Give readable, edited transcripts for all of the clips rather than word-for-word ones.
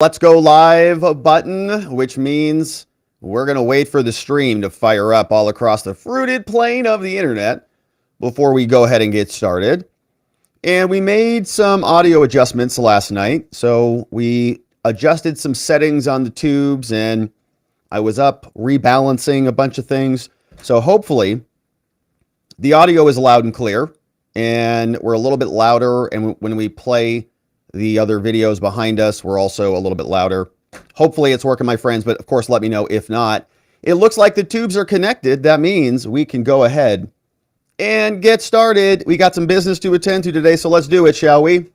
Let's go live button, which means we're going to wait for the stream to fire up all across the fruited plain of the internet before we go ahead and get started. And we made some audio adjustments last night. So we adjusted some settings on the tubes and I was up rebalancing a bunch of things. So hopefully the audio is loud and clear and we're a little bit louder. And when we play the other videos behind us, we're also a little bit louder. Hopefully it's working, my friends, but of course, let me know if not. It looks like the tubes are connected. That means we can go ahead and get started. We got some business to attend to today, so let's do it, shall we?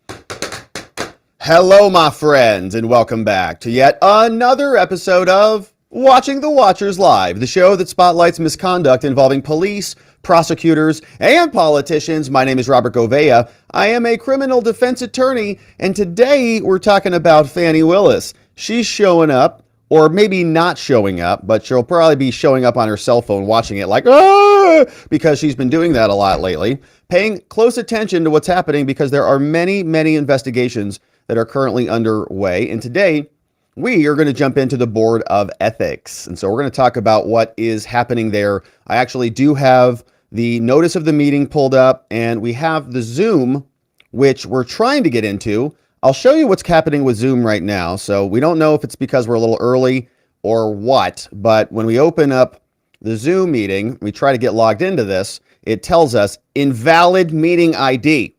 Hello, my friends, and welcome back to yet another episode of Watching the Watchers Live, the show that spotlights misconduct involving police, prosecutors, and politicians. My name is Robert Govea. I am a criminal defense attorney, and today we're talking about Fani Willis. She's showing up, or maybe not showing up, but she'll probably be showing up on her cell phone watching it like, ah, because she's been doing that a lot lately. Paying close attention to what's happening because there are many investigations that are currently underway, and today we are going to jump into the Board of Ethics. And so we're going to talk about what is happening there. I actually do have the notice of the meeting pulled up, and we have the Zoom, which we're trying to get into. I'll show you what's happening with Zoom right now. So we don't know if it's because we're a little early or what, but when we open up the Zoom meeting, we try to get logged into this, it tells us invalid meeting ID.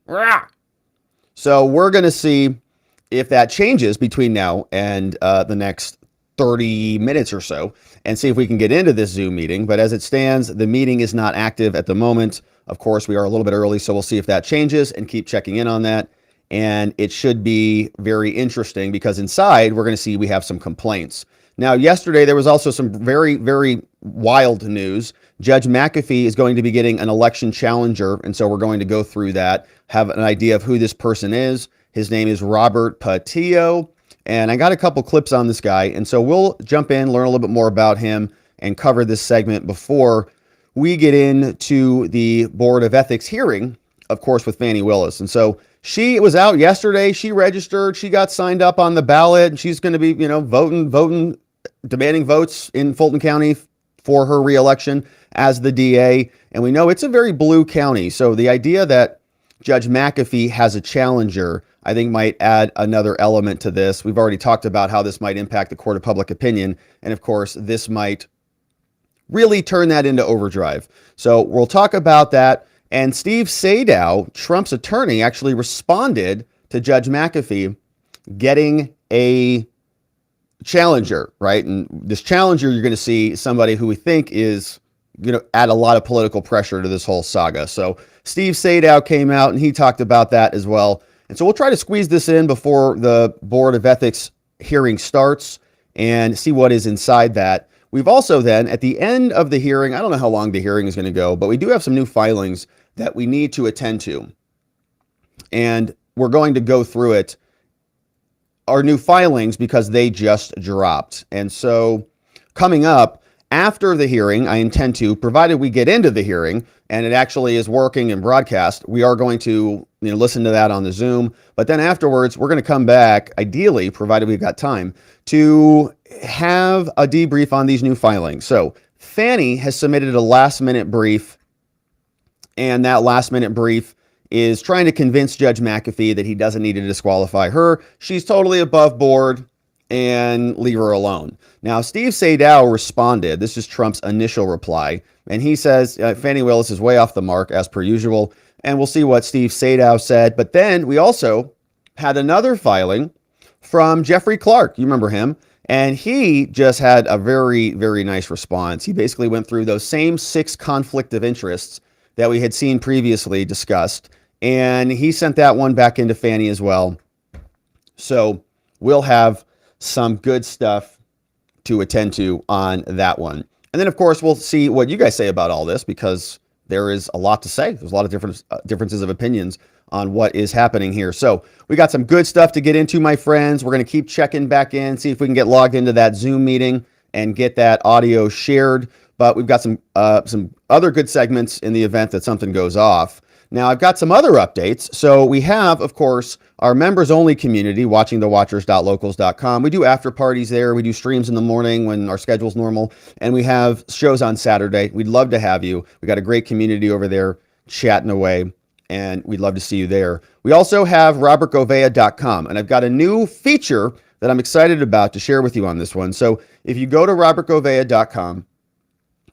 So we're going to see if that changes between now and the next 30 minutes or so, and see if we can get into this Zoom meeting. But as it stands, the meeting is not active at the moment. Of course, we are a little bit early, so we'll see if that changes and keep checking in on that. And it should be very interesting because inside we're going to see we have some complaints. Now, yesterday there was also some very wild news. Judge McAfee is going to be getting an election challenger, and so we're going to go through that, have an idea of who this person is. His name is Robert Patillo, and I got a couple clips on this guy, and so we'll jump in, learn a little bit more about him, and cover this segment before we get into the Board of Ethics hearing, of course, with Fani Willis. And so she was out yesterday. She registered. She got signed up on the ballot, and she's going to be, voting, demanding votes in Fulton County for her reelection as the DA. And we know it's a very blue county, so the idea that Judge McAfee has a challenger, I think, might add another element to this. We've already talked about how this might impact the court of public opinion. And of course, this might really turn that into overdrive. So we'll talk about that. And Steve Sadow, Trump's attorney, actually responded to Judge McAfee getting a challenger, right? And this challenger, you're going to see somebody who we think is going to add a lot of political pressure to this whole saga. So Steve Sadow came out and he talked about that as well. And so we'll try to squeeze this in before the Board of Ethics hearing starts and see what is inside that. We've also then, at the end of the hearing, I don't know how long the hearing is going to go, but we do have some new filings that we need to attend to. And we're going to go through it, our new filings, because they just dropped. And so coming up after the hearing, I intend to, provided we get into the hearing and it actually is working and broadcast, we are going to listen to that on the Zoom. But then afterwards, we're going to come back, ideally, provided we've got time, to have a debrief on these new filings. So Fani has submitted a last-minute brief, and that last-minute brief is trying to convince Judge McAfee that he doesn't need to disqualify her. She's totally above board and leave her alone. Now, Steve Sadow responded. This is Trump's initial reply. And he says, Fani Willis is way off the mark as per usual. And we'll see what Steve Sadow said. But then we also had another filing from Jeffrey Clarke. You remember him. And he just had a very nice response. He basically went through those same 6 conflict of interests that we had seen previously discussed. And he sent that one back into Fani as well. So we'll have some good stuff to attend to on that one. And then, of course, we'll see what you guys say about all this, because there is a lot to say. There's a lot of differences of opinions on what is happening here. So we got some good stuff to get into, my friends. We're going to keep checking back in, see if we can get logged into that Zoom meeting and get that audio shared. But we've got some other good segments in the event that something goes off. Now, I've got some other updates. So we have, of course, our members only community, watchingthewatchers.locals.com. We do after parties there. We do streams in the morning when our schedule's normal, and we have shows on Saturday. We'd love to have you. We got a great community over there chatting away, and we'd love to see you there. We also have robertgovea.com, and I've got a new feature that I'm excited about to share with you on this one. So if you go to robertgovea.com,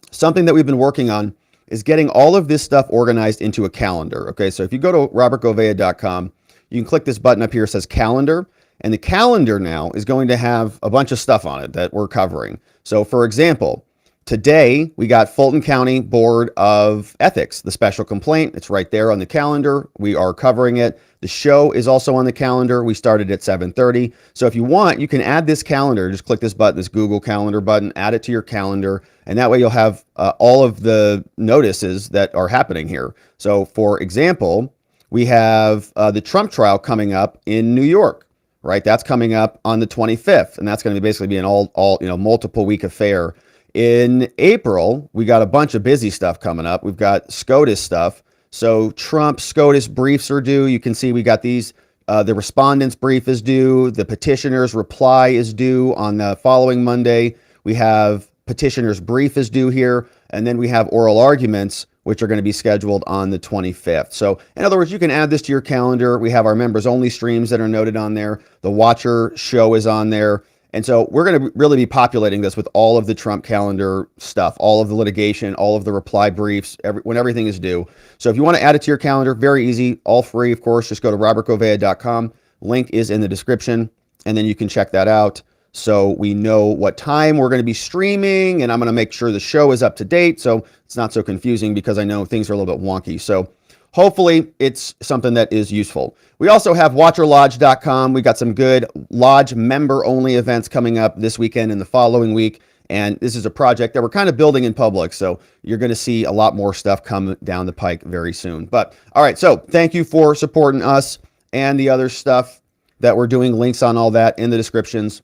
something that we've been working on is getting all of this stuff organized into a calendar. Okay, so if you go to robertgovea.com, you can click this button up here that says calendar, and the calendar now is going to have a bunch of stuff on it that we're covering. So for example, today we got Fulton County Board of Ethics, the special complaint. It's right there on the calendar. We are covering it. The show is also on the calendar. We started at 7:30. So if you want, you can add this calendar. Just click this button, this Google Calendar button, add it to your calendar, and that way you'll have all of the notices that are happening here. So for example, we have the Trump trial coming up in New York, right? That's coming up on the 25th, and that's going to basically be an all multiple week affair. In April, we got a bunch of busy stuff coming up. We've got SCOTUS stuff. So Trump SCOTUS briefs are due. You can see we got these. The respondent's brief is due. The petitioner's reply is due on the following Monday. We have petitioner's brief is due here. And then we have oral arguments, which are going to be scheduled on the 25th. So in other words, you can add this to your calendar. We have our members only streams that are noted on there. The Watcher show is on there. And so we're going to really be populating this with all of the Trump calendar stuff, all of the litigation, all of the reply briefs, when everything is due. So if you want to add it to your calendar, very easy, all free, of course. Just go to robertgovea.com. Link is in the description, and then you can check that out. So we know what time we're going to be streaming, and I'm going to make sure the show is up to date so it's not so confusing, because I know things are a little bit wonky. So hopefully it's something that is useful. We also have watcherlodge.com. We got some good lodge member only events coming up this weekend and the following week. And this is a project that we're kind of building in public. So you're going to see a lot more stuff come down the pike very soon. But all right, so thank you for supporting us and the other stuff that we're doing. Links on all that in the descriptions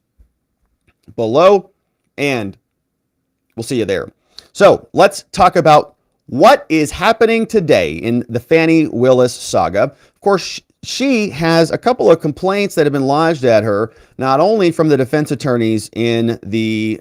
below, and we'll see you there. So let's talk about what is happening today in the Fani Willis saga. Of course, she has a couple of complaints that have been lodged at her, not only from the defense attorneys in the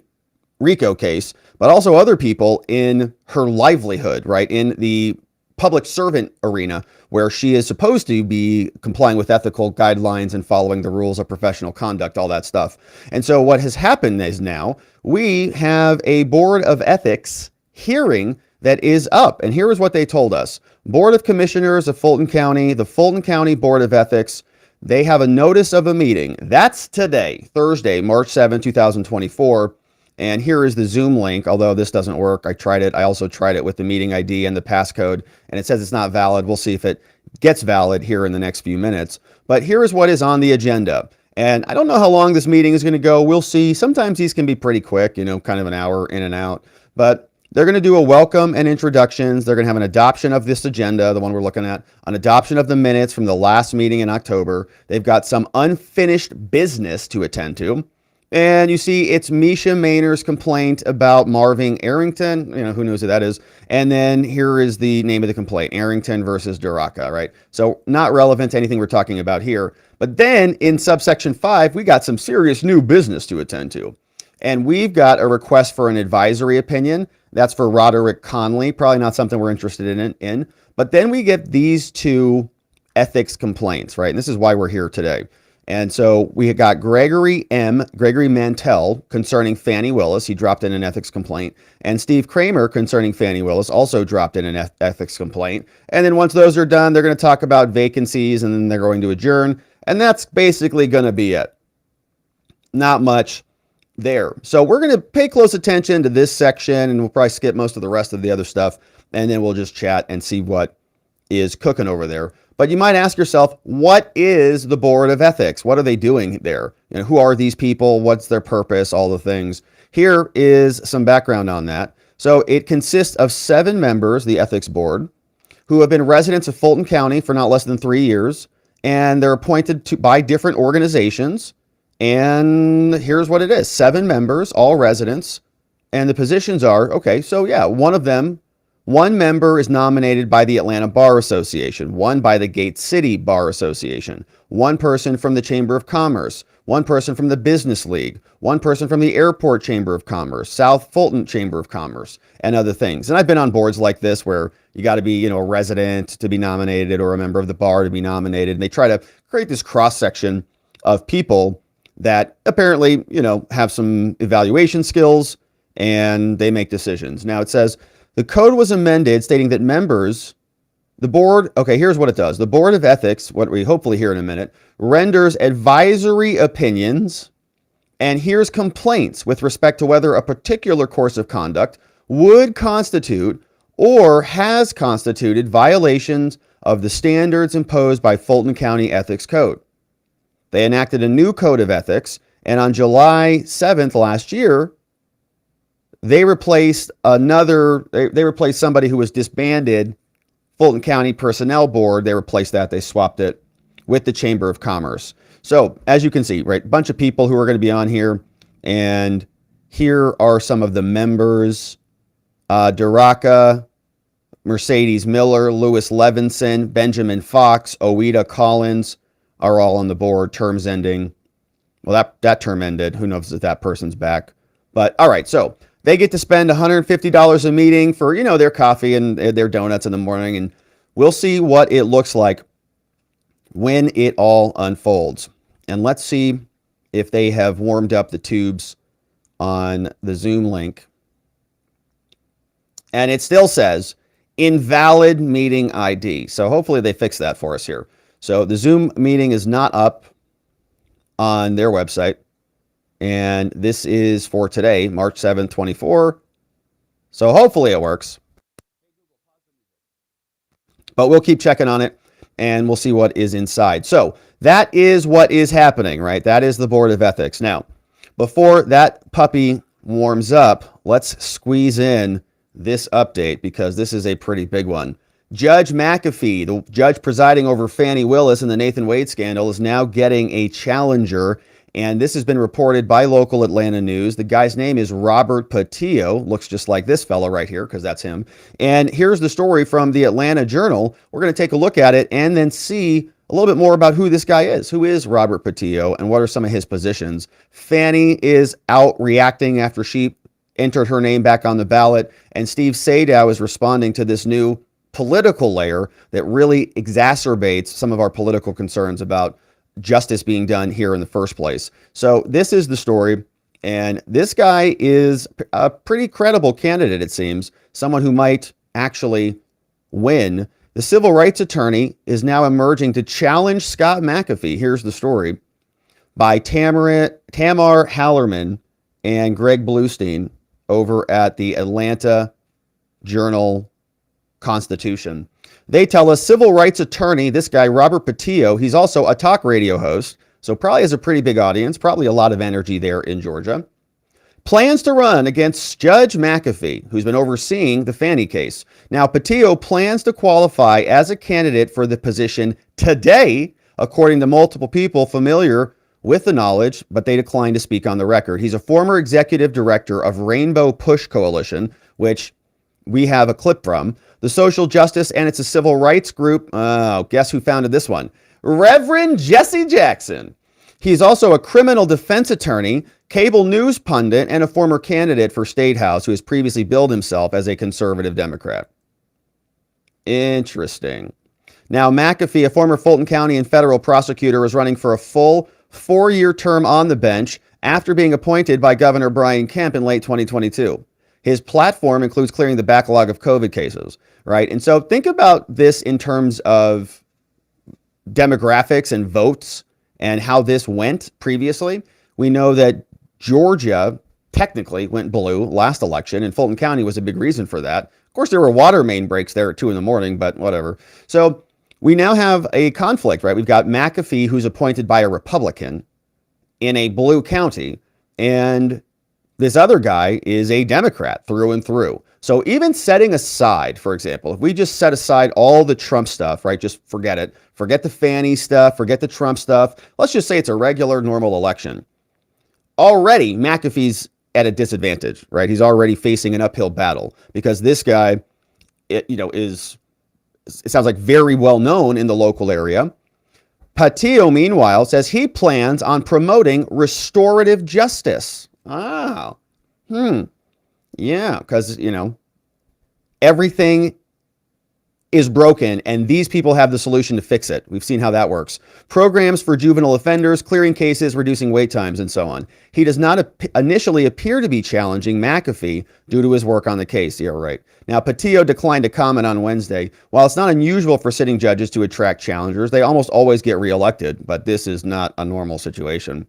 RICO case, but also other people in her livelihood, right? In the public servant arena, where she is supposed to be complying with ethical guidelines and following the rules of professional conduct, all that stuff. And so what has happened is now we have a Board of Ethics hearing that is up. And here is what they told us. Board of Commissioners of Fulton County, the Fulton County Board of Ethics, they have a notice of a meeting. That's today, Thursday, March 7, 2024. And here is the Zoom link, although this doesn't work. I tried it. I also tried it with the meeting ID and the passcode, and it says it's not valid. We'll see if it gets valid here in the next few minutes. But here is what is on the agenda. And I don't know how long this meeting is going to go. We'll see. Sometimes these can be pretty quick, kind of an hour in and out. But they're going to do a welcome and introductions. They're going to have an adoption of this agenda, the one we're looking at, an adoption of the minutes from the last meeting in October. They've got some unfinished business to attend to. And you see it's Misha Mainer's complaint about Marvin Arrington. Who knows who that is. And then here is the name of the complaint, Arrington versus Duraca, right? So not relevant to anything we're talking about here. But then in subsection 5, we got some serious new business to attend to. And we've got a request for an advisory opinion. That's for Roderick Conley. Probably not something we're interested in. But then we get these two ethics complaints, right? And this is why we're here today. And so we got Gregory Mantell concerning Fani Willis. He dropped in an ethics complaint. And Steve Kramer concerning Fani Willis also dropped in an ethics complaint. And then once those are done, they're going to talk about vacancies, and then they're going to adjourn. And that's basically going to be it. Not much there. So we're going to pay close attention to this section, and we'll probably skip most of the rest of the other stuff. And then we'll just chat and see what is cooking over there. But you might ask yourself, what is the Board of Ethics? What are they doing there? Who are these people? What's their purpose? All the things. Here is some background on that. So it consists of 7 members, the Ethics Board, who have been residents of Fulton County for not less than 3 years. And they're appointed by different organizations. And here's what it is. 7 members, all residents. And the positions are, okay, so yeah, one of them One member is nominated by the Atlanta Bar Association, one by the Gate City Bar Association, one person from the Chamber of Commerce, one person from the Business League, one person from the Airport Chamber of Commerce, South Fulton Chamber of Commerce, and other things. And I've been on boards like this where you got to be, a resident to be nominated or a member of the bar to be nominated. And they try to create this cross-section of people that apparently, have some evaluation skills and they make decisions. Now it says, the code was amended stating that members, the board, okay, here's what it does. The Board of Ethics, what we hopefully hear in a minute, renders advisory opinions and hears complaints with respect to whether a particular course of conduct would constitute or has constituted violations of the standards imposed by Fulton County Ethics Code. They enacted a new code of ethics, and on July 7th last year, they replaced they replaced somebody who was disbanded, Fulton County Personnel Board. They replaced that. They swapped it with the Chamber of Commerce. So as you can see, right, a bunch of people who are going to be on here. And here are some of the members. Duraka, Mercedes Miller, Lewis Levinson, Benjamin Fox, Ouida Collins are all on the board. Terms ending. Well, that term ended. Who knows if that person's back. But all right, so they get to spend $150 a meeting for, their coffee and their donuts in the morning. And we'll see what it looks like when it all unfolds. And let's see if they have warmed up the tubes on the Zoom link. And it still says invalid meeting ID. So hopefully they fix that for us here. So the Zoom meeting is not up on their website. And this is for today, March 7th, 24. So hopefully it works. But we'll keep checking on it and we'll see what is inside. So that is what is happening, right? That is the Board of Ethics. Now, before that puppy warms up, let's squeeze in this update because this is a pretty big one. Judge McAfee, the judge presiding over Fani Willis in the Nathan Wade scandal, is now getting a challenger. And this has been reported by local Atlanta news. The guy's name is Robert Patillo. Looks just like this fellow right here because that's him. And here's the story from the Atlanta Journal. We're going to take a look at it and then see a little bit more about who this guy is. Who is Robert Patillo and what are some of his positions? Fani is out reacting after she entered her name back on the ballot. And Steve Sadow is responding to this new political layer that really exacerbates some of our political concerns about justice being done here in the first place. So this is the story, and this guy is a pretty credible candidate, it seems, someone who might actually win. The civil rights attorney is now emerging to challenge Scott McAfee. Here's the story by Tamar Hallerman and Greg Bluestein over at the Atlanta Journal Constitution. They tell us civil rights attorney, this guy, Robert Patillo, he's also a talk radio host, so probably has a pretty big audience, probably a lot of energy there in Georgia, plans to run against Judge McAfee, who's been overseeing the Fani case. Now, Patillo plans to qualify as a candidate for the position today, according to multiple people familiar with the knowledge, but they declined to speak on the record. He's a former executive director of Rainbow Push Coalition, which we have a clip from. The social justice, and it's a civil rights group. Guess who founded this one? Reverend Jesse Jackson. He's also a criminal defense attorney, cable news pundit, and a former candidate for State House who has previously billed himself as a conservative Democrat. Interesting. Now, McAfee, a former Fulton County and federal prosecutor, is running for a full 4-year term on the bench after being appointed by Governor Brian Kemp in late 2022. His platform includes clearing the backlog of COVID cases, right? And so think about this in terms of demographics and votes and how this went previously. We know that Georgia technically went blue last election, and Fulton County was a big reason for that. Of course, there were water main breaks there at 2 a.m, but whatever. So we now have a conflict, right? We've got McAfee, who's appointed by a Republican in a blue county, and this other guy is a Democrat through and through. So even setting aside, for example, if we just set aside all the Trump stuff, right? Just forget it. Forget the Fani stuff. Forget the Trump stuff. Let's just say it's a regular, normal election. Already, McAfee's at a disadvantage, right? He's already facing an uphill battle because this guy it sounds like very well known in the local area. Patillo, meanwhile, says he plans on promoting restorative justice. Oh, yeah, because, everything is broken, and these people have the solution to fix it. We've seen how that works. Programs for juvenile offenders, clearing cases, reducing wait times, and so on. He does not initially appear to be challenging McAfee due to his work on the case. Yeah, right. Now, Patillo declined to comment on Wednesday. While it's not unusual for sitting judges to attract challengers, they almost always get reelected, but this is not a normal situation.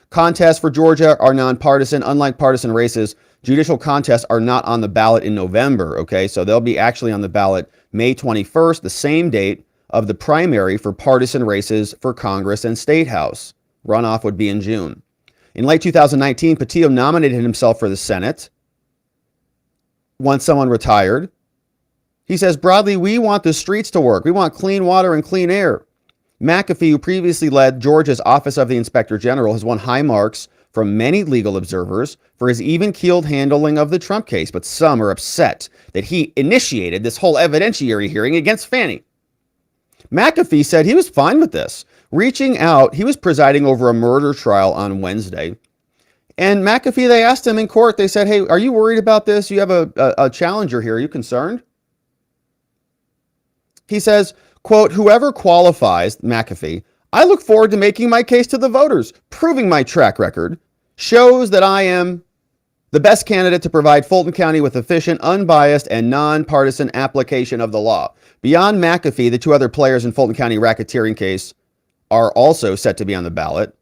Contests for Georgia are nonpartisan. Unlike partisan races, judicial contests are not on the ballot in November, okay? So they'll be actually on the ballot May 21st, the same date of the primary for partisan races for Congress and State House. Runoff would be in June. In late 2019, Patillo nominated himself for the Senate once someone retired. He says, broadly, we want the streets to work. We want clean water and clean air. McAfee, who previously led Georgia's Office of the Inspector General, has won high marks from many legal observers for his even-keeled handling of the Trump case, but some are upset that he initiated this whole evidentiary hearing against Fani. McAfee said he was fine with this. Reaching out, he was presiding over a murder trial on Wednesday. And McAfee, they asked him in court, they said, hey, are you worried about this? You have a challenger here. Are you concerned? He says, quote, whoever qualifies, McAfee, I look forward to making my case to the voters, proving my track record shows that I am the best candidate to provide Fulton County with efficient, unbiased, and nonpartisan application of the law. Beyond McAfee, the two other players in Fulton County racketeering case are also set to be on the ballot.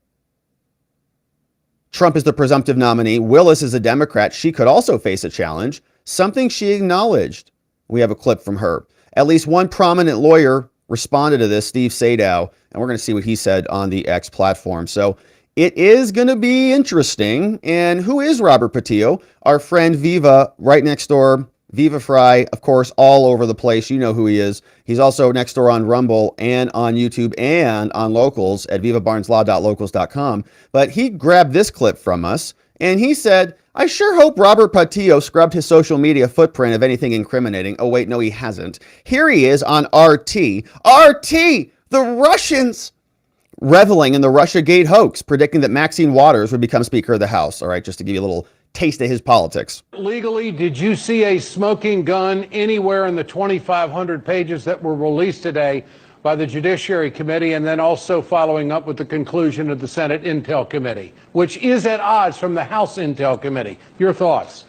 Trump is the presumptive nominee. Willis is a Democrat. She could also face a challenge, something she acknowledged. We have a clip from her. At least one prominent lawyer responded to this, Steve Sadow, and we're going to see what he said on the X platform. So it is going to be interesting. And who is Robert Patillo? Our friend Viva, right next door. Viva Fry, of course, all over the place. You know who he is. He's also next door on Rumble and on YouTube and on Locals at vivabarneslaw.locals.com. But he grabbed this clip from us, and he said, I sure hope Robert Patillo scrubbed his social media footprint of anything incriminating. Oh, wait, no, he hasn't. Here he is on RT. RT! The Russians! Reveling in the Russiagate hoax, predicting that Maxine Waters would become Speaker of the House. All right, just to give you a little taste of his politics. Legally, did you see a smoking gun anywhere in the 2,500 pages that were released today by the Judiciary Committee, and then also following up with the conclusion of the Senate Intel Committee, which is at odds from the House Intel Committee? Your thoughts?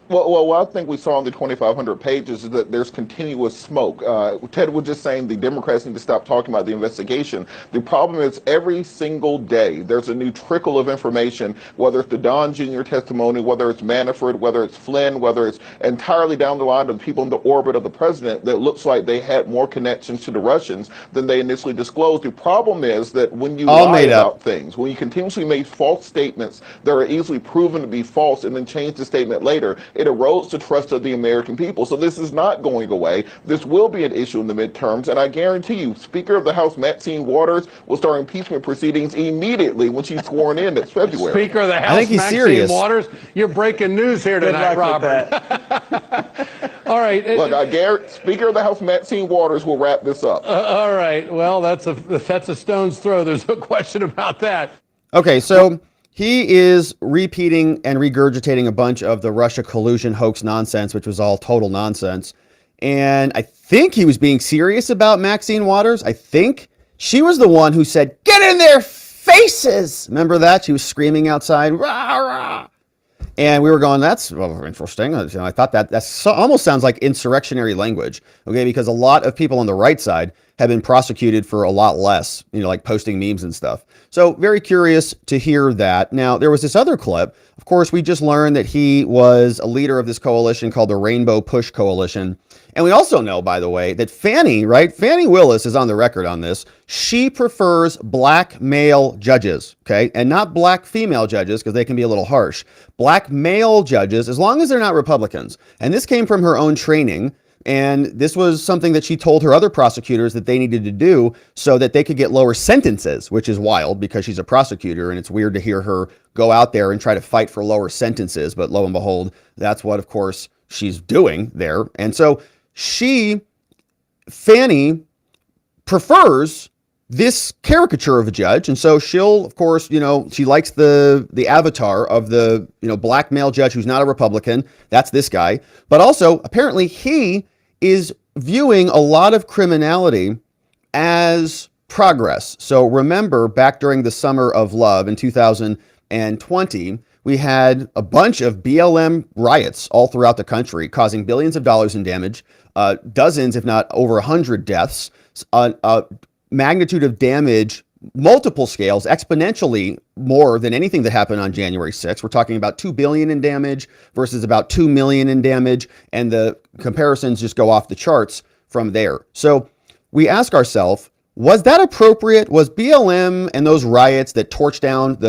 Well, what I think we saw on the 2,500 pages is that there's continuous smoke. Ted was just saying the Democrats need to stop talking about the investigation. The problem is every single day there's a new trickle of information, whether it's the Don Jr. testimony, whether it's Manafort, whether it's Flynn, whether it's entirely down the line of people in the orbit of the president that looks like they had more connections to the Russians than they initially disclosed. The problem is that when you lie about things, when you continuously make false statements that are easily proven to be false and then change the statement later, it erodes the trust of the American people. So this is not going away. This will be an issue in the midterms, and I guarantee you, Speaker of the House Maxine Waters will start impeachment proceedings immediately when she's sworn in next February. Speaker of the House, I think he's Maxine serious. Waters, you're breaking news here tonight, Robert. All right. Look, I guarantee Speaker of the House Maxine Waters will wrap this up. All right. Well, that's a stone's throw. There's no question about that. Okay, so he is repeating and regurgitating a bunch of the Russia collusion hoax nonsense, which was all total nonsense. And I think he was being serious about Maxine Waters. I think she was the one who said, get in their faces. Remember that? She was screaming outside. Rah, rah. And we were going, that's interesting. I thought that almost sounds like insurrectionary language, okay? Because a lot of people on the right side have been prosecuted for a lot less, like posting memes and stuff. So very curious to hear that. Now, there was this other clip. Of course, we just learned that he was a leader of this coalition called the Rainbow Push Coalition. And we also know, by the way, that Fani Willis is on the record on this. She prefers black male judges, okay? And not black female judges, because they can be a little harsh. Black male judges, as long as they're not Republicans. And this came from her own training. And this was something that she told her other prosecutors that they needed to do so that they could get lower sentences, which is wild because she's a prosecutor, and it's weird to hear her go out there and try to fight for lower sentences. But lo and behold, that's what, of course, she's doing there. And so Fani prefers this caricature of a judge, and so she'll, of course, she likes the avatar of the black male judge who's not a Republican. That's this guy. But also, apparently, he is viewing a lot of criminality as progress. So remember, back during the Summer of Love in 2020, we had a bunch of BLM riots all throughout the country, causing billions of dollars in damage, dozens, if not over 100 deaths, magnitude of damage, multiple scales, exponentially more than anything that happened on January 6th. We're talking about 2 billion in damage versus about 2 million in damage, and the comparisons just go off the charts from there. So we ask ourselves, was that appropriate? Was BLM and those riots that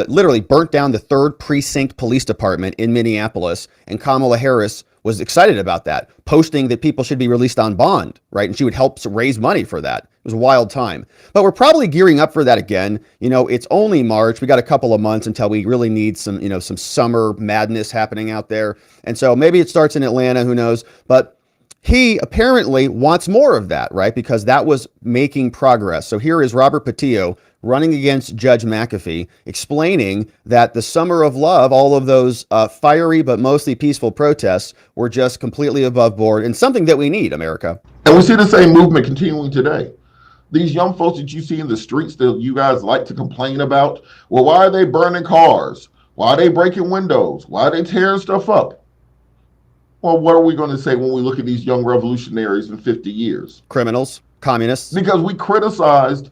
literally burnt down the 3rd Precinct Police Department in Minneapolis, and Kamala Harris was excited about that, posting that people should be released on bond, right? And she would help raise money for that. It was a wild time. But we're probably gearing up for that again. It's only March. We got a couple of months until we really need some summer madness happening out there. And so maybe it starts in Atlanta, who knows? But he apparently wants more of that, right? Because that was making progress. So here is Robert Patillo running against Judge McAfee, explaining that the Summer of Love, all of those fiery but mostly peaceful protests, were just completely above board and something that we need, America. And we see the same movement continuing today. These young folks that you see in the streets that you guys like to complain about, well, why are they burning cars? Why are they breaking windows? Why are they tearing stuff up? Well, what are we going to say when we look at these young revolutionaries in 50 years? Criminals, communists. Because we're criticized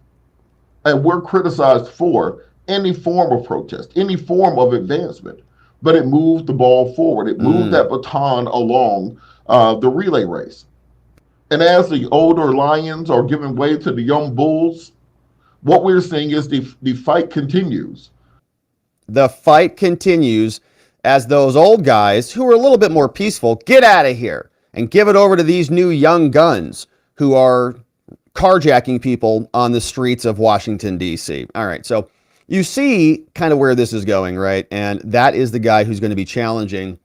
for any form of protest, any form of advancement, but it moved the ball forward. It moved that baton along the relay race. And as the older lions are giving way to the young bulls, what we're seeing is the fight continues. The fight continues as those old guys who are a little bit more peaceful get out of here and give it over to these new young guns who are carjacking people on the streets of Washington, D.C. All right, so you see kind of where this is going, right? And that is the guy who's going to be challenging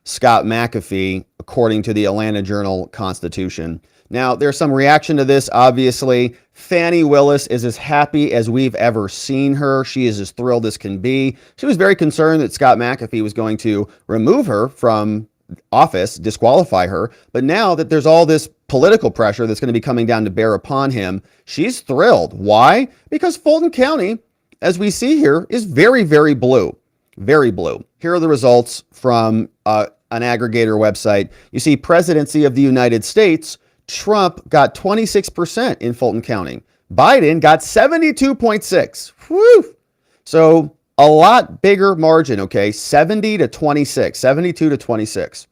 Scott McAfee, according to the Atlanta Journal-Constitution. Now, there's some reaction to this, obviously. Fani Willis is as happy as we've ever seen her. She is as thrilled as can be. She was very concerned that Scott McAfee was going to remove her from office, disqualify her. But now that there's all this political pressure that's going to be coming down to bear upon him, she's thrilled. Why? Because Fulton County, as we see here, is very, very blue. Very blue. Here are the results from an aggregator website. You see, presidency of the United States, Trump got 26% in Fulton County. Biden got 72.6. Whew. So a lot bigger margin, okay? 70 to 26, 72 to 26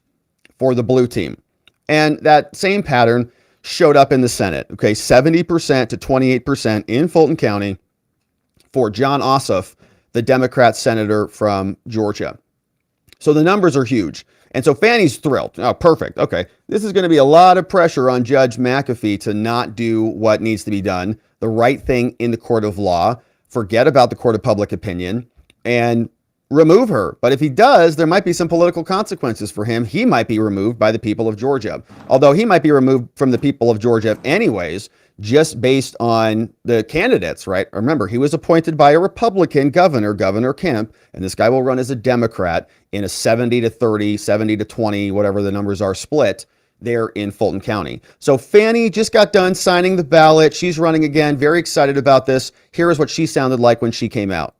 for the blue team. And that same pattern showed up in the Senate, okay? 70% to 28% in Fulton County for John Ossoff, the Democrat senator from Georgia. So the numbers are huge. And so Fani's thrilled. Oh, perfect. Okay. This is going to be a lot of pressure on Judge McAfee to not do what needs to be done, the right thing in the court of law, forget about the court of public opinion, and remove her. But if he does, there might be some political consequences for him. He might be removed by the people of Georgia, although he might be removed from the people of Georgia anyways, just based on the candidates, right? Remember, he was appointed by a Republican governor, Governor Kemp, and this guy will run as a Democrat in a 70 to 30, 70 to 20, whatever the numbers are split there in Fulton County. So Fani just got done signing the ballot. She's running again, very excited about this. Here is what she sounded like when she came out.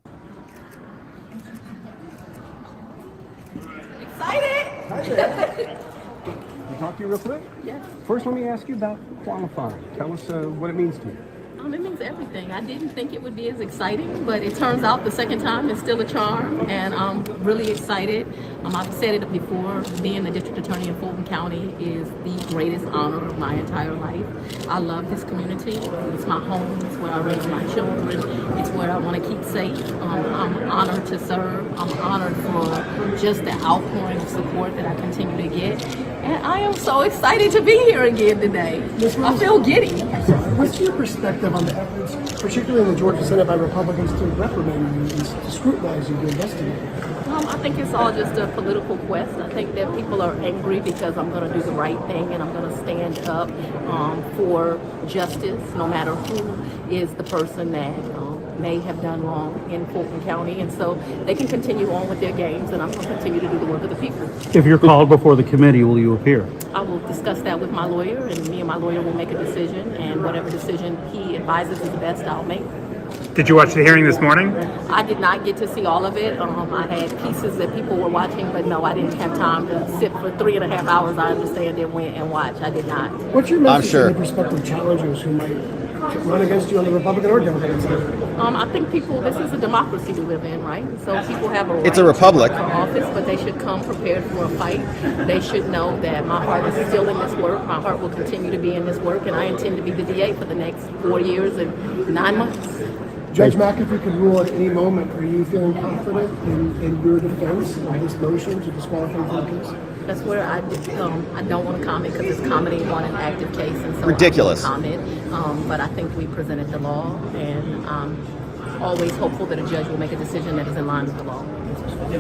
Can I talk to you real quick? Yes. First, let me ask you about qualifying. Tell us what it means to you. It means everything. I didn't think it would be as exciting, but it turns out the second time is still a charm, and I'm really excited. I've said it before, being the district attorney in Fulton County is the greatest honor of my entire life. I love this community. It's my home. It's where I raise my children. It's where I want to keep safe. I'm honored to serve. I'm honored for just the outpouring of support that I continue to get. And I am so excited to be here again today. I feel giddy. What's your perspective on the efforts, particularly in the Georgia Senate, by Republicans to reprimand you, to scrutinize you, to investigate you? I think it's all just a political quest. I think that people are angry because I'm going to do the right thing and I'm going to stand up for justice, no matter who is the person that may have done wrong in Fulton County. And so they can continue on with their games, and I'm going to continue to do the work of the people. If you're called before the committee, will you appear? I will discuss that with my lawyer, and me and my lawyer will make a decision, and whatever decision he advises is the best, I'll make. Did you watch the hearing this morning? I did not get to see all of it. I had pieces that people were watching, but no, I didn't have time to sit for 3.5 hours, I understand, and went and watch. I did not. What's your message sure. to the prospective challengers who might run against you on the Republican or Democratic side? I think this is a democracy we live in, right? So people have a right It's a republic. to run for office, but they should come prepared for a fight. They should know that my heart is still in this work. My heart will continue to be in this work, and I intend to be the DA for the next 4 years and 9 months. Judge McAfee could rule at any moment. Are you feeling confident in your defense of this motion to disqualify the case? That's where I don't want to comment because it's comedy on an active case, and so Ridiculous. I won't comment. But I think we presented the law, and I'm always hopeful that a judge will make a decision that is in line with the law.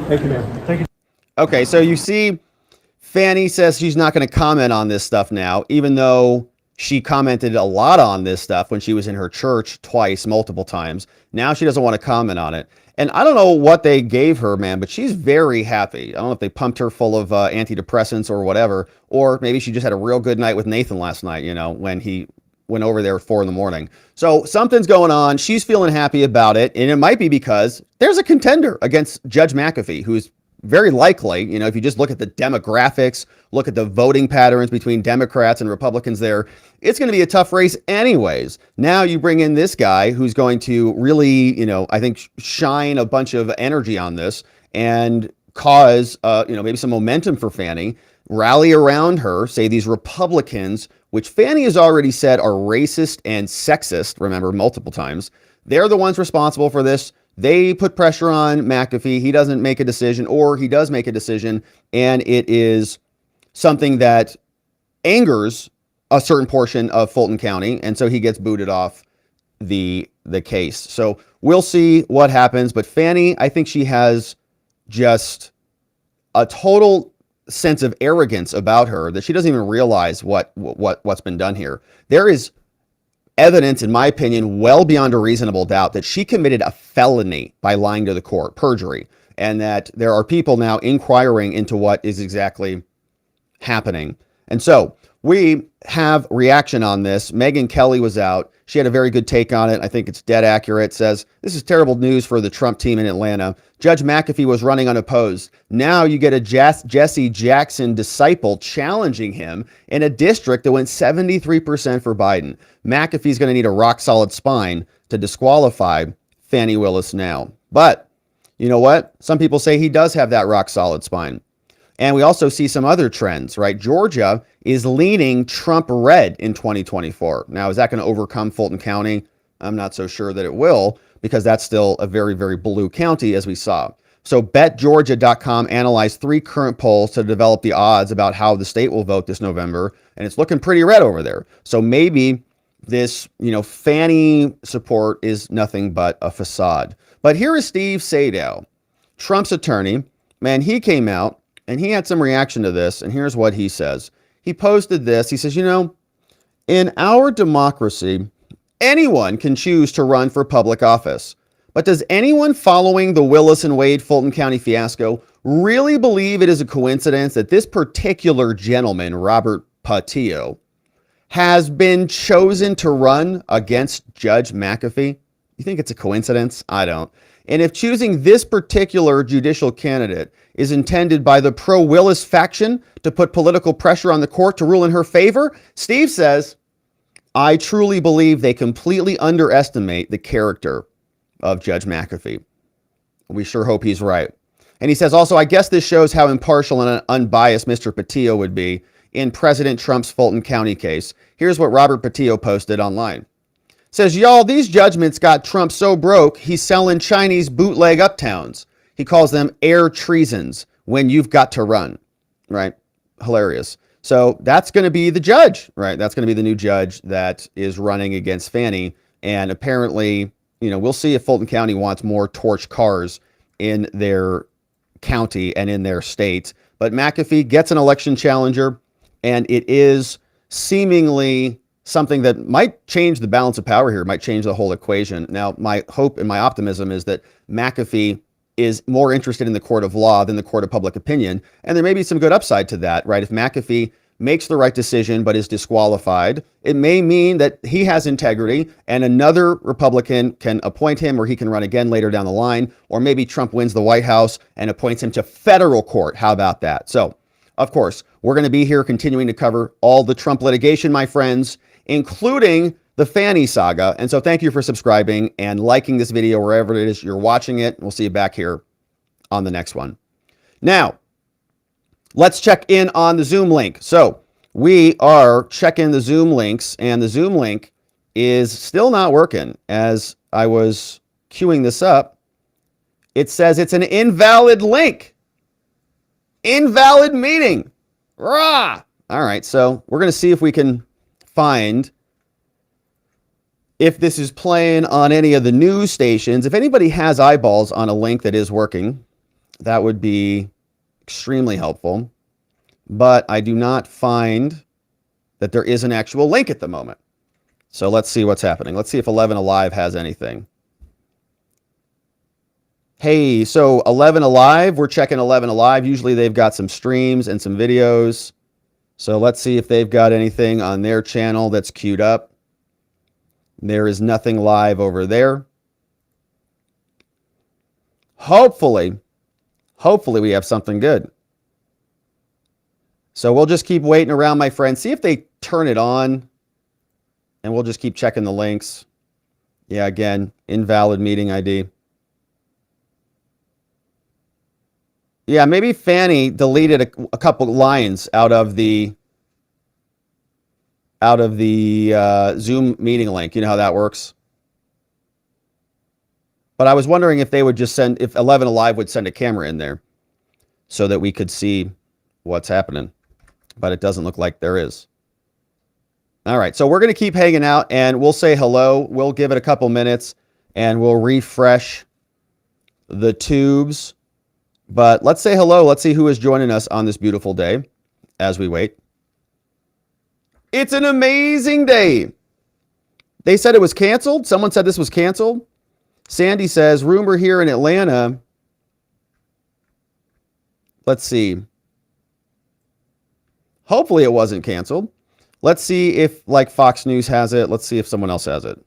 Thank you, ma'am. Thank you. Okay, so you see, Fani says she's not going to comment on this stuff now, even though she commented a lot on this stuff when she was in her church twice, multiple times. Now she doesn't want to comment on it. And I don't know what they gave her, man, but she's very happy. I don't know if they pumped her full of antidepressants or whatever, or maybe she just had a real good night with Nathan last night, when he went over there at 4 a.m. So something's going on. She's feeling happy about it. And it might be because there's a contender against Judge McAfee, who's very likely, if you just look at the demographics, look at the voting patterns between Democrats and Republicans there, it's going to be a tough race anyways. Now you bring in this guy who's going to really, I think shine a bunch of energy on this and cause, maybe some momentum for Fani, rally around her, say these Republicans, which Fani has already said are racist and sexist, remember, multiple times. They're the ones responsible for this. They put pressure on McAfee. He doesn't make a decision, or he does make a decision, and it is something that angers a certain portion of Fulton County, and so he gets booted off the case. So we'll see what happens, but Fani, I think she has just a total sense of arrogance about her that she doesn't even realize what's been done here. There is evidence, in my opinion, well beyond a reasonable doubt that she committed a felony by lying to the court, perjury, and that there are people now inquiring into what is exactly happening. And so we have reaction on this. Megyn Kelly was out. She had a very good take on it. I think it's dead accurate. Says, this is terrible news for the Trump team in Atlanta. Judge McAfee was running unopposed. Now you get a Jesse Jackson disciple challenging him in a district that went 73% for Biden. McAfee's going to need a rock-solid spine to disqualify Fani Willis now. But you know what? Some people say he does have that rock-solid spine. And we also see some other trends, right? Georgia is leaning Trump red in 2024. Now, is that going to overcome Fulton County? I'm not so sure that it will, because that's still a very, very blue county, as we saw. So betgeorgia.com analyzed 3 current polls to develop the odds about how the state will vote this November, and it's looking pretty red over there. So maybe this, Fani support is nothing but a facade. But here is Steve Sadow, Trump's attorney. Man, he came out and he had some reaction to this, and here's what he says. He posted this. He says, in our democracy, anyone can choose to run for public office. But does anyone following the Willis and Wade Fulton County fiasco really believe it is a coincidence that this particular gentleman, Robert Patillo, has been chosen to run against Judge McAfee? You think it's a coincidence? I don't. And if choosing this particular judicial candidate is intended by the pro-Willis faction to put political pressure on the court to rule in her favor, Steve says, I truly believe they completely underestimate the character of Judge McAfee. We sure hope he's right. And he says also, I guess this shows how impartial and unbiased Mr. Patillo would be in President Trump's Fulton County case. Here's what Robert Patillo posted online. Says, y'all, these judgments got Trump so broke, he's selling Chinese bootleg uptowns. He calls them air treasons when you've got to run, right? Hilarious. So that's going to be the judge, right? That's going to be the new judge that is running against Fani. And apparently, we'll see if Fulton County wants more torch cars in their county and in their state. But McAfee gets an election challenger, and it is seemingly something that might change the balance of power here, might change the whole equation. Now, my hope and my optimism is that McAfee is more interested in the court of law than the court of public opinion. And there may be some good upside to that, right? If McAfee makes the right decision but is disqualified, it may mean that he has integrity and another Republican can appoint him, or he can run again later down the line, or maybe Trump wins the White House and appoints him to federal court. How about that? So, of course, we're going to be here continuing to cover all the Trump litigation, my friends, including the Fani saga. And so thank you for subscribing and liking this video wherever it is you're watching it. We'll see you back here on the next one. Now, let's check in on the Zoom link. So we are checking the Zoom links, and the Zoom link is still not working. As I was queuing this up, it says it's an invalid link. Invalid meeting. Rah! All right, so we're going to see if we can find if this is playing on any of the news stations. If anybody has eyeballs on a link that is working, that would be extremely helpful. But I do not find that there is an actual link at the moment. So let's see what's happening. Let's see if 11 Alive has anything. Hey, so 11 Alive, we're checking 11 Alive. Usually they've got some streams and some videos. So let's see if they've got anything on their channel that's queued up. There is nothing live over there. Hopefully we have something good. So we'll just keep waiting around, my friends. See if they turn it on, and we'll just keep checking the links. Yeah, again, invalid meeting ID. Yeah, maybe Fani deleted a couple lines out of the Zoom meeting link. You know how that works? But I was wondering if they would just if 11 Alive would send a camera in there so that we could see what's happening. But it doesn't look like there is. All right, so we're going to keep hanging out, and we'll say hello. We'll give it a couple minutes, and we'll refresh the tubes. But let's say hello. Let's see who is joining us on this beautiful day as we wait. It's an amazing day. They said it was canceled. Someone said this was canceled. Sandy says, rumor here in Atlanta. Let's see. Hopefully it wasn't canceled. Let's see if, like, Fox News has it. Let's see if someone else has it.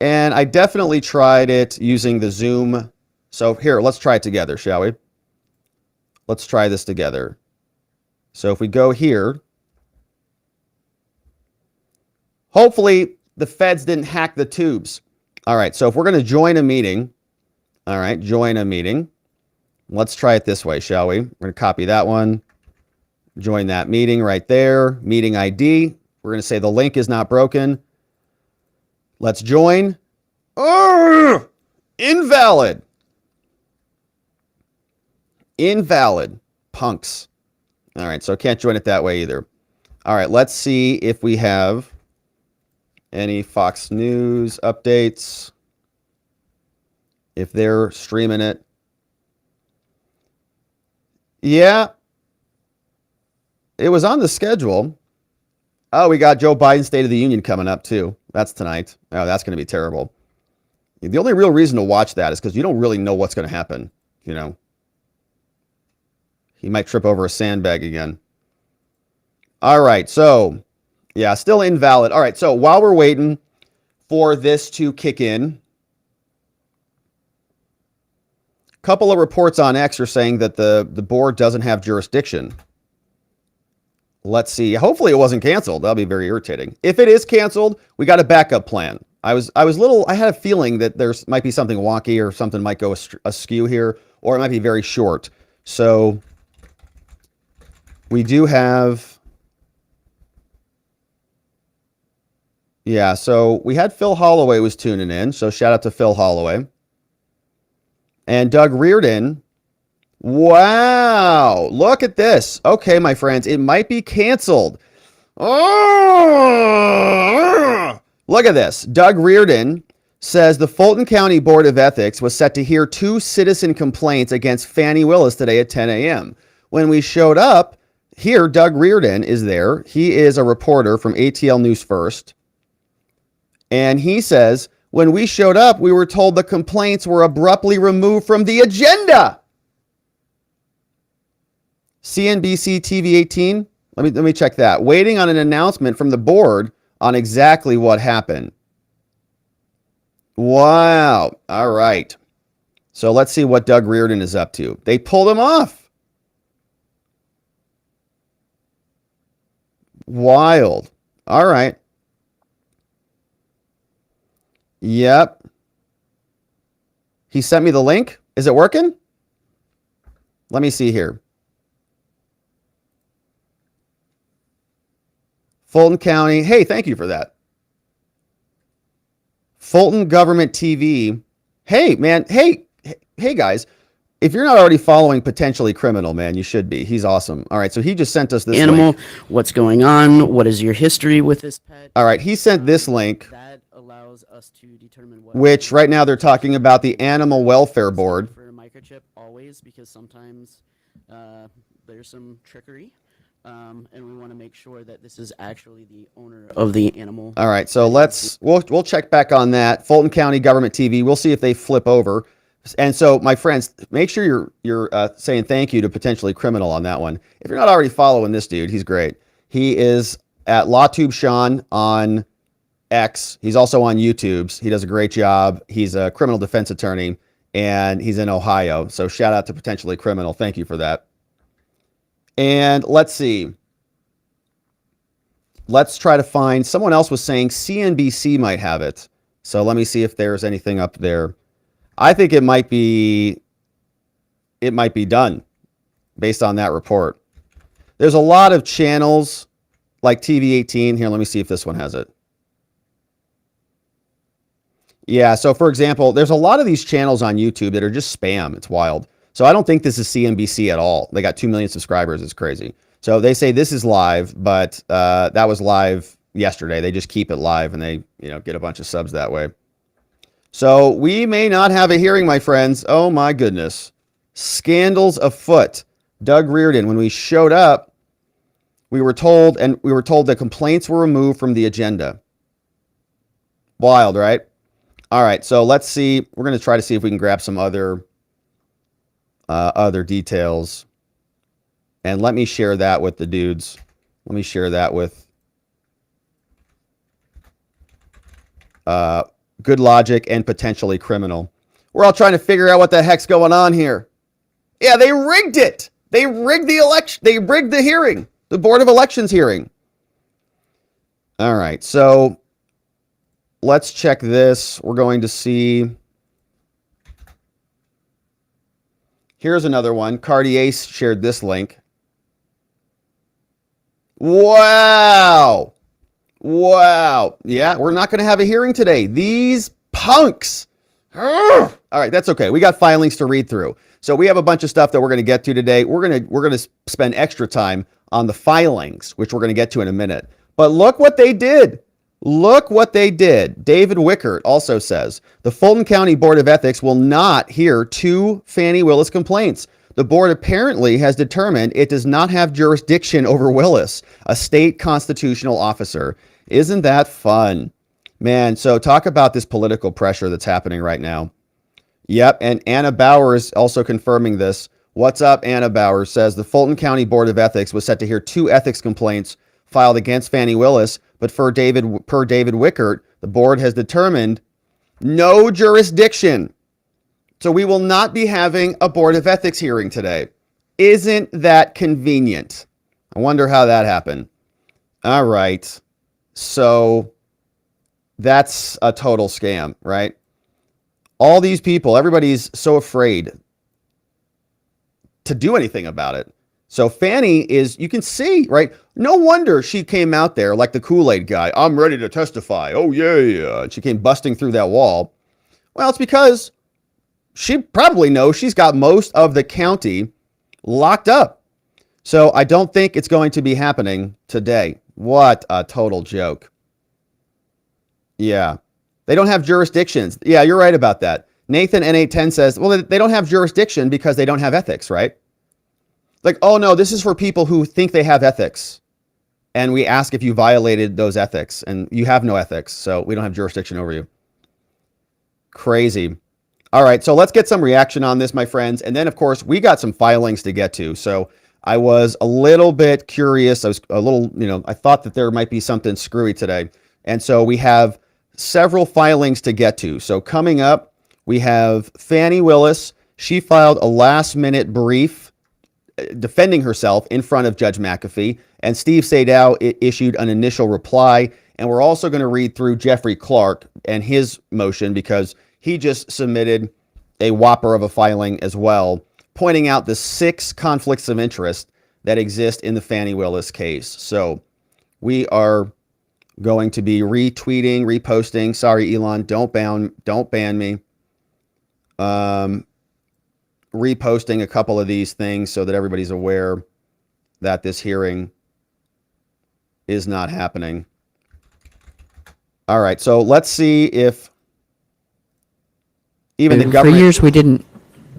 And I definitely tried it using the Zoom. So here, let's try it together, shall we? Let's try this together. So if we go here, hopefully the feds didn't hack the tubes. All right, so if we're going to join a meeting, all right, join a meeting. Let's try it this way, shall we? We're going to copy that one, join that meeting right there, meeting ID. We're going to say the link is not broken. Let's join. Oh, invalid. Invalid. Punks. All right, so can't join it that way either. All right, let's see if we have any Fox News updates. If they're streaming it. Yeah. It was on the schedule. Oh, we got Joe Biden's State of the Union coming up too. That's tonight. Oh, that's going to be terrible. The only real reason to watch that is because you don't really know what's going to happen. You know, he might trip over a sandbag again. All right. So, yeah, still invalid. All right. So while we're waiting for this to kick in, a couple of reports on X are saying that the board doesn't have jurisdiction. Let's see. Hopefully it wasn't canceled. That'll be very irritating. If it is canceled, we got a backup plan. I had a feeling that there's might be something wonky or something might go askew here, or it might be very short. So we do have Yeah, so we had Phil Holloway was tuning in, so shout out to Phil Holloway. And Doug Reardon. Wow, look at this. Okay, my friends, it might be canceled. Oh, look at this. Doug Reardon says the Fulton County Board of Ethics was set to hear 2 citizen complaints against Fani Willis today at 10 a.m. When we showed up, here Doug Reardon is there. He is a reporter from ATL News First. And he says, when we showed up, we were told the complaints were abruptly removed from the agenda. CNBC TV 18. Let me check that. Waiting on an announcement from the board on exactly what happened. Wow. All right. So let's see what Doug Reardon is up to. They pulled him off. Wild. All right. Yep. He sent me the link. Is it working? Let me see here. Fulton County. Hey, thank you for that. Fulton Government TV. Hey, man. Hey, guys. If you're not already following Potentially Criminal, man, you should be. He's awesome. All right, so he just sent us this animal. link. What's going on? What is your history with this pet? All right, he sent this link. That allows us to determine what. Which right now they're talking about the Animal Welfare Board. For a microchip, always, because sometimes there's some trickery. And we want to make sure that this is actually the owner of the animal. All right, so we'll check back on that. Fulton County Government TV. We'll see if they flip over. And so, my friends, make sure you're saying thank you to Potentially Criminal on that one. If you're not already following this dude, he's great. He is at LawTube Sean on X. He's also on YouTube's. He does a great job. He's a criminal defense attorney, and he's in Ohio. So shout out to Potentially Criminal. Thank you for that. And let's see. Let's try to find, someone else was saying CNBC might have it. So let me see if there's anything up there. I think it might be done based on that report. There's a lot of channels like TV 18. Here, let me see if this one has it. Yeah, so for example, there's a lot of these channels on YouTube that are just spam. It's wild. So I don't think this is CNBC at all. They got 2 million subscribers. It's crazy. So they say this is live, but that was live yesterday. They just keep it live and they, get a bunch of subs that way. So we may not have a hearing, my friends. Oh my goodness. Scandals afoot. Doug Reardon, when we showed up, we were told that complaints were removed from the agenda. Wild, right? All right, so let's see. We're going to try to see if we can grab some other details. And let me share that with the dudes. Let me share that with Good Logic and Potentially Criminal. We're all trying to figure out what the heck's going on here. Yeah, they rigged it. They rigged the election. They rigged the hearing, the Board of Elections hearing. All right, so let's check this. We're going to see. Here's another one. Cartier shared this link. Wow. Wow. Yeah, we're not going to have a hearing today. These punks. All right, that's okay. We got filings to read through. So we have a bunch of stuff that we're going to get to today. We're going to spend extra time on the filings, which we're going to get to in a minute. But look what they did. Look what they did. David Wickert also says, the Fulton County Board of Ethics will not hear 2 Fani Willis complaints. The board apparently has determined it does not have jurisdiction over Willis, a state constitutional officer. Isn't that fun? Man, so talk about this political pressure that's happening right now. Yep, and Anna Bauer is also confirming this. What's up, Anna Bauer says the Fulton County Board of Ethics was set to hear 2 ethics complaints filed against Fani Willis, but per David Wickert, the board has determined no jurisdiction. So we will not be having a Board of Ethics hearing today. Isn't that convenient? I wonder how that happened. All right. So that's a total scam, right? All these people, everybody's so afraid to do anything about it. So Fani is, you can see, right? No wonder she came out there like the Kool-Aid guy. I'm ready to testify. Oh, yeah. And she came busting through that wall. Well, it's because she probably knows she's got most of the county locked up. So I don't think it's going to be happening today. What a total joke. Yeah. They don't have jurisdictions. Yeah, you're right about that. Nathan N810 says, well, they don't have jurisdiction because they don't have ethics, right? Like, oh no, this is for people who think they have ethics. And we ask if you violated those ethics, and you have no ethics, so we don't have jurisdiction over you. Crazy. All right, so let's get some reaction on this, my friends. And then, of course, we got some filings to get to. So I was a little bit curious. I was a little, I thought that there might be something screwy today. And so we have several filings to get to. So coming up, we have Fani Willis. She filed a last-minute brief defending herself in front of Judge McAfee. And Steve Sadow issued an initial reply. And we're also going to read through Jeffrey Clarke and his motion because he just submitted a whopper of a filing as well, pointing out the 6 conflicts of interest that exist in the Fani Willis case. So we are going to be retweeting, reposting. Sorry, Elon, don't ban me. Reposting a couple of these things so that everybody's aware that this hearing is not happening. All right, so let's see if even the government... For years, we didn't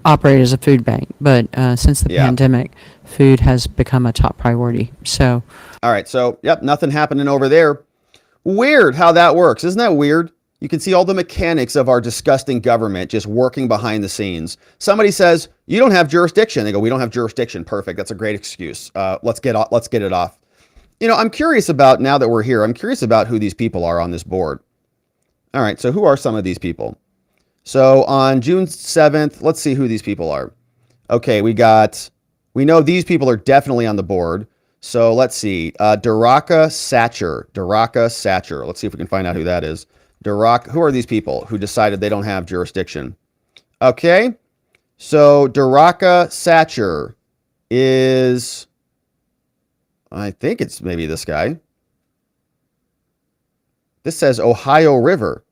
operate as a food bank, but since the pandemic, food has become a top priority. So, all right, so yep, nothing happening over there. Weird how that works. Isn't that weird? You can see all the mechanics of our disgusting government just working behind the scenes. Somebody says, you don't have jurisdiction. They go, we don't have jurisdiction. Perfect. That's a great excuse. Let's get it off. I'm curious about, now that we're here, I'm curious about who these people are on this board. All right, so who are some of these people? So on June 7th, let's see who these people are. Okay, we know these people are definitely on the board. So let's see, Daraka Satcher. Let's see if we can find out who that is. Who are these people who decided they don't have jurisdiction? Okay, so Daraka Satcher is, I think it's maybe this guy. This says Ohio River.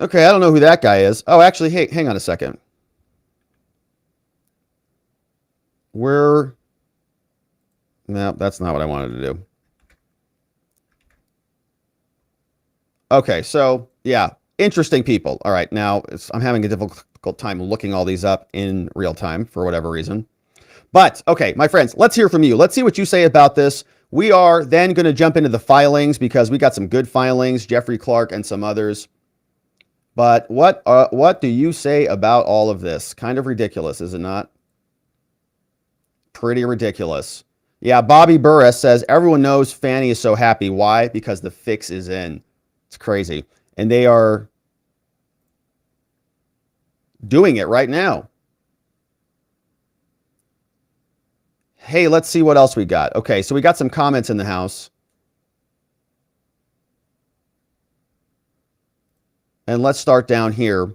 Okay, I don't know who that guy is. Oh, actually, hey, hang on a second. No, that's not what I wanted to do. Okay, so yeah, interesting people. All right, now I'm having a difficult time looking all these up in real time for whatever reason. But okay, my friends, let's hear from you. Let's see what you say about this. We are then going to jump into the filings because we got some good filings, Jeffrey Clarke and some others. But what do you say about all of this? Kind of ridiculous, is it not? Pretty ridiculous. Yeah, Bobby Burris says, everyone knows Fani is so happy. Why? Because the fix is in. It's crazy. And they are doing it right now. Hey, let's see what else we got. Okay, so we got some comments in the House. And let's start down here.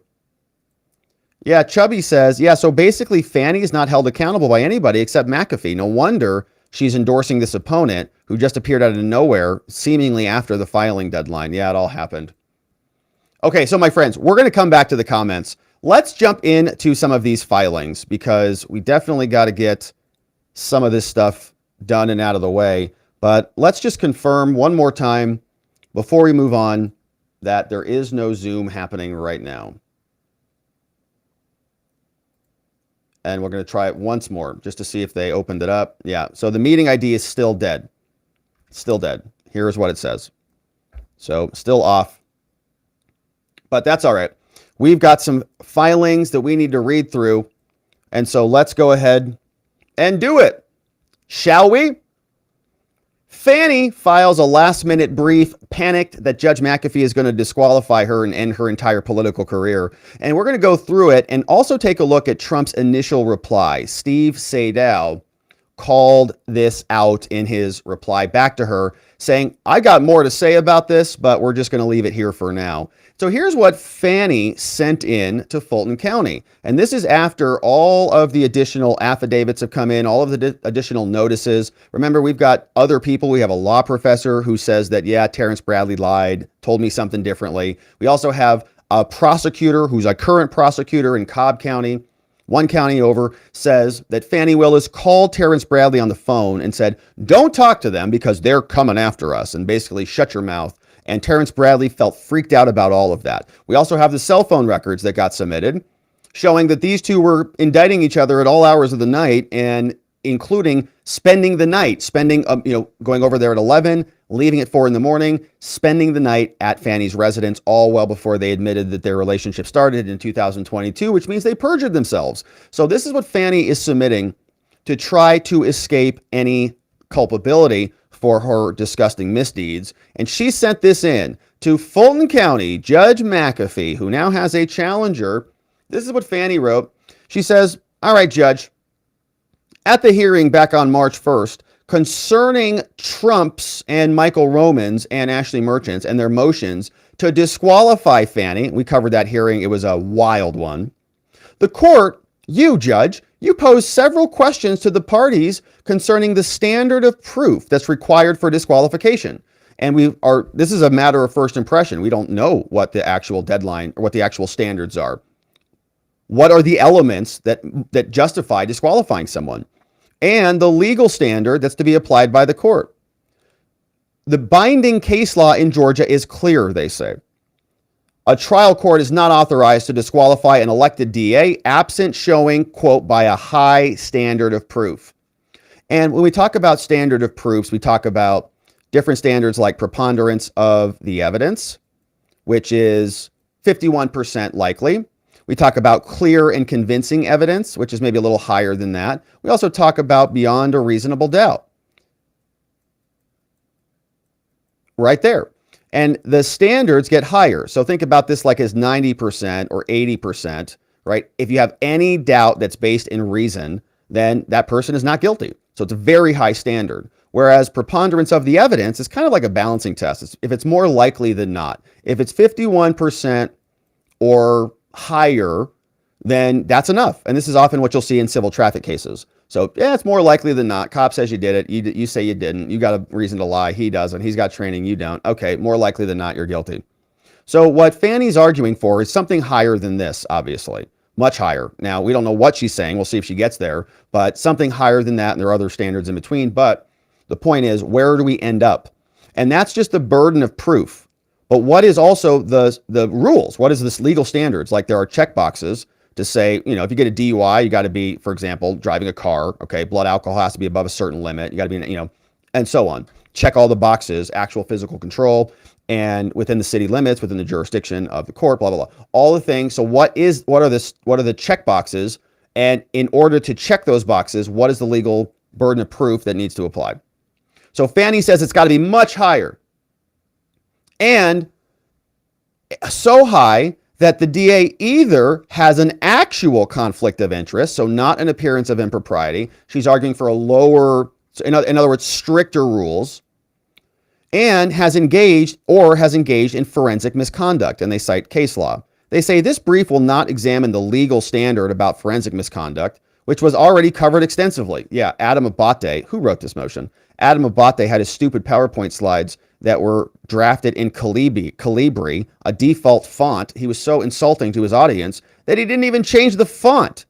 Yeah, Chubby says, yeah, so basically Fani is not held accountable by anybody except McAfee. No wonder she's endorsing this opponent who just appeared out of nowhere, seemingly after the filing deadline. Yeah, it all happened. Okay, so my friends, we're going to come back to the comments. Let's jump into some of these filings because we definitely got to get some of this stuff done and out of the way. But let's just confirm one more time before we move on that there is no Zoom happening right now. And we're going to try it once more just to see if they opened it up. Yeah, so the meeting ID is still dead. Still dead. Here's what it says. So still off. But that's all right. We've got some filings that we need to read through. And so let's go ahead and do it. Shall we? Fani files a last-minute brief, panicked that Judge McAfee is going to disqualify her and end her entire political career. And we're going to go through it and also take a look at Trump's initial reply. Steve Sadow called this out in his reply back to her, saying, I got more to say about this, but we're just going to leave it here for now. So here's what Fani sent in to Fulton County. And this is after all of the additional affidavits have come in, all of the additional notices. Remember, we've got other people. We have a law professor who says that, yeah, Terrence Bradley lied, told me something differently. We also have a prosecutor who's a current prosecutor in Cobb County, one county over, says that Fani Willis called Terrence Bradley on the phone and said, don't talk to them because they're coming after us, and basically shut your mouth. And Terrence Bradley felt freaked out about all of that. We also have the cell phone records that got submitted showing that these two were indicting each other at all hours of the night, and including spending the night, going over there at 11, leaving at 4 in the morning, spending the night at Fani's residence, all well before they admitted that their relationship started in 2022, which means they perjured themselves. So this is what Fani is submitting to try to escape any culpability for her disgusting misdeeds. And she sent this in to Fulton County Judge McAfee, who now has a challenger. This is what Fani wrote. She says, all right, Judge, at the hearing back on March 1st, concerning Trump's and Michael Roman's and Ashley Merchant's and their motions to disqualify Fani, we covered that hearing, it was a wild one. The court, you, Judge, you posed several questions to the parties concerning the standard of proof that's required for disqualification. And this is a matter of first impression. We don't know what the actual deadline or what the actual standards are. What are the elements that justify disqualifying someone? And the legal standard that's to be applied by the court. The binding case law in Georgia is clear, they say. A trial court is not authorized to disqualify an elected DA absent showing, quote, by a high standard of proof. And when we talk about standard of proofs, we talk about different standards like preponderance of the evidence, which is 51% likely. We talk about clear and convincing evidence, which is maybe a little higher than that. We also talk about beyond a reasonable doubt. Right there. And the standards get higher. So think about this like as 90% or 80%, right? If you have any doubt that's based in reason, then that person is not guilty. So it's a very high standard. Whereas preponderance of the evidence is kind of like a balancing test. If it's more likely than not. If it's 51% or higher, then that's enough. And this is often what you'll see in civil traffic cases. So yeah, it's more likely than not. Cop says you did it. You say you didn't. You got a reason to lie. He doesn't. He's got training. You don't. Okay, more likely than not, you're guilty. So what Fani's arguing for is something higher than this, obviously. Much higher. Now, we don't know what she's saying. We'll see if she gets there. But something higher than that, and there are other standards in between. But the point is, where do we end up? And that's just the burden of proof. But what is also the rules? What is this legal standards? Like there are check boxes to say, if you get a DUI, you got to be, for example, driving a car. Okay, blood alcohol has to be above a certain limit. You got to be, and so on. Check all the boxes, actual physical control, and within the city limits, within the jurisdiction of the court, blah, blah, blah. All the things. So what are the check boxes? And in order to check those boxes, what is the legal burden of proof that needs to apply? So Fani says it's got to be much higher. And so high that the DA either has an actual conflict of interest, so not an appearance of impropriety. She's arguing for a lower, in other words, stricter rules, and has engaged in forensic misconduct. And they cite case law. They say this brief will not examine the legal standard about forensic misconduct, which was already covered extensively. Yeah, Adam Abate, who wrote this motion? Adam Abate had his stupid PowerPoint slides that were drafted in Calibri, a default font. He was so insulting to his audience that he didn't even change the font.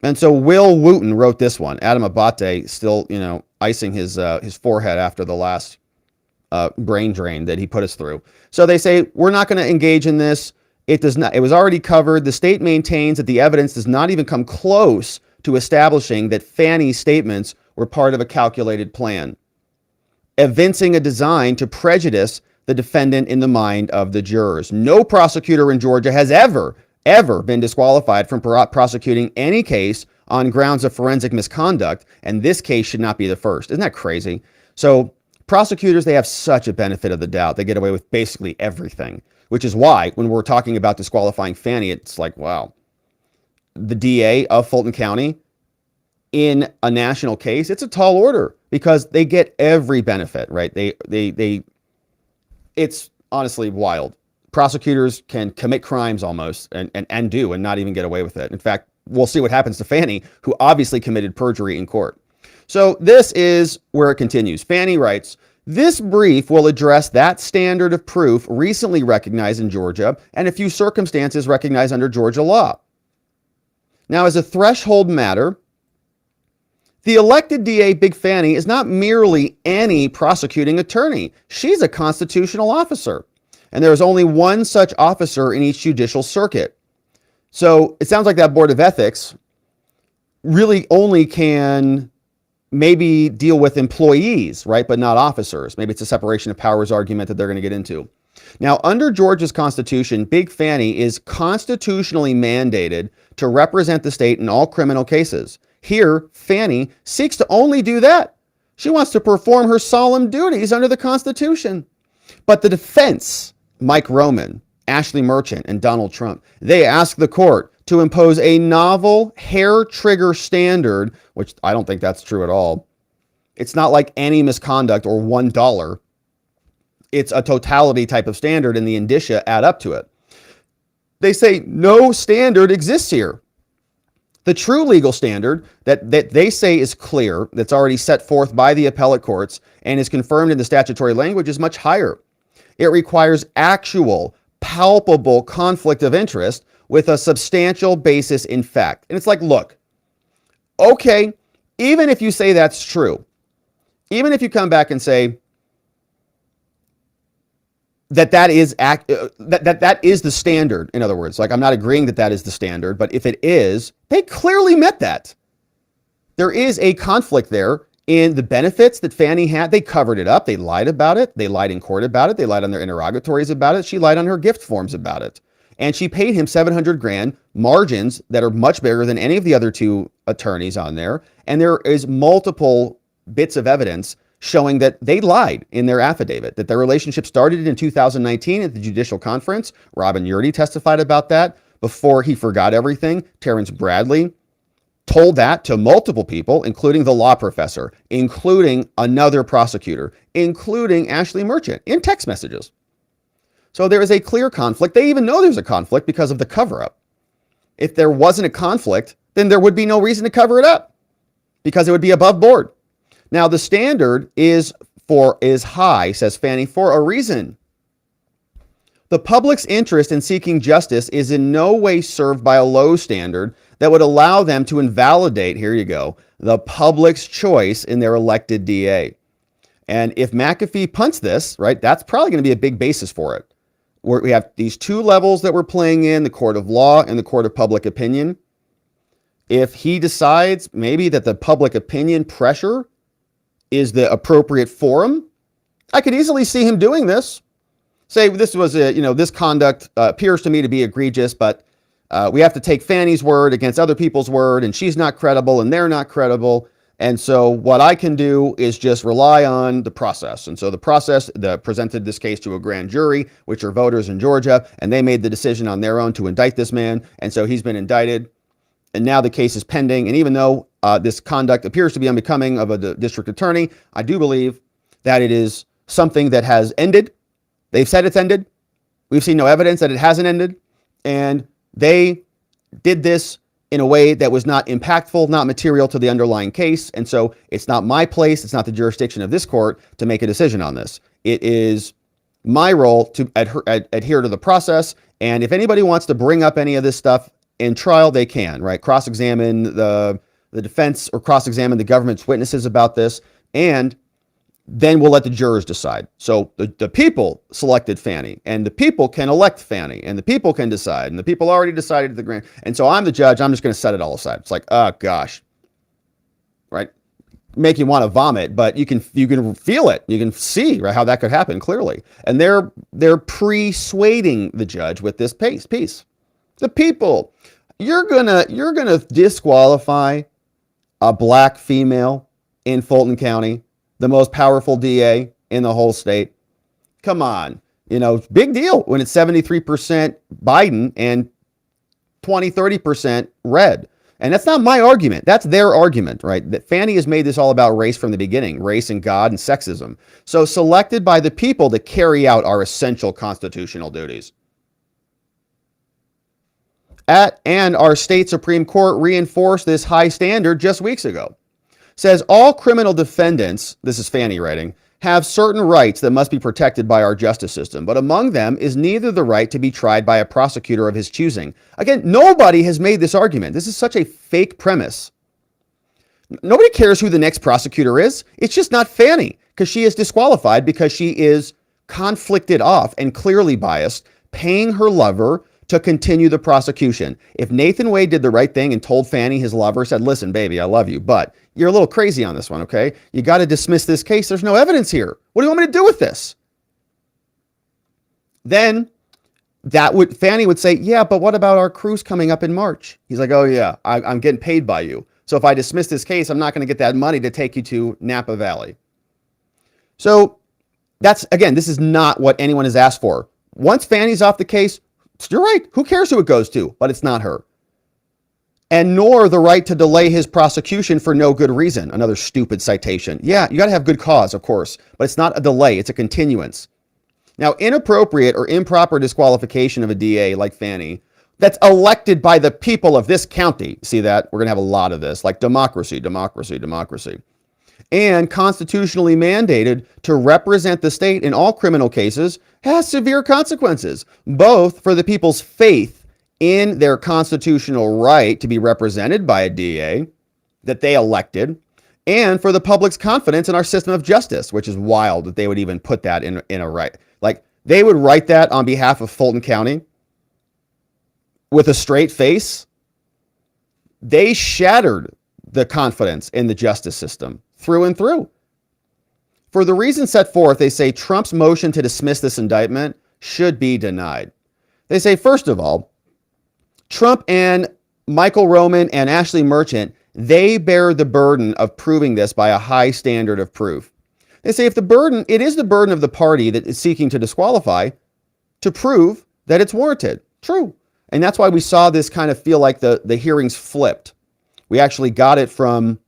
And so Will Wooten wrote this one. Adam Abate still, icing his forehead after the last brain drain that he put us through. So they say, we're not going to engage in this. It does not. It was already covered. The state maintains that the evidence does not even come close to establishing that Fani's statements were part of a calculated plan, evincing a design to prejudice the defendant in the mind of the jurors. No prosecutor in Georgia has ever been disqualified from prosecuting any case on grounds of forensic misconduct, and this case should not be the first. Isn't that crazy? So prosecutors, they have such a benefit of the doubt. They get away with basically everything, which is why when we're talking about disqualifying Fani, it's like, wow. The DA of Fulton County in a national case, it's a tall order because they get every benefit, right? It's honestly wild. Prosecutors can commit crimes almost and do and not even get away with it. In fact, we'll see what happens to Fani, who obviously committed perjury in court. So this is where it continues. Fani writes, this brief will address that standard of proof recently recognized in Georgia and a few circumstances recognized under Georgia law. Now, as a threshold matter, the elected DA, Big Fani, is not merely any prosecuting attorney. She's a constitutional officer. And there is only one such officer in each judicial circuit. So it sounds like that Board of Ethics really only can maybe deal with employees, right? But not officers. Maybe it's a separation of powers argument that they're going to get into. Now, under Georgia's Constitution, Big Fani is constitutionally mandated to represent the state in all criminal cases. Here, Fani seeks to only do that. She wants to perform her solemn duties under the Constitution. But the defense, Mike Roman, Ashley Merchant, and Donald Trump, they ask the court to impose a novel hair trigger standard, which I don't think that's true at all. It's not like any misconduct or $1. It's a totality type of standard, and the indicia add up to it. They say no standard exists here. The true legal standard that they say is clear, that's already set forth by the appellate courts and is confirmed in the statutory language, is much higher. It requires actual, palpable conflict of interest with a substantial basis in fact. And it's like, look, okay, even if you say that's true, even if you come back and say that is the standard, in other words, like I'm not agreeing that is the standard, but if it is, they clearly met that. There is a conflict there in the benefits that Fani had. They covered it up. They lied about it. They lied in court about it. They lied on their interrogatories about it. She lied on her gift forms about it. And she paid him $700,000, margins that are much bigger than any of the other two attorneys on there. And there is multiple bits of evidence showing that they lied in their affidavit, that their relationship started in 2019 at the judicial conference. Robin Yurdy testified about that before he forgot everything. Terrence Bradley told that to multiple people, including the law professor, including another prosecutor, including Ashley Merchant in text messages. So there is a clear conflict. They even know there's a conflict because of the cover-up. If there wasn't a conflict, then there would be no reason to cover it up because it would be above board. Now, the standard is high, says Fani, for a reason. The public's interest in seeking justice is in no way served by a low standard that would allow them to invalidate, here you go, the public's choice in their elected DA. And if McAfee punts this, right, that's probably going to be a big basis for it. We have these two levels that we're playing in, the court of law and the court of public opinion. If he decides maybe that the public opinion pressure is the appropriate forum, I could easily see him doing this. Say this was this conduct appears to me to be egregious, but we have to take Fani's word against other people's word, and she's not credible and they're not credible. And so what I can do is just rely on the process. And so the process presented this case to a grand jury, which are voters in Georgia, and they made the decision on their own to indict this man. And so he's been indicted. And now the case is pending. And even though this conduct appears to be unbecoming of a district attorney, I do believe that it is something that has ended. They've said it's ended. We've seen no evidence that it hasn't ended. And they did this in a way that was not impactful, not material to the underlying case. And so it's not my place, it's not the jurisdiction of this court to make a decision on this. It is my role to adhere to the process. And if anybody wants to bring up any of this stuff in trial, they can, right? Cross-examine the defense or cross-examine the government's witnesses about this. And then we'll let the jurors decide. So the people selected Fani, and the people can elect Fani, and the people can decide, and the people already decided at the grand. And so I'm the judge. I'm just going to set it all aside. It's like, oh gosh, right? Make you want to vomit, but you can feel it. You can see, right, how that could happen clearly. And they're persuading the judge with this piece. The people, you're gonna disqualify a black female in Fulton County, the most powerful DA in the whole state. Come on. Big deal when it's 73% Biden and 20-30% red. And that's not my argument. That's their argument, right? That Fani has made this all about race from the beginning, race and God and sexism. So selected by the people to carry out our essential constitutional duties. And our state Supreme Court reinforced this high standard just weeks ago. Says all criminal defendants, this is Fani writing, have certain rights that must be protected by our justice system, but among them is neither the right to be tried by a prosecutor of his choosing. Again, nobody has made this argument. This is such a fake premise. Nobody cares who the next prosecutor is. It's just not Fani, because she is disqualified because she is conflicted off and clearly biased, paying her lover to continue the prosecution. If Nathan Wade did the right thing and told Fani, his lover, said, listen, baby, I love you, but you're a little crazy on this one, okay? You got to dismiss this case. There's no evidence here. What do you want me to do with this? Then Fani would say, yeah, but what about our cruise coming up in March? He's like, oh yeah, I'm getting paid by you. So if I dismiss this case, I'm not going to get that money to take you to Napa Valley. So that's, again, this is not what anyone has asked for. Once Fani's off the case, you're right. Who cares who it goes to? But it's not her. And nor the right to delay his prosecution for no good reason. Another stupid citation. Yeah, you got to have good cause, of course, but it's not a delay. It's a continuance. Now, inappropriate or improper disqualification of a DA like Fani that's elected by the people of this county. See that? We're going to have a lot of this, like democracy, democracy, democracy. And constitutionally mandated to represent the state in all criminal cases has severe consequences, both for the people's faith in their constitutional right to be represented by a DA that they elected, and for the public's confidence in our system of justice, which is wild that they would even put that in a right. Like, they would write that on behalf of Fulton County with a straight face. They shattered the confidence in the justice system through and through. For the reasons set forth, they say Trump's motion to dismiss this indictment should be denied. They say, first of all, Trump and Michael Roman and Ashley Merchant, they bear the burden of proving this by a high standard of proof. They say if it is the burden of the party that is seeking to disqualify to prove that it's warranted. True. And that's why we saw this kind of feel like the hearings flipped. We actually got it from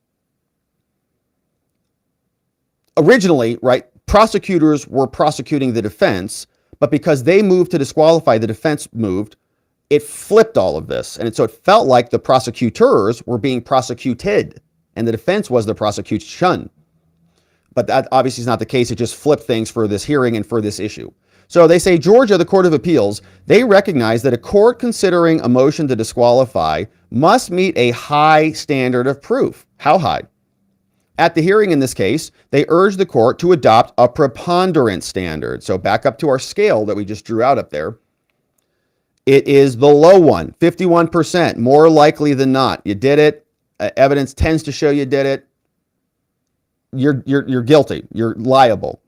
originally, right? Prosecutors were prosecuting the defense, but because they moved to disqualify, the defense moved. It flipped all of this. And so it felt like the prosecutors were being prosecuted and the defense was the prosecution. But that obviously is not the case. It just flipped things for this hearing and for this issue. So they say Georgia, the Court of Appeals, they recognize that a court considering a motion to disqualify must meet a high standard of proof. How high? At the hearing in this case, they urged the court to adopt a preponderance standard. So back up to our scale that we just drew out up there. It is the low one, 51%, more likely than not. You did it. Evidence tends to show you did it. You're guilty. You're liable.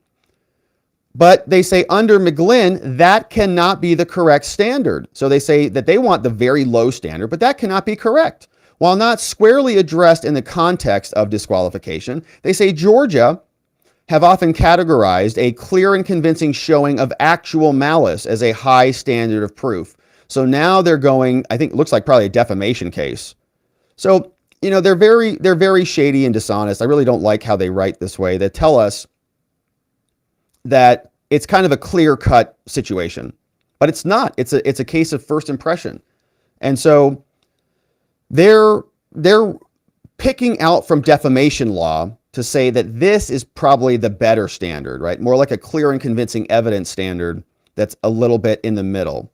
But they say under Megyn, that cannot be the correct standard. So they say that they want the very low standard, but that cannot be correct. While not squarely addressed in the context of disqualification, they say Georgia have often categorized a clear and convincing showing of actual malice as a high standard of proof. So now they're going, I think it looks like probably a defamation case. So, you know, they're very shady and dishonest. I really don't like how they write this way. They tell us that it's kind of a clear-cut situation, but it's not. It's a case of first impression. And so they're picking out from defamation law to say that this is probably the better standard, right? More like a clear and convincing evidence standard that's a little bit in the middle.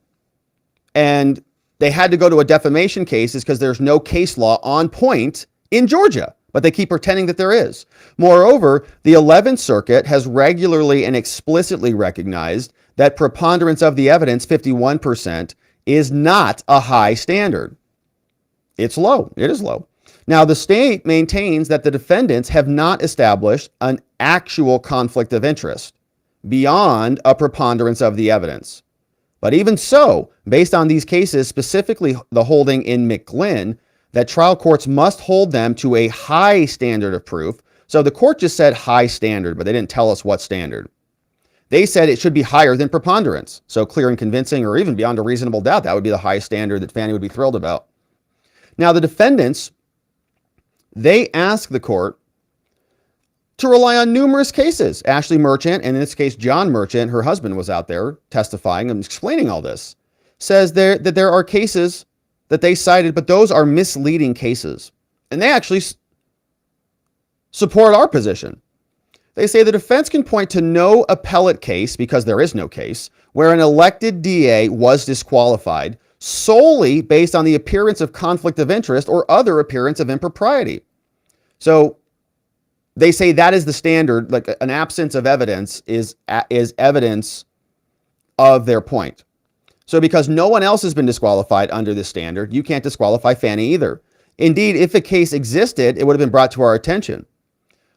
And they had to go to a defamation case because there's no case law on point in Georgia, but they keep pretending that there is. Moreover, the 11th Circuit has regularly and explicitly recognized that preponderance of the evidence, 51%, is not a high standard. It's low. It is low. Now, the state maintains that the defendants have not established an actual conflict of interest beyond a preponderance of the evidence. But even so, based on these cases, specifically the holding in Megyn, that trial courts must hold them to a high standard of proof. So the court just said high standard, but they didn't tell us what standard. They said it should be higher than preponderance. So clear and convincing, or even beyond a reasonable doubt, that would be the high standard that Fani would be thrilled about. Now, the defendants, they ask the court to rely on numerous cases. Ashley Merchant, and in this case, John Merchant, her husband, was out there testifying and explaining all this, says that there are cases that they cited, but those are misleading cases. And they actually support our position. They say the defense can point to no appellate case, because there is no case, where an elected DA was disqualified solely based on the appearance of conflict of interest or other appearance of impropriety. So they say that is the standard, like an absence of evidence is evidence of their point. So because no one else has been disqualified under this standard, you can't disqualify Fani either. Indeed, if a case existed, it would have been brought to our attention.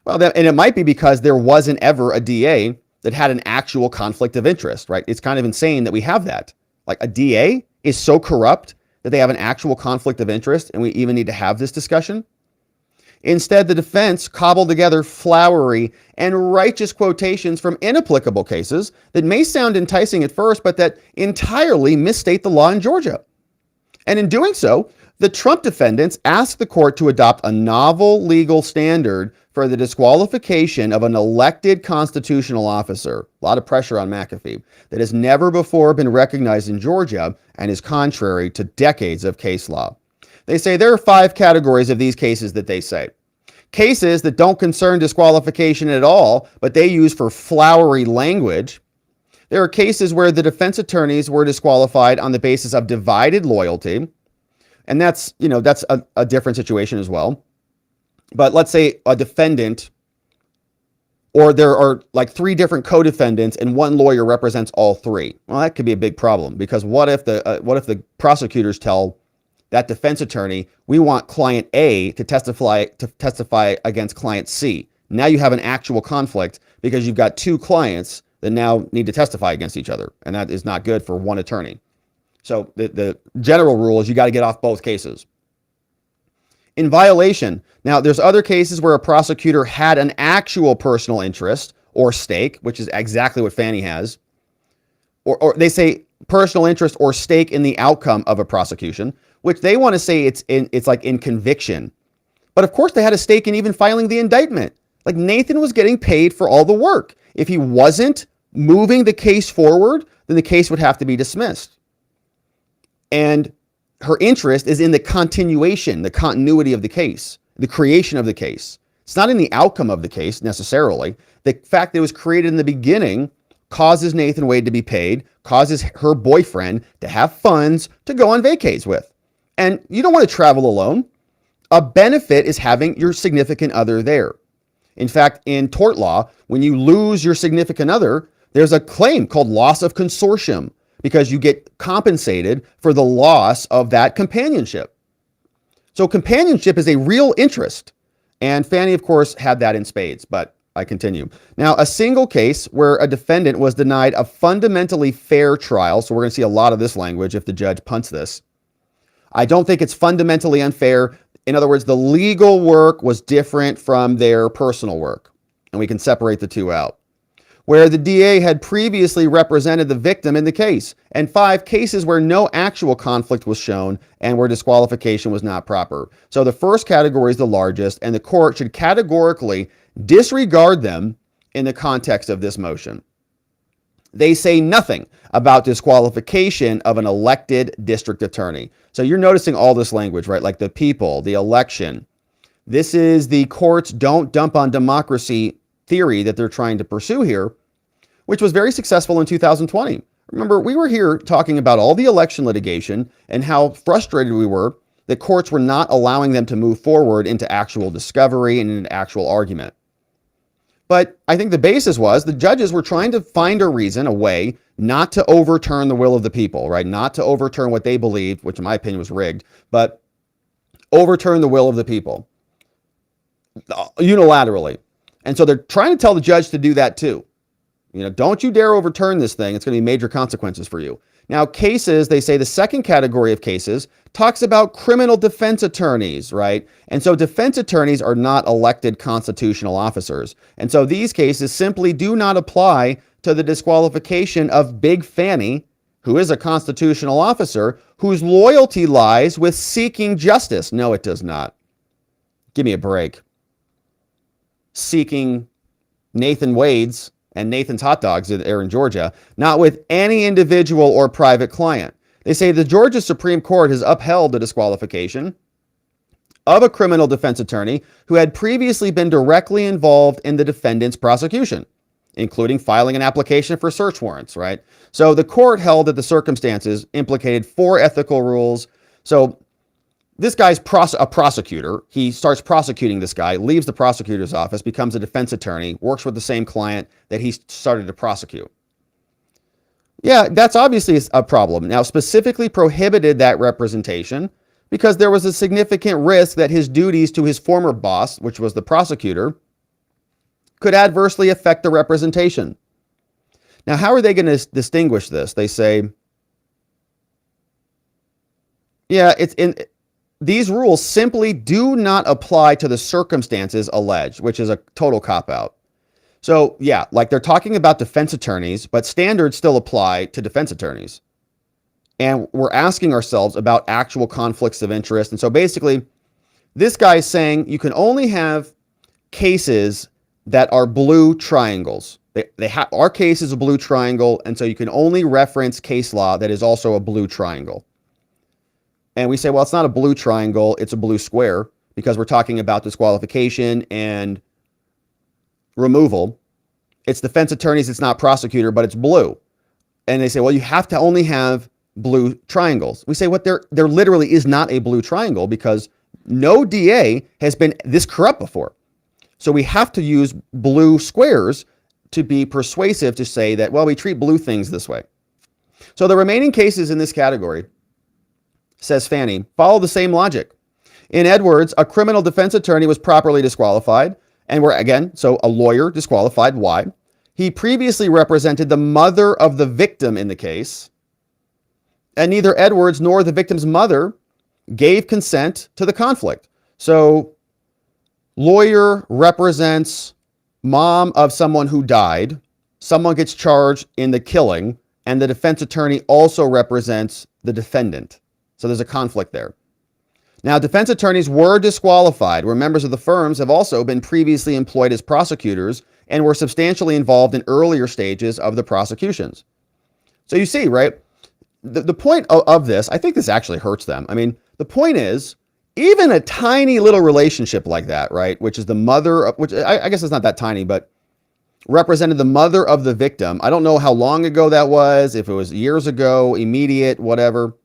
Well, and it might be because there wasn't ever a DA that had an actual conflict of interest, right? It's kind of insane that we have that. Like, a DA is so corrupt that they have an actual conflict of interest, and we even need to have this discussion. Instead, the defense cobbled together flowery and righteous quotations from inapplicable cases that may sound enticing at first, but that entirely misstate the law in Georgia. And in doing so, the Trump defendants asked the court to adopt a novel legal standard for the disqualification of an elected constitutional officer, a lot of pressure on McAfee, that has never before been recognized in Georgia and is contrary to decades of case law. They say there are 5 categories of these cases that they say. Cases that don't concern disqualification at all, but they use for flowery language. There are cases where the defense attorneys were disqualified on the basis of divided loyalty. And that's a different situation as well. But let's say a defendant, or there are like 3 different co-defendants and one lawyer represents all 3. Well, that could be a big problem, because what if the prosecutors tell that defense attorney, we want client A to testify against client C? Now you have an actual conflict because you've got 2 clients that now need to testify against each other, and that is not good for one attorney. So the general rule is you got to get off both cases. In violation, now there's other cases where a prosecutor had an actual personal interest or stake, which is exactly what Fani has, or they say personal interest or stake in the outcome of a prosecution, which they want to say it's like in conviction. But of course they had a stake in even filing the indictment. Like, Nathan was getting paid for all the work. If he wasn't moving the case forward, then the case would have to be dismissed. And her interest is in the continuation, the continuity of the case, the creation of the case. It's not in the outcome of the case necessarily. The fact that it was created in the beginning causes Nathan Wade to be paid, causes her boyfriend to have funds to go on vacays with. And you don't want to travel alone. A benefit is having your significant other there. In fact, in tort law, when you lose your significant other, there's a claim called loss of consortium, because you get compensated for the loss of that companionship. So companionship is a real interest. And Fani, of course, had that in spades, but I continue. Now, a single case where a defendant was denied a fundamentally fair trial, so we're going to see a lot of this language if the judge punts this. I don't think it's fundamentally unfair. In other words, the legal work was different from their personal work, and we can separate the 2 out. Where the DA had previously represented the victim in the case, and 5 cases where no actual conflict was shown and where disqualification was not proper. So the first category is the largest, and the court should categorically disregard them in the context of this motion. They say nothing about disqualification of an elected district attorney. So you're noticing all this language, right? Like the people, the election. This is the courts don't dump on democracy theory that they're trying to pursue here, which was very successful in 2020. Remember, we were here talking about all the election litigation and how frustrated we were that courts were not allowing them to move forward into actual discovery and into actual argument. But I think the basis was the judges were trying to find a reason, a way not to overturn the will of the people, right? Not to overturn what they believed, which in my opinion was rigged, but overturn the will of the people unilaterally. And so they're trying to tell the judge to do that too. Don't you dare overturn this thing. It's going to be major consequences for you. Now, cases, they say the second category of cases talks about criminal defense attorneys, right? And so defense attorneys are not elected constitutional officers. And so these cases simply do not apply to the disqualification of Big Fani who is a constitutional officer whose loyalty lies with seeking justice. No, it does not. Give me a break. Seeking Nathan Wade's and Nathan's hot dogs there in Georgia, not with any individual or private client. They say the Georgia Supreme Court has upheld the disqualification of a criminal defense attorney who had previously been directly involved in the defendant's prosecution, including filing an application for search warrants, right? So the court held that the circumstances implicated 4 ethical rules. So this guy's a prosecutor. He starts prosecuting this guy, leaves the prosecutor's office, becomes a defense attorney, works with the same client that he started to prosecute. Yeah, that's obviously a problem. Now, specifically prohibited that representation because there was a significant risk that his duties to his former boss, which was the prosecutor, could adversely affect the representation. Now, how are they going to distinguish this? They say, yeah, these rules simply do not apply to the circumstances alleged, which is a total cop-out. So, yeah, like they're talking about defense attorneys, but standards still apply to defense attorneys. And we're asking ourselves about actual conflicts of interest. And so basically, this guy's saying you can only have cases that are blue triangles. Our case is a blue triangle, and so you can only reference case law that is also a blue triangle. And we say, well, it's not a blue triangle, it's a blue square, because we're talking about disqualification and removal. It's defense attorneys, it's not prosecutor, but it's blue. And they say, well, you have to only have blue triangles. We say, what there literally is not a blue triangle because no DA has been this corrupt before. So we have to use blue squares to be persuasive to say that, well, we treat blue things this way. So the remaining cases in this category, says Fani, follow the same logic. In Edwards, a criminal defense attorney was properly disqualified. And we're, again, so a lawyer disqualified. Why? He previously represented the mother of the victim in the case. And neither Edwards nor the victim's mother gave consent to the conflict. So lawyer represents mom of someone who died. Someone gets charged in the killing. And the defense attorney also represents the defendant. So there's a conflict there. Now, defense attorneys were disqualified where members of the firms have also been previously employed as prosecutors and were substantially involved in earlier stages of the prosecutions. So you see, right? The point of this, I think this actually hurts them. I mean, the point is, even a tiny little relationship like that, right, which is the mother of, which I guess it's not that tiny, but represented the mother of the victim. I don't know how long ago that was, if it was years ago, immediate, whatever.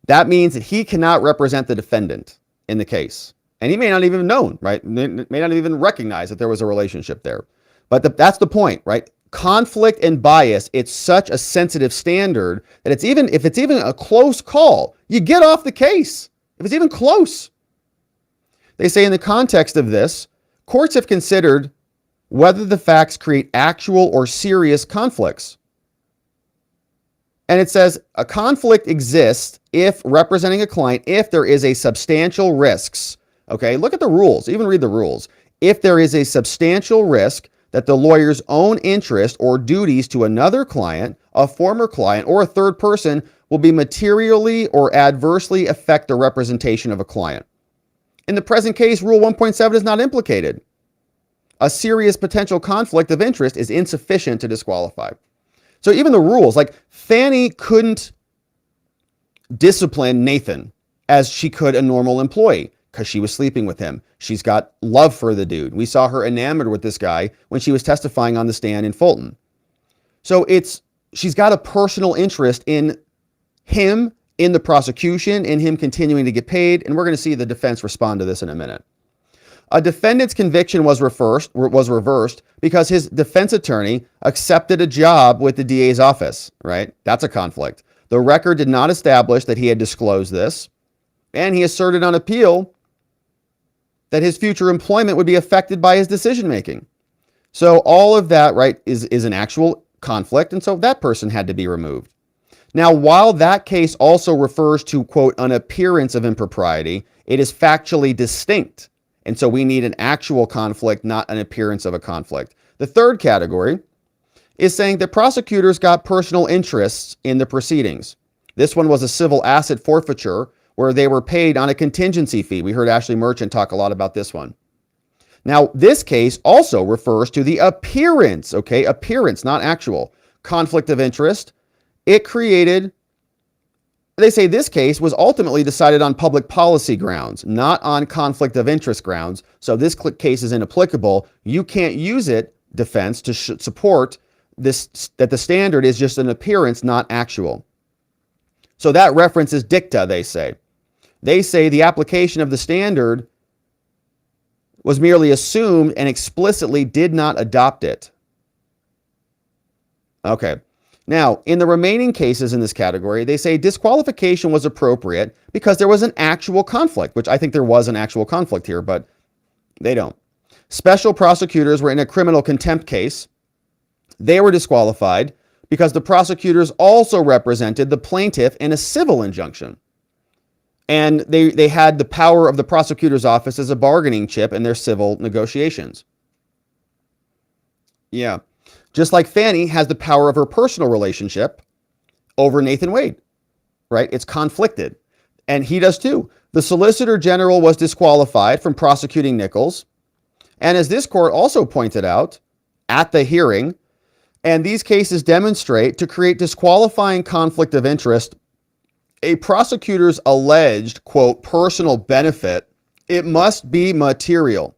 That means that he cannot represent the defendant in the case. And he may not even have known, right? May not even recognize that there was a relationship there. But that's the point, right? Conflict and bias, it's such a sensitive standard that if it's even a close call, you get off the case. If it's even close. They say in the context of this, courts have considered whether the facts create actual or serious conflicts. And it says a conflict exists if representing a client, if there is a substantial risks. Okay, look at the rules, even read the rules. If there is a substantial risk that the lawyer's own interest or duties to another client, a former client, or a third person will be materially or adversely affect the representation of a client. In the present case, Rule 1.7 is not implicated. A serious potential conflict of interest is insufficient to disqualify. So even the rules, like Fani couldn't discipline Nathan as she could a normal employee because she was sleeping with him. She's got love for the dude. We saw her enamored with this guy when she was testifying on the stand in Fulton. So she's got a personal interest in him, in the prosecution, in him continuing to get paid. And we're going to see the defense respond to this in a minute. A defendant's conviction was reversed because his defense attorney accepted a job with the DA's office, right? That's a conflict. The record did not establish that he had disclosed this, and he asserted on appeal that his future employment would be affected by his decision-making. So all of that, right, is an actual conflict, and so that person had to be removed. Now, while that case also refers to, quote, an appearance of impropriety, it is factually distinct. And so we need an actual conflict, not an appearance of a conflict. The third category is saying that prosecutors got personal interests in the proceedings. This one was a civil asset forfeiture where they were paid on a contingency fee. We heard Ashley Merchant talk a lot about this one. Now, this case also refers to the appearance, okay, appearance, not actual, conflict of interest. It created, they say this case was ultimately decided on public policy grounds, not on conflict of interest grounds. So this case is inapplicable. You can't use it, defense, to support this, that the standard is just an appearance, not actual. So that reference is dicta, they say. They say the application of the standard was merely assumed and explicitly did not adopt it. Okay. Now, in the remaining cases in this category, they say disqualification was appropriate because there was an actual conflict, which I think there was an actual conflict here, but they don't. Special prosecutors were in a criminal contempt case. They were disqualified because the prosecutors also represented the plaintiff in a civil injunction. And they had the power of the prosecutor's office as a bargaining chip in their civil negotiations. Yeah. Just like Fani has the power of her personal relationship over Nathan Wade, right? It's conflicted. And he does too. The Solicitor General was disqualified from prosecuting Nichols. And as this court also pointed out at the hearing, and these cases demonstrate to create disqualifying conflict of interest, a prosecutor's alleged, quote, personal benefit, it must be material.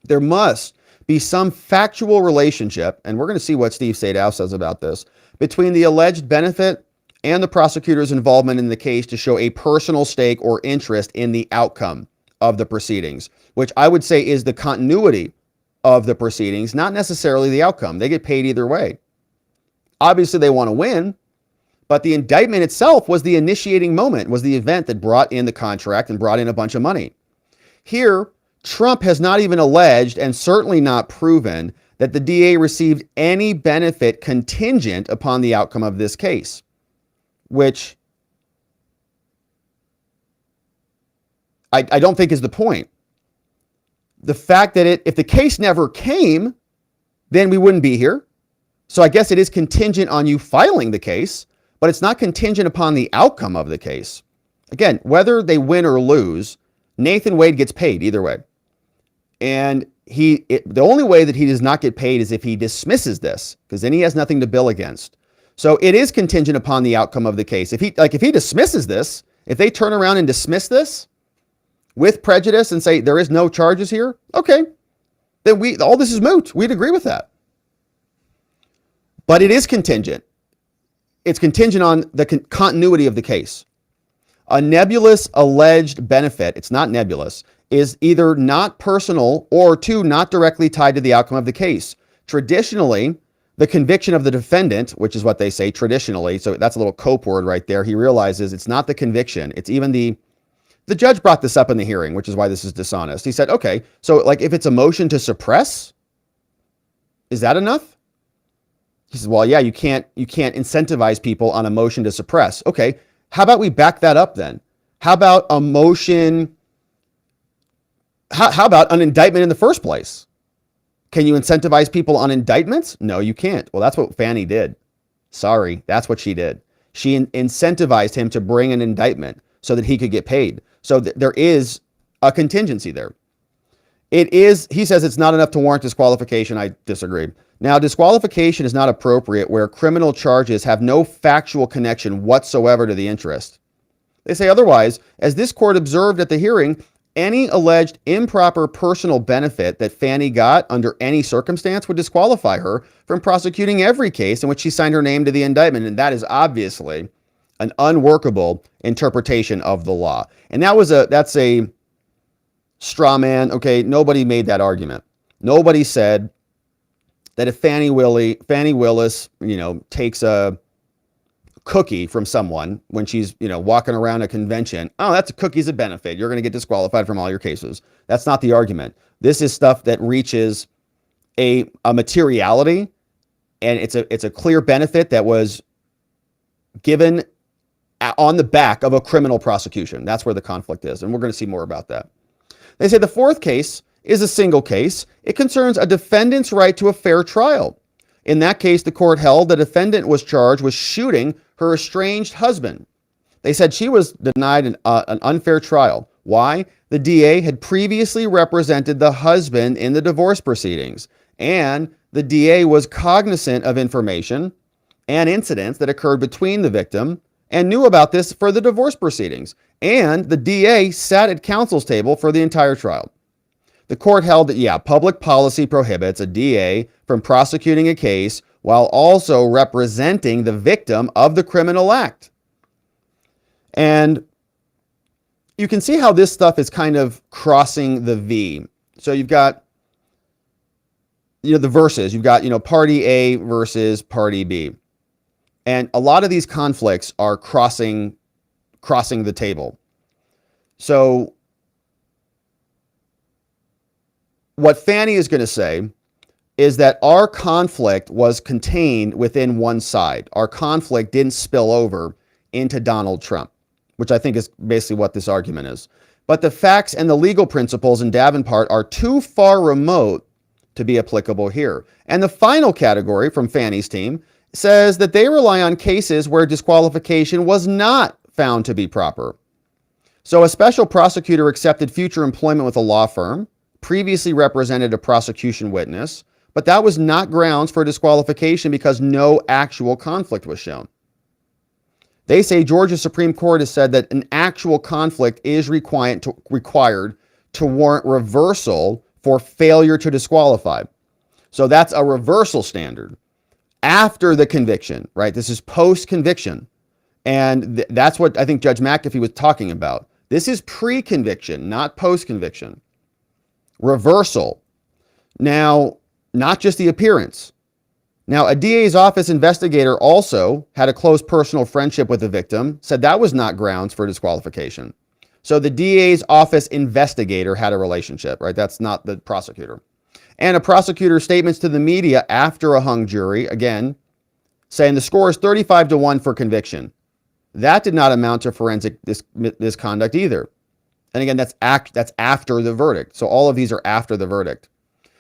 There must be some factual relationship, and we're going to see what Steve Sadow says about this, between the alleged benefit and the prosecutor's involvement in the case to show a personal stake or interest in the outcome of the proceedings, which I would say is the continuity of the proceedings, not necessarily the outcome. They get paid either way. Obviously, they want to win, but the indictment itself was the initiating moment, was the event that brought in the contract and brought in a bunch of money. Here, Trump has not even alleged and certainly not proven that the DA received any benefit contingent upon the outcome of this case, which I don't think is the point. The fact that if the case never came, then we wouldn't be here. So I guess it is contingent on you filing the case, but it's not contingent upon the outcome of the case. Again, whether they win or lose, Nathan Wade gets paid either way. And the only way that he does not get paid is if he dismisses this, because then he has nothing to bill against. So it is contingent upon the outcome of the case. If he dismisses this, if they turn around and dismiss this with prejudice and say there is no charges here, okay, then all this is moot. We'd agree with that. But it is contingent. It's contingent on the continuity of the case. A nebulous alleged benefit, it's not nebulous, is either not personal or two, not directly tied to the outcome of the case. Traditionally, the conviction of the defendant, which is what they say traditionally, so that's a little cope word right there. He realizes it's not the conviction. It's even the judge brought this up in the hearing, which is why this is dishonest. He said, okay, so like if it's a motion to suppress, is that enough? He says, well, yeah, you can't incentivize people on a motion to suppress. Okay, how about we back that up then? How about a motion? How about an indictment in the first place? Can you incentivize people on indictments? No, you can't. Well, that's what Fani did. Sorry, that's what she did. She incentivized him to bring an indictment so that he could get paid. So there is a contingency there. He says it's not enough to warrant disqualification. I disagree. Now, disqualification is not appropriate where criminal charges have no factual connection whatsoever to the interest. They say otherwise, as this court observed at the hearing, any alleged improper personal benefit that Fani got under any circumstance would disqualify her from prosecuting every case in which she signed her name to the indictment. And that is obviously an unworkable interpretation of the law. And that's a straw man. Okay, nobody made that argument. Nobody said that if Fani Willis, takes a cookie from someone when she's, walking around a convention, oh, that's a cookie's a benefit. You're going to get disqualified from all your cases. That's not the argument. This is stuff that reaches a materiality, and it's a clear benefit that was given on the back of a criminal prosecution. That's where the conflict is, and we're going to see more about that. They say the fourth case is a single case. It concerns a defendant's right to a fair trial. In that case, the court held the defendant was charged with shooting her estranged husband. They said she was denied an unfair trial. Why? The DA had previously represented the husband in the divorce proceedings, and the DA was cognizant of information and incidents that occurred between the victim and knew about this for the divorce proceedings. And the DA sat at counsel's table for the entire trial. The court held that, public policy prohibits a DA from prosecuting a case while also representing the victim of the criminal act. And you can see how this stuff is kind of crossing the V. So you've got, the verses. You've got, party A versus party B. And a lot of these conflicts are crossing the table. So what Fani is going to say is that our conflict was contained within one side. Our conflict didn't spill over into Donald Trump, which I think is basically what this argument is. But the facts and the legal principles in Davenport are too far remote to be applicable here. And the final category from Fani's team says that they rely on cases where disqualification was not found to be proper. So a special prosecutor accepted future employment with a law firm, previously represented a prosecution witness, but that was not grounds for disqualification because no actual conflict was shown. They say Georgia Supreme Court has said that an actual conflict is required to warrant reversal for failure to disqualify. So that's a reversal standard after the conviction, right? This is post-conviction. And that's what I think Judge McAfee was talking about. This is pre-conviction, not post-conviction. Reversal. Now, not just the appearance. Now, a DA's office investigator also had a close personal friendship with the victim, said that was not grounds for disqualification. So the DA's office investigator had a relationship, right? That's not the prosecutor. And a prosecutor's statements to the media after a hung jury, again, saying the score is 35-1 for conviction. That did not amount to forensic misconduct either. And again, that's after the verdict. So all of these are after the verdict.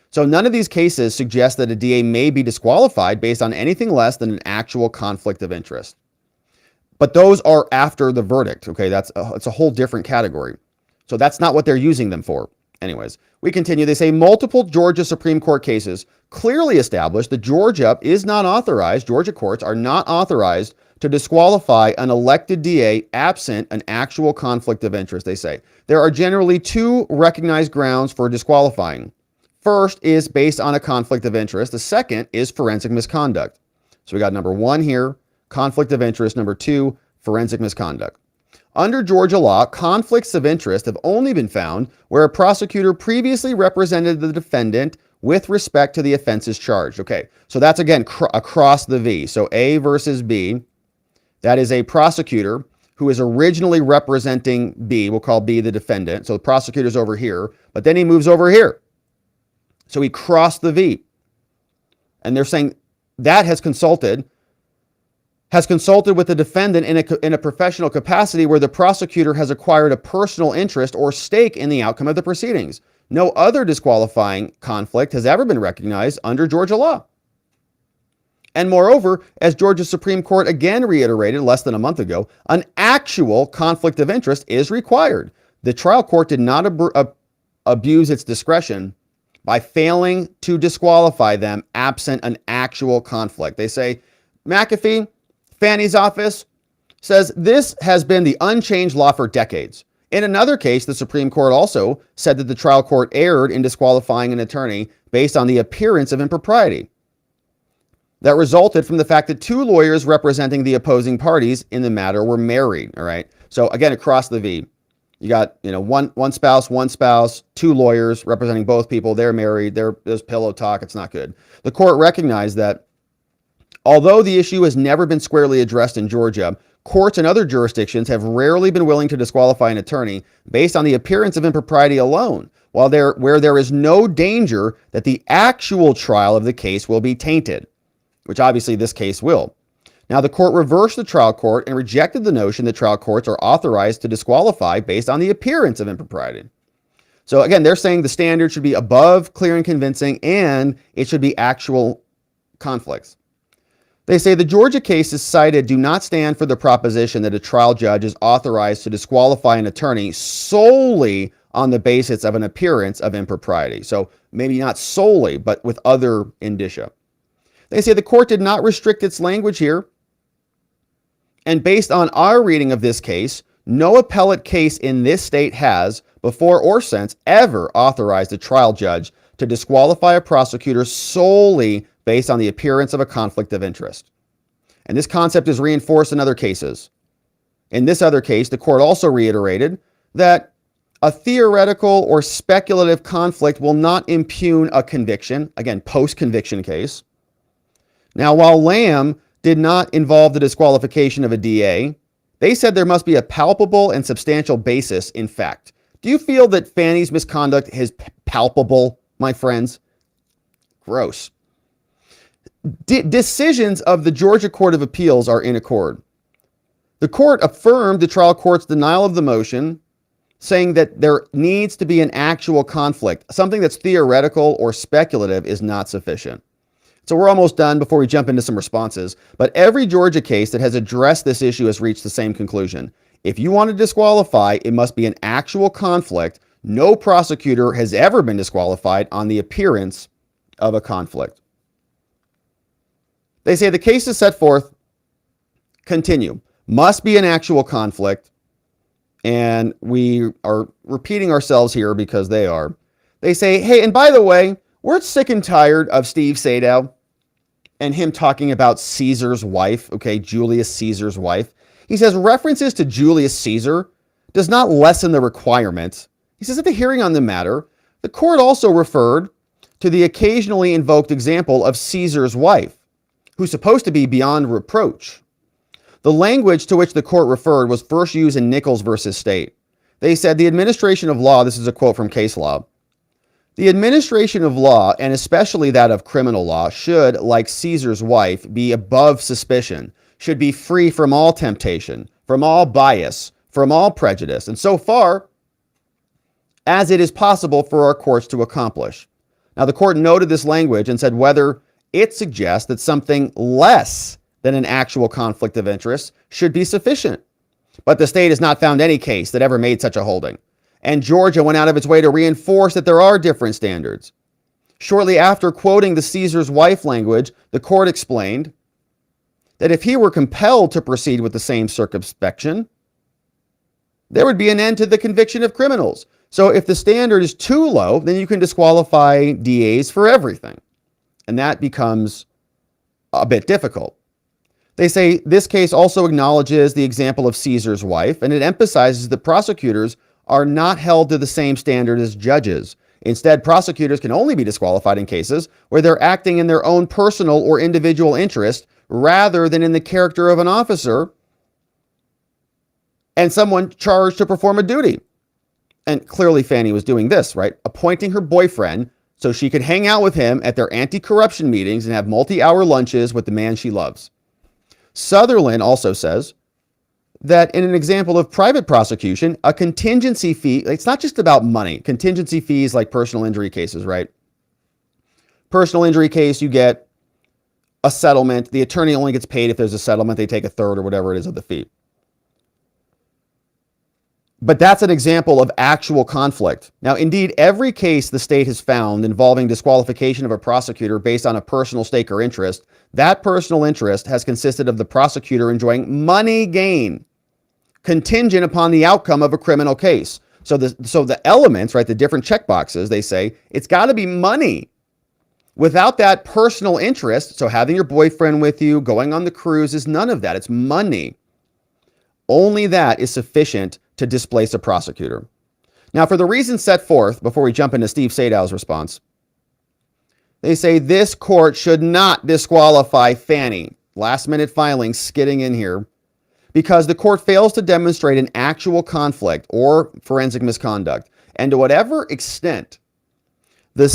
So none of these cases suggest that a DA may be disqualified based on anything less than an actual conflict of interest. But those are after the verdict. Okay, it's a whole different category. So that's not what they're using them for. Anyways, we continue. They say multiple Georgia Supreme Court cases clearly establish that Georgia courts are not authorized to disqualify an elected DA absent an actual conflict of interest, they say. There are generally two recognized grounds for disqualifying. First is based on a conflict of interest. The second is forensic misconduct. So we got number one here, conflict of interest. Number two, forensic misconduct. Under Georgia law, conflicts of interest have only been found where a prosecutor previously represented the defendant with respect to the offenses charged. Okay, so that's again across the V. So A versus B, that is a prosecutor who is originally representing B. We'll call B the defendant. So the prosecutor's over here, but then he moves over here. So he crossed the V. And they're saying that has consulted with the defendant in a professional capacity where the prosecutor has acquired a personal interest or stake in the outcome of the proceedings. No other disqualifying conflict has ever been recognized under Georgia law. And moreover, as Georgia Supreme Court again reiterated less than a month ago, an actual conflict of interest is required. The trial court did not abuse its discretion by failing to disqualify them absent an actual conflict. They say, McAfee, Fani's office, says this has been the unchanged law for decades. In another case, the Supreme Court also said that the trial court erred in disqualifying an attorney based on the appearance of impropriety. That resulted from the fact that two lawyers representing the opposing parties in the matter were married, all right? So again, across the V, you got, one spouse, two lawyers representing both people, they're married, there's pillow talk, it's not good. The court recognized that although the issue has never been squarely addressed in Georgia, courts in other jurisdictions have rarely been willing to disqualify an attorney based on the appearance of impropriety alone, where there is no danger that the actual trial of the case will be tainted, which obviously this case will. Now, the court reversed the trial court and rejected the notion that trial courts are authorized to disqualify based on the appearance of impropriety. So again, they're saying the standard should be above clear and convincing and it should be actual conflicts. They say the Georgia cases cited do not stand for the proposition that a trial judge is authorized to disqualify an attorney solely on the basis of an appearance of impropriety. So maybe not solely, but with other indicia. They say the court did not restrict its language here. And based on our reading of this case, no appellate case in this state has, before or since, ever authorized a trial judge to disqualify a prosecutor solely based on the appearance of a conflict of interest. And this concept is reinforced in other cases. In this other case, the court also reiterated that a theoretical or speculative conflict will not impugn a conviction, again, post-conviction case. Now, while Lamb did not involve the disqualification of a DA, they said there must be a palpable and substantial basis in fact. Do you feel that Fani's misconduct is palpable, my friends? Gross. Decisions of the Georgia Court of Appeals are in accord. The court affirmed the trial court's denial of the motion, saying that there needs to be an actual conflict. Something that's theoretical or speculative is not sufficient. So we're almost done before we jump into some responses. But every Georgia case that has addressed this issue has reached the same conclusion. If you want to disqualify, it must be an actual conflict. No prosecutor has ever been disqualified on the appearance of a conflict. They say the cases set forth continue. Must be an actual conflict. And we are repeating ourselves here because they are. They say, hey, and by the way, we're sick and tired of Steve Sadow and him talking about Caesar's wife, okay, Julius Caesar's wife. He says references to Julius Caesar does not lessen the requirements. He says at the hearing on the matter, the court also referred to the occasionally invoked example of Caesar's wife, who's supposed to be beyond reproach. The language to which the court referred was first used in Nichols versus State. They said the administration of law, this is a quote from case law, the administration of law, and especially that of criminal law, should, like Caesar's wife, be above suspicion, should be free from all temptation, from all bias, from all prejudice, and so far as it is possible for our courts to accomplish. Now, the court noted this language and said whether it suggests that something less than an actual conflict of interest should be sufficient. But the state has not found any case that ever made such a holding. And Georgia went out of its way to reinforce that there are different standards. Shortly after quoting the Caesar's wife language, the court explained that if he were compelled to proceed with the same circumspection, there would be an end to the conviction of criminals. So if the standard is too low, then you can disqualify DAs for everything. And that becomes a bit difficult. They say this case also acknowledges the example of Caesar's wife, and it emphasizes that prosecutors are not held to the same standard as judges. Instead, prosecutors can only be disqualified in cases where they're acting in their own personal or individual interest rather than in the character of an officer and someone charged to perform a duty. And clearly Fani was doing this, right? Appointing her boyfriend so she could hang out with him at their anti-corruption meetings and have multi-hour lunches with the man she loves. Sutherland also says that in an example of private prosecution, a contingency fee, it's not just about money. Contingency fees like personal injury cases, right? Personal injury case, you get a settlement. The attorney only gets paid if there's a settlement. They take a third or whatever it is of the fee. But that's an example of actual conflict. Now, indeed, every case the state has found involving disqualification of a prosecutor based on a personal stake or interest, that personal interest has consisted of the prosecutor enjoying money gain contingent upon the outcome of a criminal case. So the elements, right, the different checkboxes, they say, it's got to be money. Without that personal interest, so having your boyfriend with you, going on the cruise is none of that. It's money. Only that is sufficient to displace a prosecutor. Now, for the reasons set forth, before we jump into Steve Sadow's response, they say this court should not disqualify Fani. Last minute filings skidding in here. Because the court fails to demonstrate an actual conflict or forensic misconduct. And to whatever extent the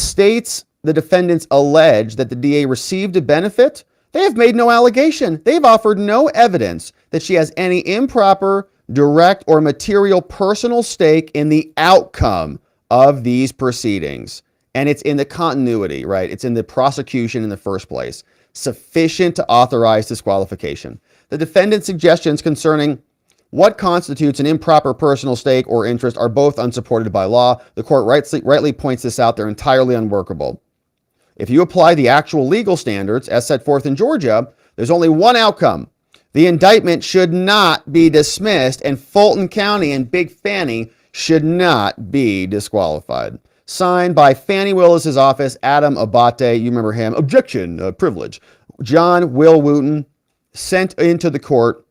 defendants allege that the DA received a benefit, they have made no allegation. They've offered no evidence that she has any improper, direct, or material personal stake in the outcome of these proceedings. And it's in the continuity, right? It's in the prosecution in the first place. sufficient to authorize disqualification. The defendant's suggestions concerning what constitutes an improper personal stake or interest are both unsupported by law. The court rightly points this out. They're entirely unworkable. If you apply the actual legal standards as set forth in Georgia, there's only one outcome. The indictment should not be dismissed, and Fulton County and Big Fani should not be disqualified. Signed by Fani Willis's office, Adam Abate, you remember him, objection, privilege. John Will Wooten, sent into the court,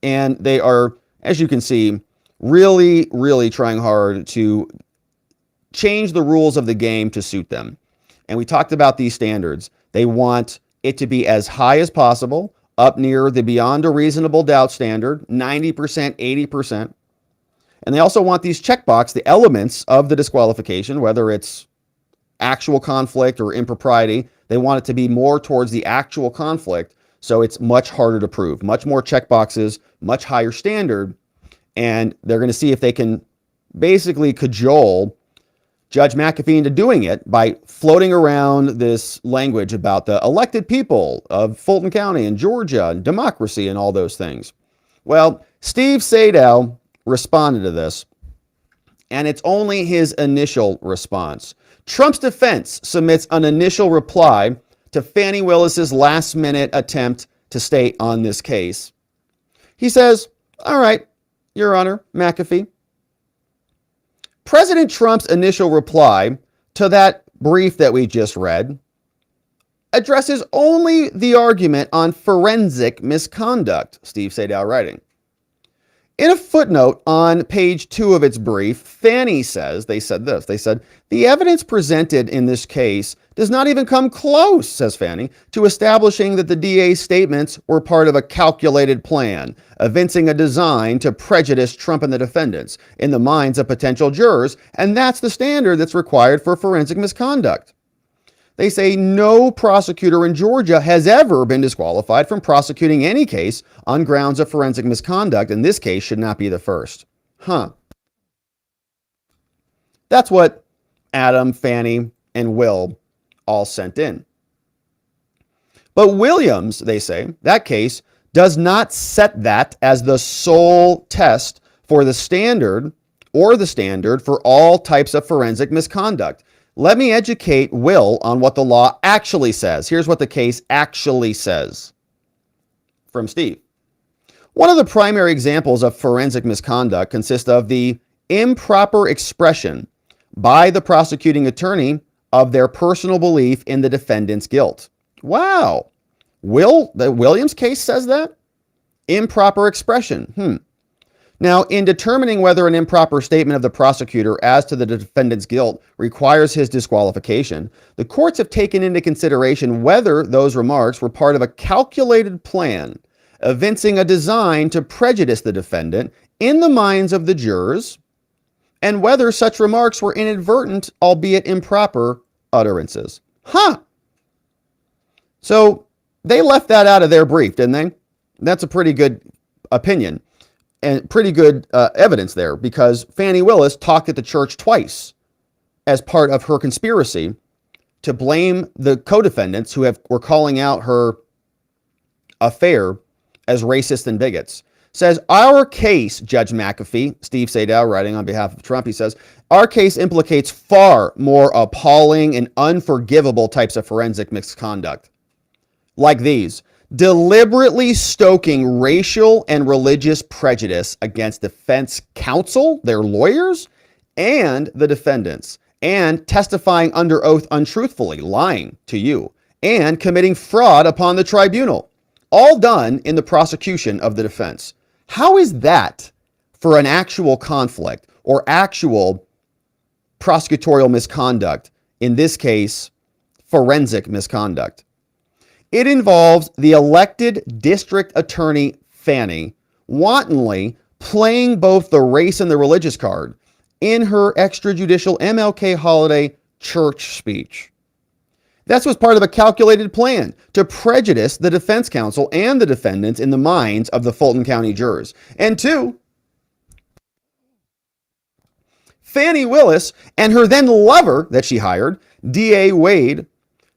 and they are, as you can see, really, really trying hard to change the rules of the game to suit them. And we talked about these standards. They want it to be as high as possible, up near the beyond a reasonable doubt standard, 90%, 80%. And they also want these checkbox, the elements of the disqualification, whether it's actual conflict or impropriety, they want it to be more towards the actual conflict, so it's much harder to prove. Much more checkboxes, much higher standard, and they're going to see if they can basically cajole Judge McAfee into doing it by floating around this language about the elected people of Fulton County and Georgia and democracy and all those things. Well, Steve Sadow responded to this, and it's only his initial response. Trump's defense submits an initial reply to Fani Willis's last-minute attempt to state on this case. He says, all right, Your Honor, McAfee, President Trump's initial reply to that brief that we just read addresses only the argument on forensic misconduct, Steve Sadow writing. In a footnote on page 2 of its brief, Fani says, they said, the evidence presented in this case does not even come close, says Fani, to establishing that the DA's statements were part of a calculated plan, evincing a design to prejudice Trump and the defendants in the minds of potential jurors, and that's the standard that's required for forensic misconduct. They say no prosecutor in Georgia has ever been disqualified from prosecuting any case on grounds of forensic misconduct, and this case should not be the first. That's what Adam, Fani, and Will all sent in. But Williams, they say, that case does not set that as the sole test for the standard or the standard for all types of forensic misconduct. Let me educate Will on what the law actually says. Here's what the case actually says from Steve. One of the primary examples of forensic misconduct consists of the improper expression by the prosecuting attorney of their personal belief in the defendant's guilt. Wow. The Williams case says that? Improper expression. Now, in determining whether an improper statement of the prosecutor as to the defendant's guilt requires his disqualification, the courts have taken into consideration whether those remarks were part of a calculated plan, evincing a design to prejudice the defendant in the minds of the jurors, and whether such remarks were inadvertent, albeit improper, utterances. So they left that out of their brief, didn't they? That's a pretty good opinion. And pretty good evidence there, because Fani Willis talked at the church twice as part of her conspiracy to blame the co-defendants who were calling out her affair as racist and bigots. Says, our case, Judge McAfee, Steve Sadow writing on behalf of Trump, he says, our case implicates far more appalling and unforgivable types of forensic misconduct. Like these. Deliberately stoking racial and religious prejudice against defense counsel, their lawyers, and the defendants, and testifying under oath untruthfully, lying to you, and committing fraud upon the tribunal, all done in the prosecution of the defense. How is that for an actual conflict or actual prosecutorial misconduct? In this case, forensic misconduct. It involves the elected district attorney, Fani, wantonly playing both the race and the religious card in her extrajudicial MLK holiday church speech. That was part of a calculated plan to prejudice the defense counsel and the defendants in the minds of the Fulton County jurors. And two, Fani Willis and her then lover that she hired, D.A. Wade,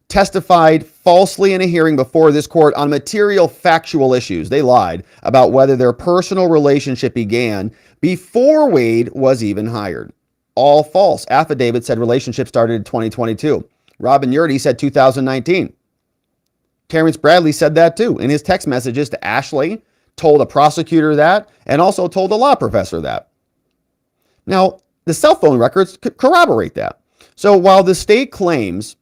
testified falsely in a hearing before this court on material factual issues. They lied about whether their personal relationship began before Wade was even hired. All false. Affidavit said relationship started in 2022. Robin Yurdy said 2019. Terrence Bradley said that too in his text messages to Ashley, told a prosecutor that, and also told a law professor that. Now, the cell phone records corroborate that. So while the state claims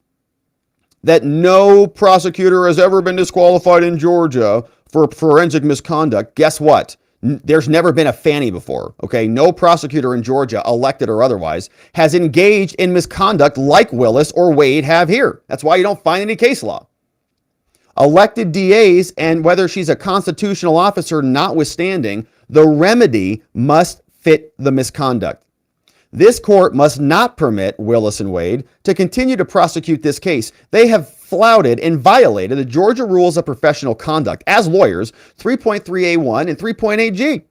that no prosecutor has ever been disqualified in Georgia for forensic misconduct, guess what? There's never been a Fani before, okay? No prosecutor in Georgia, elected or otherwise, has engaged in misconduct like Willis or Wade have here. That's why you don't find any case law. Elected DAs, and whether she's a constitutional officer notwithstanding, the remedy must fit the misconduct. This court must not permit Willis and Wade to continue to prosecute this case. They have flouted and violated the Georgia Rules of Professional Conduct as lawyers, 3.3A1 and 3.8G.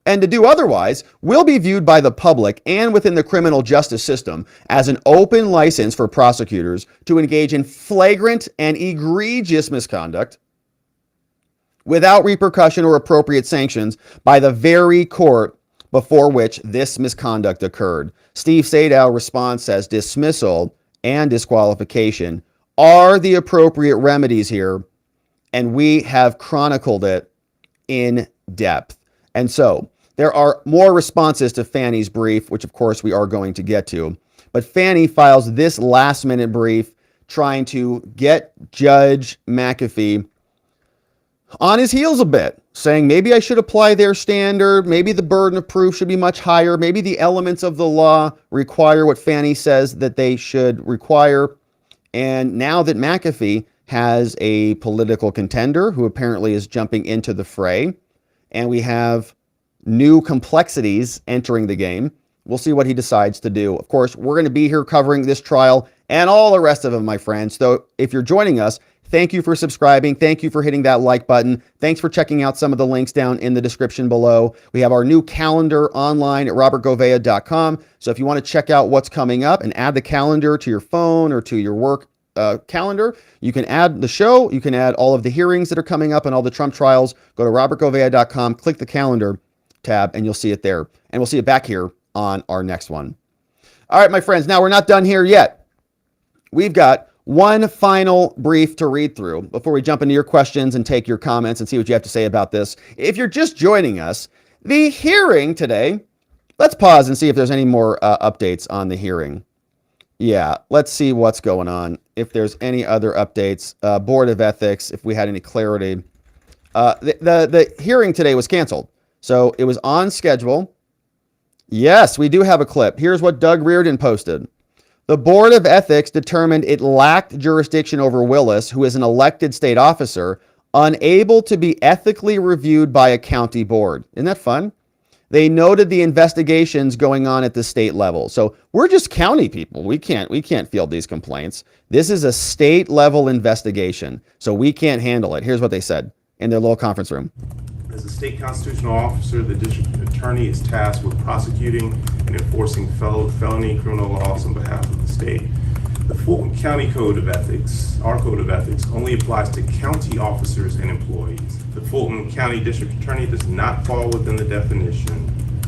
And to do otherwise will be viewed by the public and within the criminal justice system as an open license for prosecutors to engage in flagrant and egregious misconduct without repercussion or appropriate sanctions by the very court before which this misconduct occurred. Steve Sadow response says dismissal and disqualification are the appropriate remedies here, and we have chronicled it in depth. And so there are more responses to Fani's brief, which of course we are going to get to. But Fani files this last-minute brief trying to get Judge McAfee on his heels a bit, saying maybe I should apply their standard, maybe the burden of proof should be much higher, maybe the elements of the law require what Fani says that they should require. And now that McAfee has a political contender who apparently is jumping into the fray, and we have new complexities entering the game, we'll see what he decides to do. Of course, we're going to be here covering this trial and all the rest of them, my friends. So if you're joining us, thank you for subscribing. Thank you for hitting that like button. Thanks for checking out some of the links down in the description below. We have our new calendar online at robertgovea.com. So if you want to check out what's coming up and add the calendar to your phone or to your work calendar, you can add the show. You can add all of the hearings that are coming up and all the Trump trials. Go to robertgovea.com, click the calendar tab, and you'll see it there. And we'll see it back here on our next one. All right, my friends. Now, we're not done here yet. We've got one final brief to read through before we jump into your questions and take your comments and see what you have to say about this. If you're just joining us, the hearing today, let's pause and see if there's any more updates on the hearing. Yeah, let's see what's going on. If there's any other updates, Board of Ethics, if we had any clarity. The hearing today was canceled. So it was on schedule. Yes, we do have a clip. Here's what Doug Reardon posted. The Board of Ethics determined it lacked jurisdiction over Willis, who is an elected state officer, unable to be ethically reviewed by a county board. Isn't that fun? They noted the investigations going on at the state level. So we're just county people. We can't field these complaints. This is a state level investigation. So we can't handle it. Here's what they said in their little conference room. As a state constitutional officer, the district attorney is tasked with prosecuting and enforcing felony criminal laws on behalf of the state. The Fulton County Code of Ethics, our Code of Ethics, only applies to county officers and employees. The Fulton County District Attorney does not fall within the definition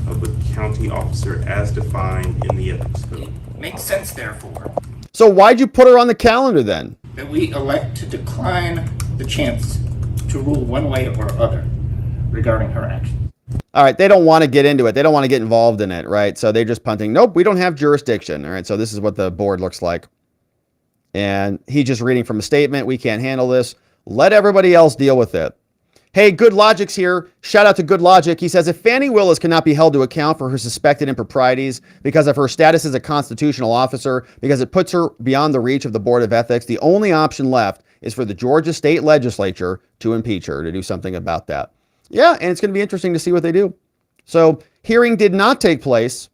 of a county officer as defined in the Ethics Code. Makes sense, therefore, So why'd you put her on the calendar then? that we elect to decline the chance to rule one way or other regarding her action. All right, they don't want to get into it. They don't want to get involved in it, right? So they're just punting. Nope, we don't have jurisdiction. All right, so this is what the board looks like. And he's just reading from a statement. We can't handle this. Let everybody else deal with it. Hey, Good Logic's here. Shout out to Good Logic. He says, if Fani Willis cannot be held to account for her suspected improprieties because of her status as a constitutional officer, because it puts her beyond the reach of the Board of Ethics, the only option left is for the Georgia state legislature to impeach her, to do something about that. Yeah, and it's going to be interesting to see what they do. So hearing did not take place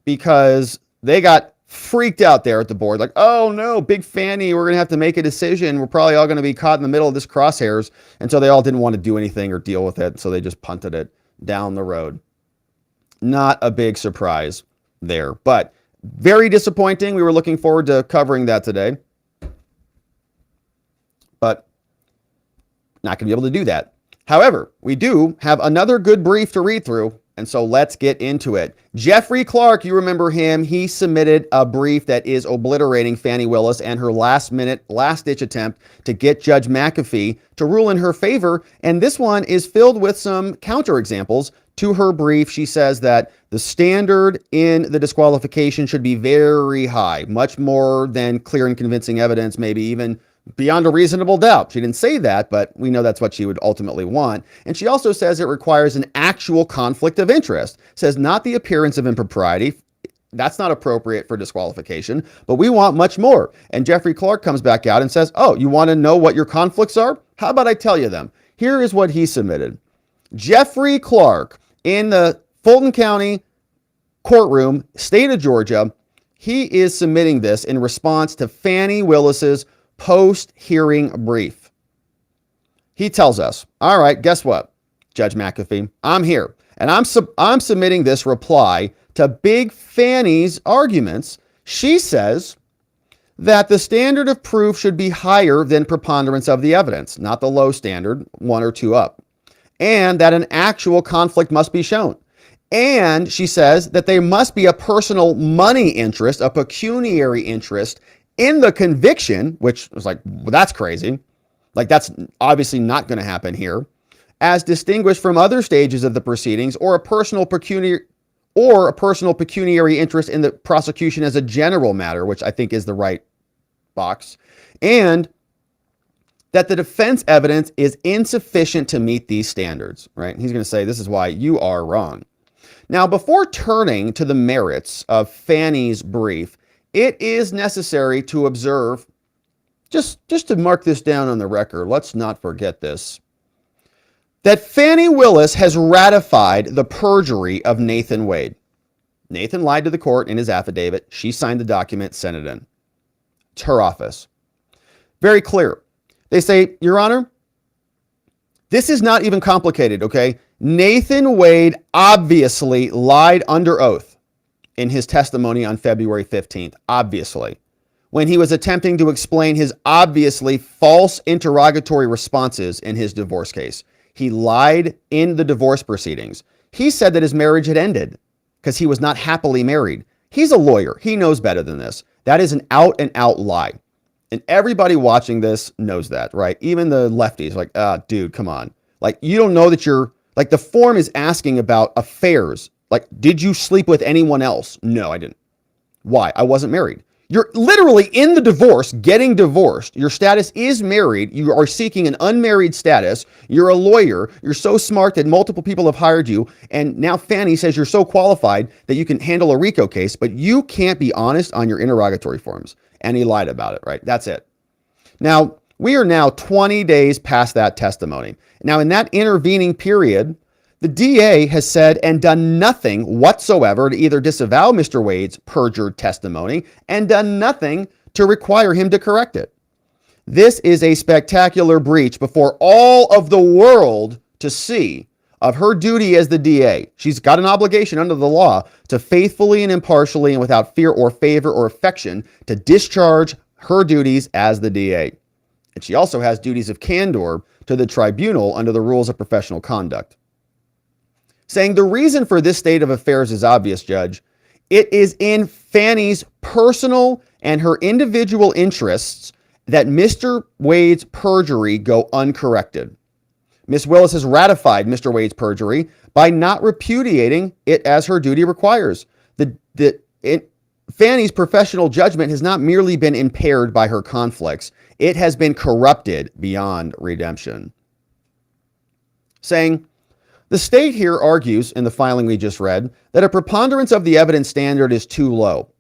because they got freaked out there at the board. Like, oh no, big Fani, we're going to have to make a decision. We're probably all going to be caught in the middle of this crosshairs. And so they all didn't want to do anything or deal with it. So they just punted it down the road. Not a big surprise there, but very disappointing. We were looking forward to covering that today. Not going to be able to do that. However, we do have another good brief to read through, and so let's get into it. Jeffrey Clarke, you remember him. He submitted a brief that is obliterating Fani Willis and her last-ditch attempt to get Judge McAfee to rule in her favor, and this one is filled with some counterexamples to her brief. She says that the standard in the disqualification should be very high, much more than clear and convincing evidence, maybe even beyond a reasonable doubt. She didn't say that, but we know that's what she would ultimately want. And she also says it requires an actual conflict of interest. Says not the appearance of impropriety. That's not appropriate for disqualification, but we want much more. And Jeffrey Clarke comes back out and says, oh, you want to know what your conflicts are? How about I tell you them? Here is what he submitted. Jeffrey Clarke in the Fulton County courtroom, state of Georgia, he is submitting this in response to Fani Willis's post-hearing brief. He tells us, all right, guess what, Judge McAfee? I'm here, and I'm submitting this reply to Big Fani's arguments. She says that the standard of proof should be higher than preponderance of the evidence, not the low standard, 1 or 2 up, and that an actual conflict must be shown. And she says that there must be a personal money interest, a pecuniary interest in the conviction, which was like, well, that's crazy. Like, that's obviously not going to happen here, as distinguished from other stages of the proceedings, or a personal pecuniary interest in the prosecution as a general matter, which I think is the right box, and that the defense evidence is insufficient to meet these standards, right? He's going to say, this is why you are wrong. Now, before turning to the merits of Fani's brief, it is necessary to observe, just to mark this down on the record, let's not forget this, that Fani Willis has ratified the perjury of Nathan Wade. Nathan lied to the court in his affidavit. She signed the document, sent it in. It's her office. Very clear. They say, Your Honor, this is not even complicated, okay? Nathan Wade obviously lied under oath in his testimony on February 15th, obviously, when he was attempting to explain his obviously false interrogatory responses in his divorce case. He lied in the divorce proceedings. He said that his marriage had ended because he was not happily married. He's a lawyer. He knows better than this. That is an out-and-out lie. And everybody watching this knows that, right? Even the lefties, like, dude, come on. Like, you don't know that you're, like, the form is asking about affairs. Like, did you sleep with anyone else? No, I didn't. Why? I wasn't married. You're literally in the divorce, getting divorced. Your status is married. You are seeking an unmarried status. You're a lawyer. You're so smart that multiple people have hired you. And now Fani says you're so qualified that you can handle a RICO case, but you can't be honest on your interrogatory forms. And he lied about it, right? That's it. Now, we are now 20 days past that testimony. Now, in that intervening period, the DA has said and done nothing whatsoever to either disavow Mr. Wade's perjured testimony and done nothing to require him to correct it. This is a spectacular breach before all of the world to see of her duty as the DA. She's got an obligation under the law to faithfully and impartially and without fear or favor or affection to discharge her duties as the DA. And she also has duties of candor to the tribunal under the rules of professional conduct. Saying the reason for this state of affairs is obvious, Judge. It is in Fani's personal and her individual interests that Mr. Wade's perjury go uncorrected. Ms. Willis has ratified Mr. Wade's perjury by not repudiating it as her duty requires. Fani's professional judgment has not merely been impaired by her conflicts. It has been corrupted beyond redemption. Saying, the state here argues in the filing we just read that a preponderance of the evidence standard is too low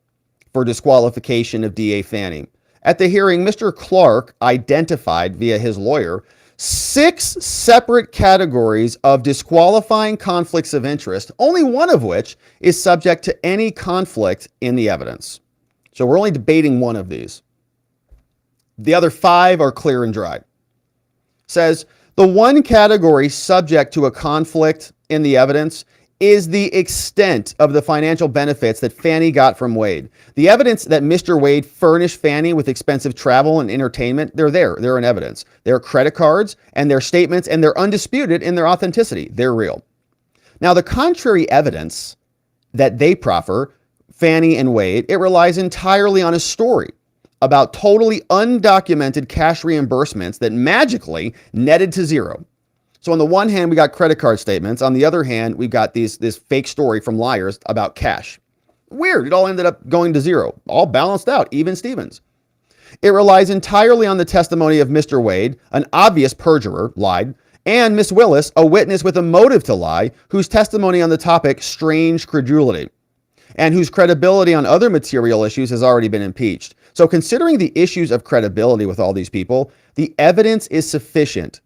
for disqualification of DA Fani. At the hearing, Mr. Clarke identified via his lawyer 6 separate categories of disqualifying conflicts of interest, only one of which is subject to any conflict in the evidence. So we're only debating one of these. The other 5 are clear and dry. Says, the one category subject to a conflict in the evidence is the extent of the financial benefits that Fani got from Wade. The evidence that Mr. Wade furnished Fani with expensive travel and entertainment, they're there. They're in evidence. Their credit cards and their statements, and they're undisputed in their authenticity. They're real. Now, the contrary evidence that they proffer, Fani and Wade, it relies entirely on a story about totally undocumented cash reimbursements that magically netted to zero. So on the one hand, we got credit card statements. On the other hand, we got this fake story from liars about cash. Weird. It all ended up going to zero. All balanced out. Even Stevens. It relies entirely on the testimony of Mr. Wade, an obvious perjurer, lied, and Miss Willis, a witness with a motive to lie, whose testimony on the topic strange credulity, and whose credibility on other material issues has already been impeached. So considering the issues of credibility with all these people, the evidence is sufficient,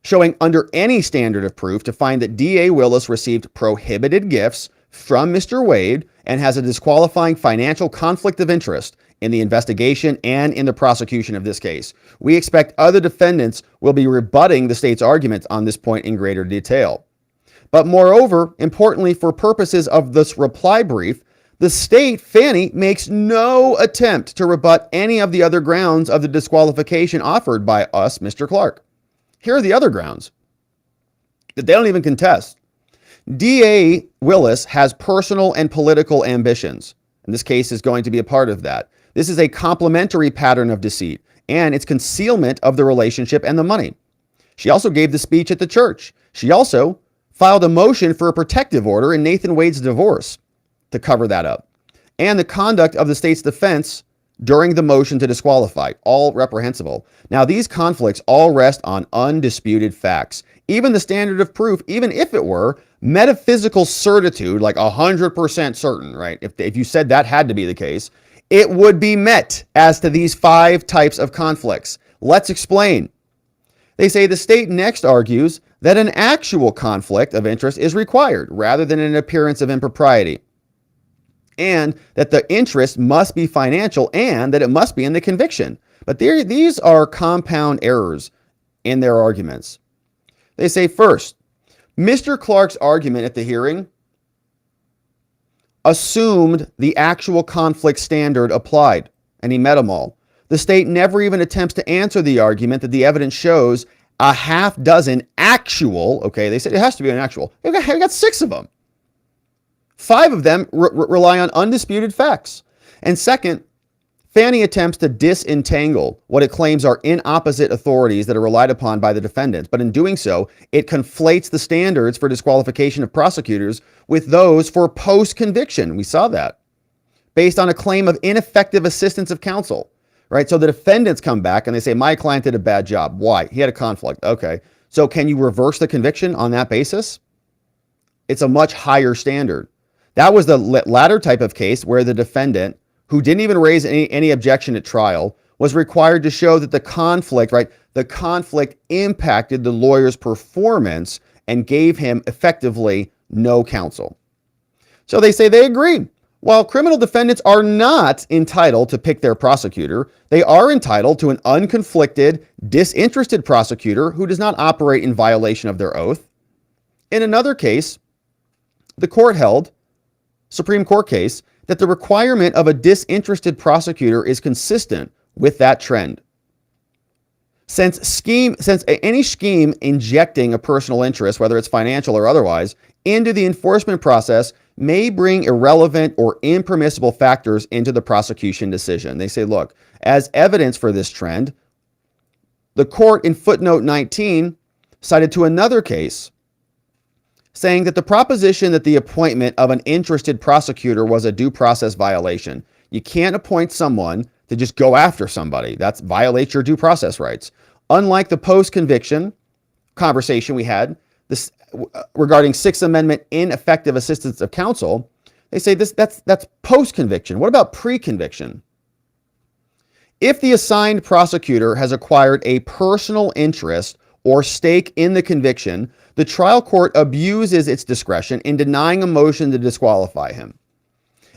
showing under any standard of proof, to find that DA Willis received prohibited gifts from Mr. Wade and has a disqualifying financial conflict of interest in the investigation and in the prosecution of this case. We expect other defendants will be rebutting the state's arguments on this point in greater detail. But moreover, importantly for purposes of this reply brief, the state, Fani, makes no attempt to rebut any of the other grounds of the disqualification offered by us, Mr. Clarke. Here are the other grounds that they don't even contest. DA Willis has personal and political ambitions, and this case is going to be a part of that. This is a complementary pattern of deceit, and it's concealment of the relationship and the money. She also gave the speech at the church. She also filed a motion for a protective order in Nathan Wade's divorce to cover that up. And the conduct of the state's defense during the motion to disqualify, all reprehensible. Now, these conflicts all rest on undisputed facts. Even the standard of proof, even if it were metaphysical certitude, like 100% certain, right? If you said that had to be the case, it would be met as to these 5 types of conflicts. Let's explain. They say the state next argues that an actual conflict of interest is required rather than an appearance of impropriety, and that the interest must be financial and that it must be in the conviction. But these are compound errors in their arguments. They say, first, Mr. Clarke's argument at the hearing assumed the actual conflict standard applied, and he met them all. The state never even attempts to answer the argument that the evidence shows a half dozen actual, okay, they said it has to be an actual. We got 6 of them. 5 of them rely on undisputed facts. And second, Fani attempts to disentangle what it claims are inopposite authorities that are relied upon by the defendants. But in doing so, it conflates the standards for disqualification of prosecutors with those for post-conviction. We saw that. Based on a claim of ineffective assistance of counsel, right? So the defendants come back and they say, my client did a bad job. Why? He had a conflict. Okay. So can you reverse the conviction on that basis? It's a much higher standard. That was the latter type of case where the defendant, who didn't even raise any objection at trial, was required to show that the conflict, right, the conflict impacted the lawyer's performance and gave him effectively no counsel. So they say they agree. While criminal defendants are not entitled to pick their prosecutor, they are entitled to an unconflicted, disinterested prosecutor who does not operate in violation of their oath. In another case, the court held, Supreme Court case, that the requirement of a disinterested prosecutor is consistent with that trend. Since any scheme injecting a personal interest, whether it's financial or otherwise, into the enforcement process may bring irrelevant or impermissible factors into the prosecution decision. They say, look, as evidence for this trend, the court in footnote 19 cited to another case saying that the proposition that the appointment of an interested prosecutor was a due process violation. You can't appoint someone to just go after somebody. That violates your due process rights. Unlike the post-conviction conversation we had this regarding Sixth Amendment ineffective assistance of counsel, they say that's post-conviction. What about pre-conviction? If the assigned prosecutor has acquired a personal interest or stake in the conviction, the trial court abuses its discretion in denying a motion to disqualify him.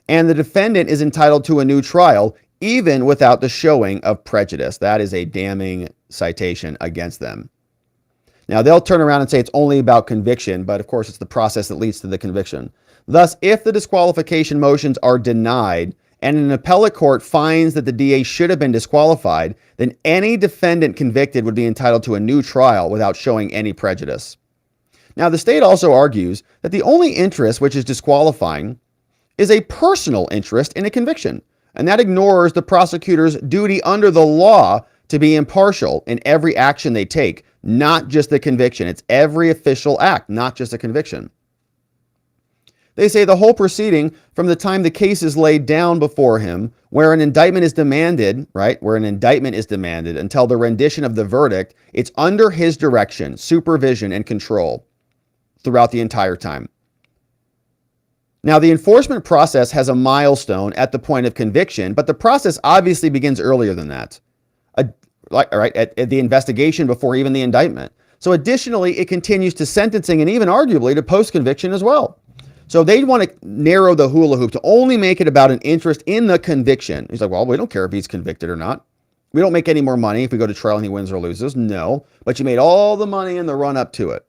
And the defendant is entitled to a new trial even without the showing of prejudice. That is a damning citation against them. Now, they'll turn around and say it's only about conviction, but of course, it's the process that leads to the conviction. Thus, if the disqualification motions are denied and an appellate court finds that the DA should have been disqualified, then any defendant convicted would be entitled to a new trial without showing any prejudice. Now, the state also argues that the only interest which is disqualifying is a personal interest in a conviction, and that ignores the prosecutor's duty under the law to be impartial in every action they take, not just the conviction. It's every official act, not just a conviction. They say the whole proceeding from the time the case is laid down before him, where an indictment is demanded, right, where an indictment is demanded until the rendition of the verdict, it's under his direction, supervision, and control throughout the entire time. Now, the enforcement process has a milestone at the point of conviction, but the process obviously begins earlier than that, at the investigation before even the indictment. So additionally, it continues to sentencing and even arguably to post-conviction as well. So they want to narrow the hula hoop to only make it about an interest in the conviction. He's like, well, we don't care if he's convicted or not. We don't make any more money if we go to trial and he wins or loses. No, but you made all the money in the run up to it.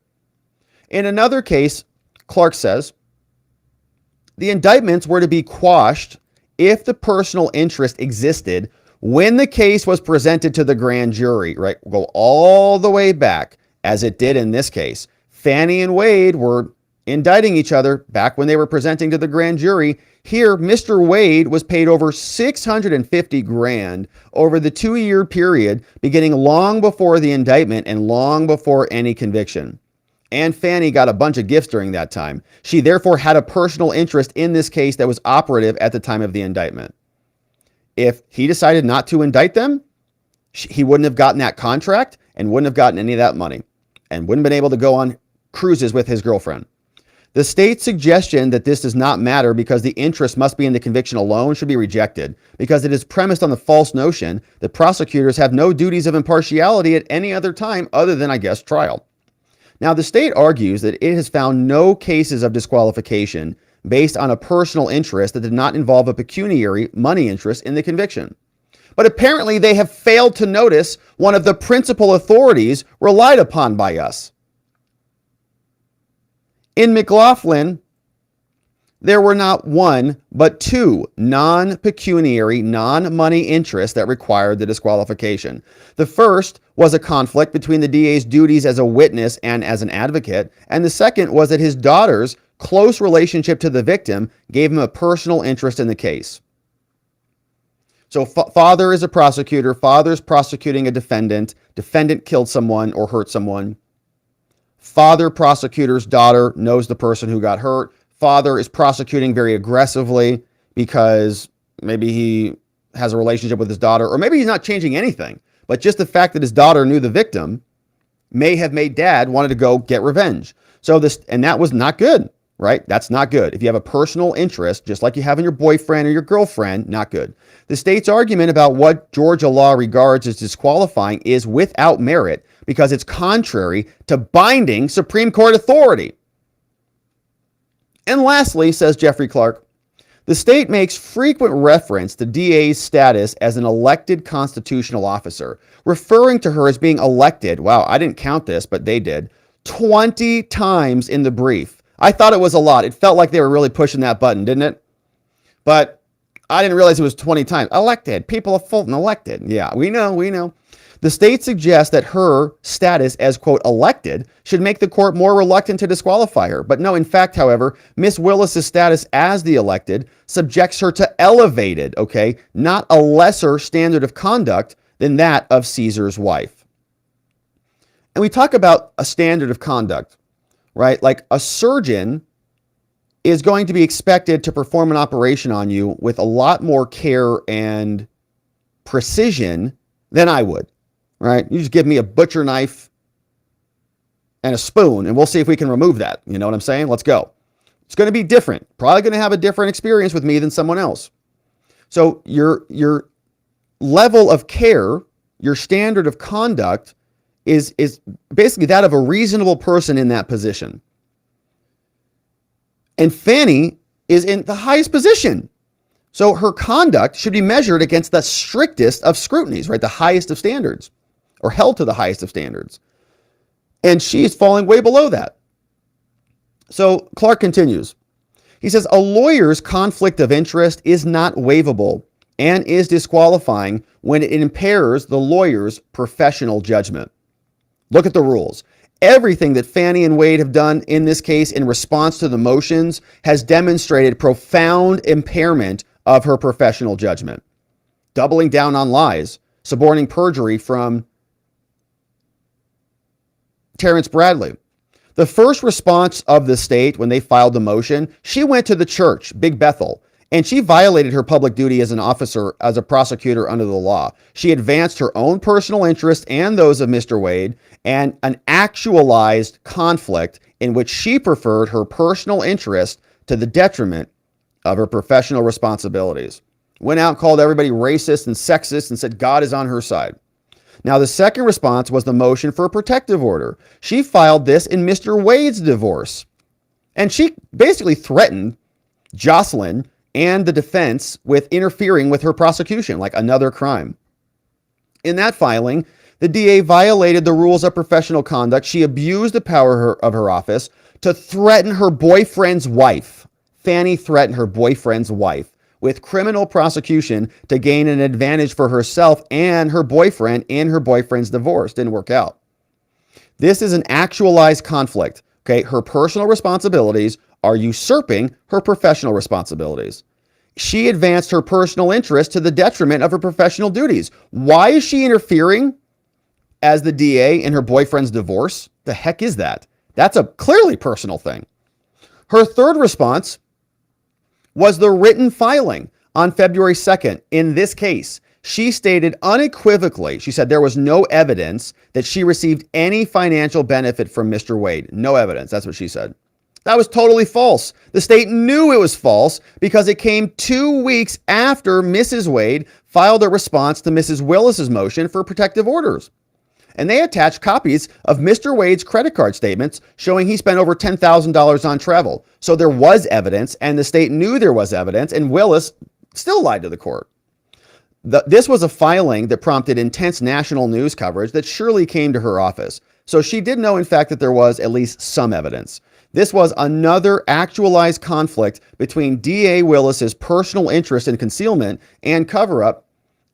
In another case, Clarke says, the indictments were to be quashed if the personal interest existed when the case was presented to the grand jury, right? We'll go all the way back, as it did in this case. Fani and Wade were indicting each other back when they were presenting to the grand jury. Here, Mr. Wade was paid over $650,000 over the 2-year period, beginning long before the indictment and long before any conviction. And Fani got a bunch of gifts during that time. She therefore had a personal interest in this case that was operative at the time of the indictment. If he decided not to indict them, he wouldn't have gotten that contract and wouldn't have gotten any of that money and wouldn't have been able to go on cruises with his girlfriend. The state's suggestion that this does not matter because the interest must be in the conviction alone should be rejected, because it is premised on the false notion that prosecutors have no duties of impartiality at any other time other than, I guess, trial. Now, the state argues that it has found no cases of disqualification based on a personal interest that did not involve a pecuniary money interest in the conviction. But apparently they have failed to notice one of the principal authorities relied upon by us. In McLaughlin, there were not one, but two non-pecuniary, non-money interests that required the disqualification. The first was a conflict between the DA's duties as a witness and as an advocate, and the second was that his daughter's close relationship to the victim gave him a personal interest in the case. So father is a prosecutor, father's prosecuting a defendant, defendant killed someone or hurt someone. Father prosecutor's daughter knows the person who got hurt. Father is prosecuting very aggressively because maybe he has a relationship with his daughter, or maybe he's not changing anything, but just the fact that his daughter knew the victim may have made dad wanted to go get revenge. So and that was not good, right? That's not good. If you have a personal interest, just like you have in your boyfriend or your girlfriend, not good. The state's argument about what Georgia law regards as disqualifying is without merit because it's contrary to binding Supreme Court authority. And lastly, says Jeffrey Clarke, the state makes frequent reference to DA's status as an elected constitutional officer, referring to her as being elected, wow, I didn't count this, but they did, 20 times in the brief. I thought it was a lot. It felt like they were really pushing that button, didn't it? But I didn't realize it was 20 times. Elected. People of Fulton elected. Yeah, we know. The state suggests that her status as, quote, elected should make the court more reluctant to disqualify her. But no, in fact, however, Miss Willis's status as the elected subjects her to elevated, okay, not a lesser standard of conduct than that of Caesar's wife. And we talk about a standard of conduct, right? Like a surgeon is going to be expected to perform an operation on you with a lot more care and precision than I would. Right? You just give me a butcher knife and a spoon and we'll see if we can remove that. You know what I'm saying? Let's go. It's going to be different. Probably going to have a different experience with me than someone else. So your level of care, your standard of conduct is basically that of a reasonable person in that position. And Fani is in the highest position. So her conduct should be measured against the strictest of scrutinies, right? The highest of standards, or held to the highest of standards. And she's falling way below that. So Clarke continues. He says, a lawyer's conflict of interest is not waivable and is disqualifying when it impairs the lawyer's professional judgment. Look at the rules. Everything that Fani and Wade have done in this case in response to the motions has demonstrated profound impairment of her professional judgment. Doubling down on lies, suborning perjury from Terrence Bradley. The first response of the state when they filed the motion, she went to the church, Big Bethel, and she violated her public duty as an officer, as a prosecutor under the law. She advanced her own personal interests and those of Mr. Wade, and an actualized conflict in which she preferred her personal interest to the detriment of her professional responsibilities. Went out, called everybody racist and sexist, and said God is on her side. Now, the second response was the motion for a protective order. She filed this in Mr. Wade's divorce. And she basically threatened Jocelyn and the defense with interfering with her prosecution, like another crime. In that filing, the DA violated the rules of professional conduct. She abused the power of her office to threaten her boyfriend's wife. Fani threatened her boyfriend's wife with criminal prosecution to gain an advantage for herself and her boyfriend in her boyfriend's divorce. Didn't work out. This is an actualized conflict. Okay, her personal responsibilities are usurping her professional responsibilities. She advanced her personal interest to the detriment of her professional duties. Why is she interfering as the DA in her boyfriend's divorce? The heck is that? That's a clearly personal thing. Her third response was the written filing on February 2nd. In this case, she stated unequivocally, she said there was no evidence that she received any financial benefit from Mr. Wade. No evidence. That's what she said. That was totally false. The state knew it was false because it came 2 weeks after Mrs. Wade filed a response to Mrs. Willis's motion for protective orders. And they attached copies of Mr. Wade's credit card statements showing he spent over $10,000 on travel. So there was evidence, and the state knew there was evidence, and Willis still lied to the court. This was a filing that prompted intense national news coverage that surely came to her office. So she did know, in fact, that there was at least some evidence. This was another actualized conflict between DA Willis's personal interest in concealment and cover-up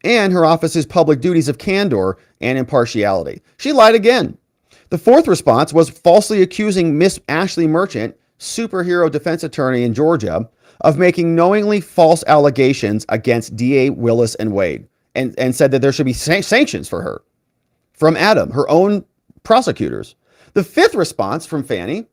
and her office's public duties of candor and impartiality. She lied again. The fourth response was falsely accusing Miss Ashley Merchant, superhero defense attorney in Georgia, of making knowingly false allegations against DA Willis and Wade, and said that there should be sanctions for her from Adam, her own prosecutors. The fifth response from Fani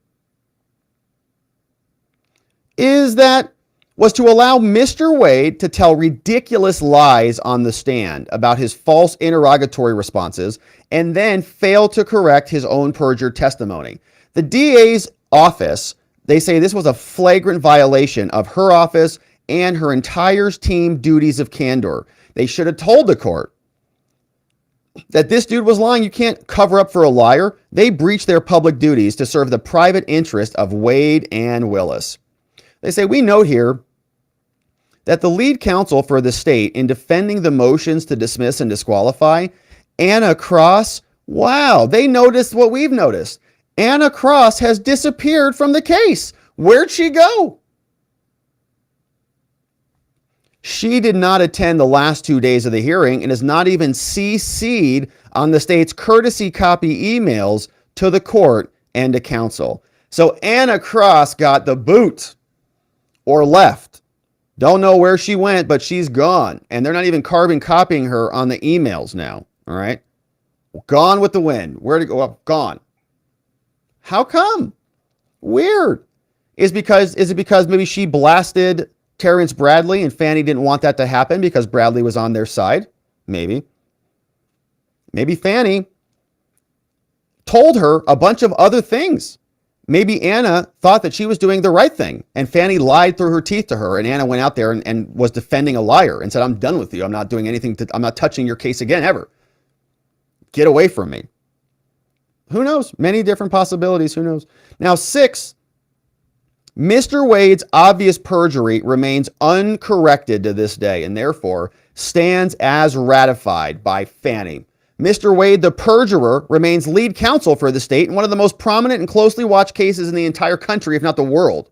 was to allow Mr. Wade to tell ridiculous lies on the stand about his false interrogatory responses and then fail to correct his own perjured testimony. The DA's office, they say this was a flagrant violation of her office and her entire team duties of candor. They should have told the court that this dude was lying. You can't cover up for a liar. They breached their public duties to serve the private interest of Wade and Willis. They say, we note here that the lead counsel for the state in defending the motions to dismiss and disqualify, Anna Cross, wow, they noticed what we've noticed. Anna Cross has disappeared from the case. Where'd she go? She did not attend the last 2 days of the hearing and is not even CC'd on the state's courtesy copy emails to the court and to counsel. So Anna Cross got the boot or left. Don't know where she went, but she's gone. And they're not even carbon copying her on the emails now. All right. Gone with the wind. Where to go? Well, gone. How come? Weird. Is it because maybe she blasted Terrence Bradley and Fani didn't want that to happen because Bradley was on their side? Maybe. Maybe Fani told her a bunch of other things. Maybe Anna thought that she was doing the right thing and Fani lied through her teeth to her, and Anna went out there and was defending a liar and said, I'm done with you. I'm not doing anything. I'm not touching your case again ever. Get away from me. Who knows? Many different possibilities. Who knows? Now, 6, Mr. Wade's obvious perjury remains uncorrected to this day and therefore stands as ratified by Fani. Mr. Wade, the perjurer, remains lead counsel for the state in one of the most prominent and closely watched cases in the entire country, if not the world.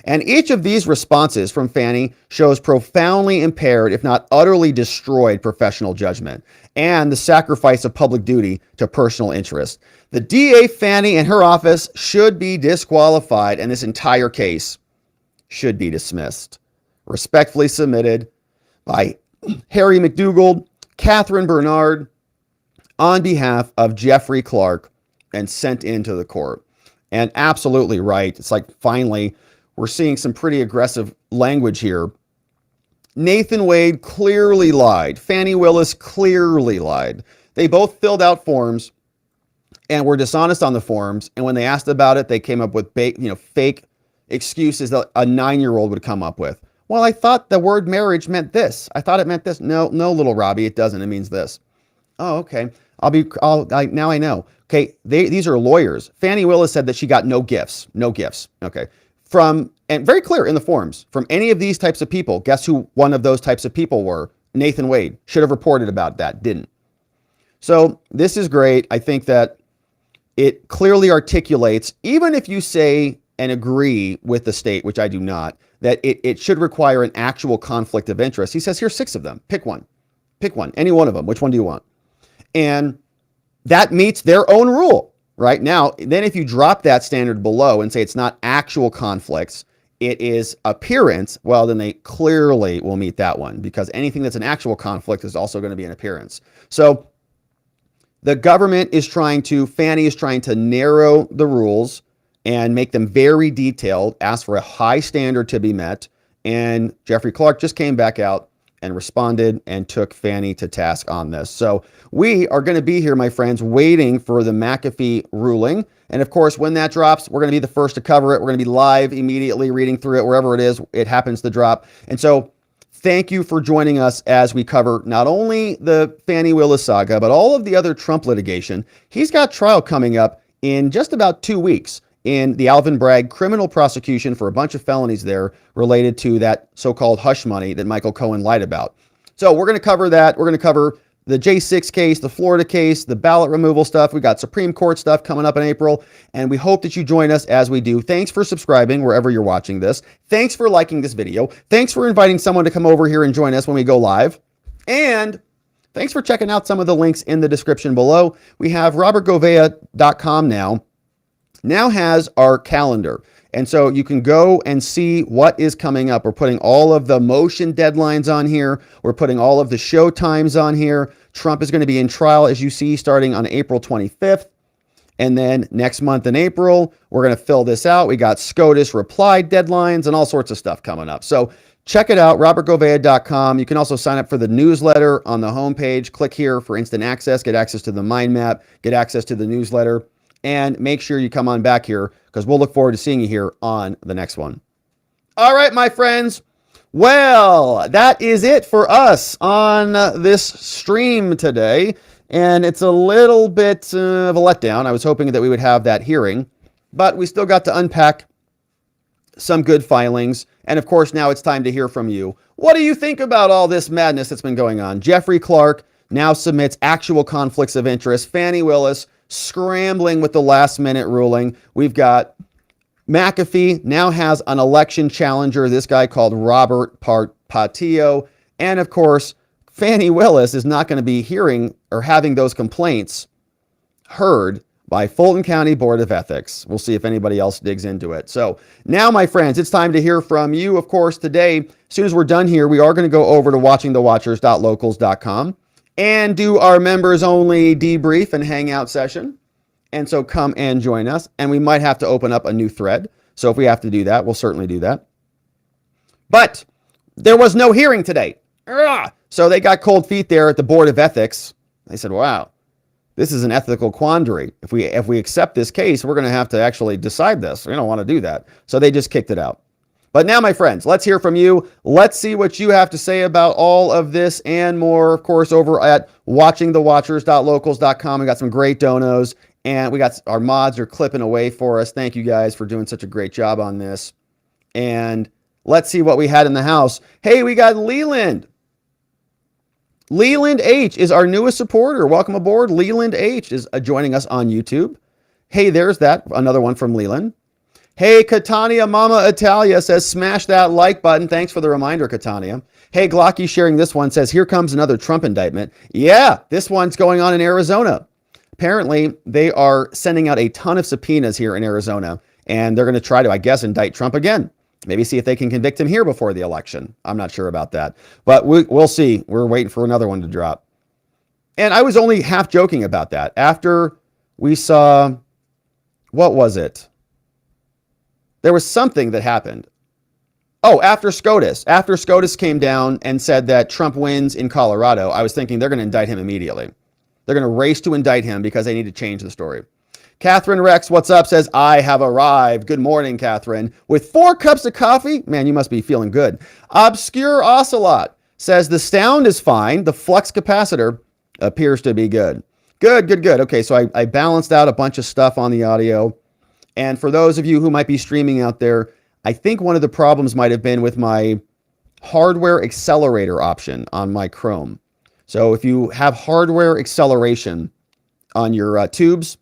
And each of these responses from Fani shows profoundly impaired, if not utterly destroyed, professional judgment and the sacrifice of public duty to personal interest. The DA Fani and her office should be disqualified, and this entire case should be dismissed. Respectfully submitted by Harry McDougald, Catherine Bernard, on behalf of Jeffrey Clarke, and sent into the court. And absolutely right. It's like, finally, we're seeing some pretty aggressive language here. Nathan Wade clearly lied. Fani Willis clearly lied. They both filled out forms and were dishonest on the forms. And when they asked about it, they came up with fake excuses that a 9-year-old would come up with. Well, I thought the word marriage meant this. I thought it meant this. No, little Robbie, it doesn't. It means this. Oh, okay. Now I know. Okay, these are lawyers. Fani Willis said that she got no gifts. No gifts. Okay. And very clear in the forms, from any of these types of people. Guess who one of those types of people were? Nathan Wade. Should have reported about that. Didn't. So this is great. I think that it clearly articulates, even if you say and agree with the state, which I do not, that it should require an actual conflict of interest. He says, here's 6 of them. Pick one. Pick one. Any one of them. Which one do you want? And that meets their own rule. Right now, then if you drop that standard below and say it's not actual conflicts, it is appearance, well, then they clearly will meet that one, because anything that's an actual conflict is also going to be an appearance. So the government is Fani is trying to narrow the rules and make them very detailed, ask for a high standard to be met. And Jeffrey Clarke just came back out and responded and took Fani to task on this. So we are going to be here, my friends, waiting for the McAfee ruling. And of course, when that drops, we're going to be the first to cover it. We're going to be live immediately reading through it, wherever it is, it happens to drop. And so thank you for joining us as we cover not only the Fani Willis saga, but all of the other Trump litigation. He's got trial coming up in just about 2 weeks in the Alvin Bragg criminal prosecution for a bunch of felonies there related to that so-called hush money that Michael Cohen lied about. So we're going to cover that. We're going to cover the J6 case, the Florida case, the ballot removal stuff. We got Supreme Court stuff coming up in April, and we hope that you join us as we do. Thanks for subscribing wherever you're watching this. Thanks for liking this video. Thanks for inviting someone to come over here and join us when we go live. And thanks for checking out some of the links in the description below. We have robertgovea.com now has our calendar. And so you can go and see what is coming up. We're putting all of the motion deadlines on here. We're putting all of the show times on here. Trump is going to be in trial, as you see, starting on April 25th. And then next month in April, we're going to fill this out. We got SCOTUS reply deadlines and all sorts of stuff coming up. So check it out, robertgovea.com. You can also sign up for the newsletter on the homepage. Click here for instant access, get access to the mind map, get access to the newsletter. And make sure you come on back here, because we'll look forward to seeing you here on the next one. All right, my friends. Well, that is it for us on this stream today. And it's a little bit of a letdown. I was hoping that we would have that hearing, but we still got to unpack some good filings. And of course, now it's time to hear from you. What do you think about all this madness that's been going on? Jeffrey Clarke now submits actual conflicts of interest. Fani Willis scrambling with the last minute ruling. We've got McAfee now has an election challenger, this guy called Robert Patillo. And of course, Fani Willis is not going to be hearing or having those complaints heard by Fulton County Board of Ethics. We'll see if anybody else digs into it. So now, my friends, it's time to hear from you. Of course, today, as soon as we're done here, we are going to go over to watchingthewatchers.locals.com and do our members only debrief and hangout session. And so come and join us. And we might have to open up a new thread. So if we have to do that, we'll certainly do that. But there was no hearing today. So they got cold feet there at the Board of Ethics. They said, wow, this is an ethical quandary. If we accept this case, we're going to have to actually decide this. We don't want to do that. So they just kicked it out. But now, my friends, let's hear from you. Let's see what you have to say about all of this and more, of course, over at watchingthewatchers.locals.com. We got some great donos, and we got our mods are clipping away for us. Thank you guys for doing such a great job on this. And let's see what we had in the house. Hey, we got Leland. Leland H is our newest supporter. Welcome aboard. Leland H is joining us on YouTube. Hey, there's that. Another one from Leland. Hey, Catania Mama Italia says, smash that like button. Thanks for the reminder, Catania. Hey, Glocky sharing this one says, here comes another Trump indictment. Yeah, this one's going on in Arizona. Apparently, they are sending out a ton of subpoenas here in Arizona, and they're going to try to, I guess, indict Trump again. Maybe see if they can convict him here before the election. I'm not sure about that, but we'll see. We're waiting for another one to drop. And I was only half joking about that. After we saw, what was it? There was something that happened. Oh, after SCOTUS. After SCOTUS came down and said that Trump wins in Colorado, I was thinking they're going to indict him immediately. They're going to race to indict him because they need to change the story. Catherine Rex, what's up, says, I have arrived. Good morning, Catherine. With 4 cups of coffee? Man, you must be feeling good. Obscure Ocelot says, the sound is fine. The flux capacitor appears to be good. Good. Okay, so I balanced out a bunch of stuff on the audio. And for those of you who might be streaming out there, I think one of the problems might have been with my hardware accelerator option on my Chrome. So if you have hardware acceleration on your tubes,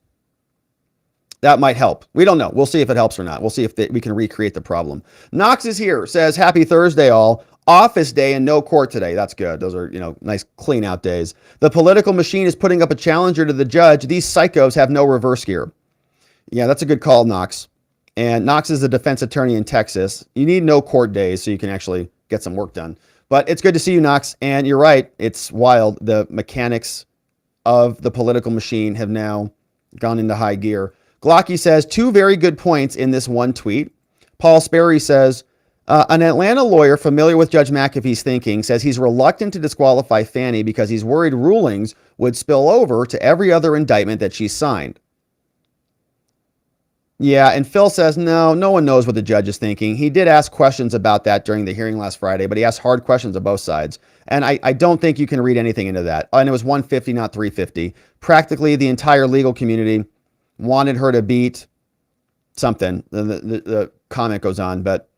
that might help. We don't know. We'll see if it helps or not. We'll see if we can recreate the problem. Knox is here, says, happy Thursday, all. Office day and no court today. That's good. Those are, nice clean out days. The political machine is putting up a challenger to the judge. These psychos have no reverse gear. Yeah, that's a good call, Knox. And Knox is a defense attorney in Texas. You need no court days so you can actually get some work done. But it's good to see you, Knox. And you're right. It's wild. The mechanics of the political machine have now gone into high gear. Glocky says, 2 very good points in this one tweet. Paul Sperry says, an Atlanta lawyer familiar with Judge McAfee's thinking says he's reluctant to disqualify Fani because he's worried rulings would spill over to every other indictment that she's signed. Yeah, and Phil says, no one knows what the judge is thinking. He did ask questions about that during the hearing last Friday, but he asked hard questions of both sides. And I don't think you can read anything into that. And it was 150, not 350. Practically the entire legal community wanted her to beat something. The comment goes on, but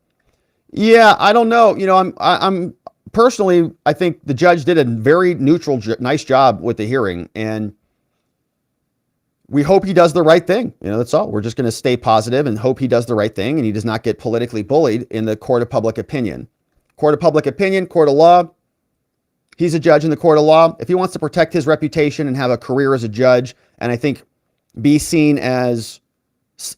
yeah, I don't know. I'm personally, I think the judge did a very neutral, nice job with the hearing, and we hope he does the right thing. That's all. We're just going to stay positive and hope he does the right thing and he does not get politically bullied in the court of public opinion. Court of public opinion, court of law. He's a judge in the court of law. If he wants to protect his reputation and have a career as a judge, and I think be seen as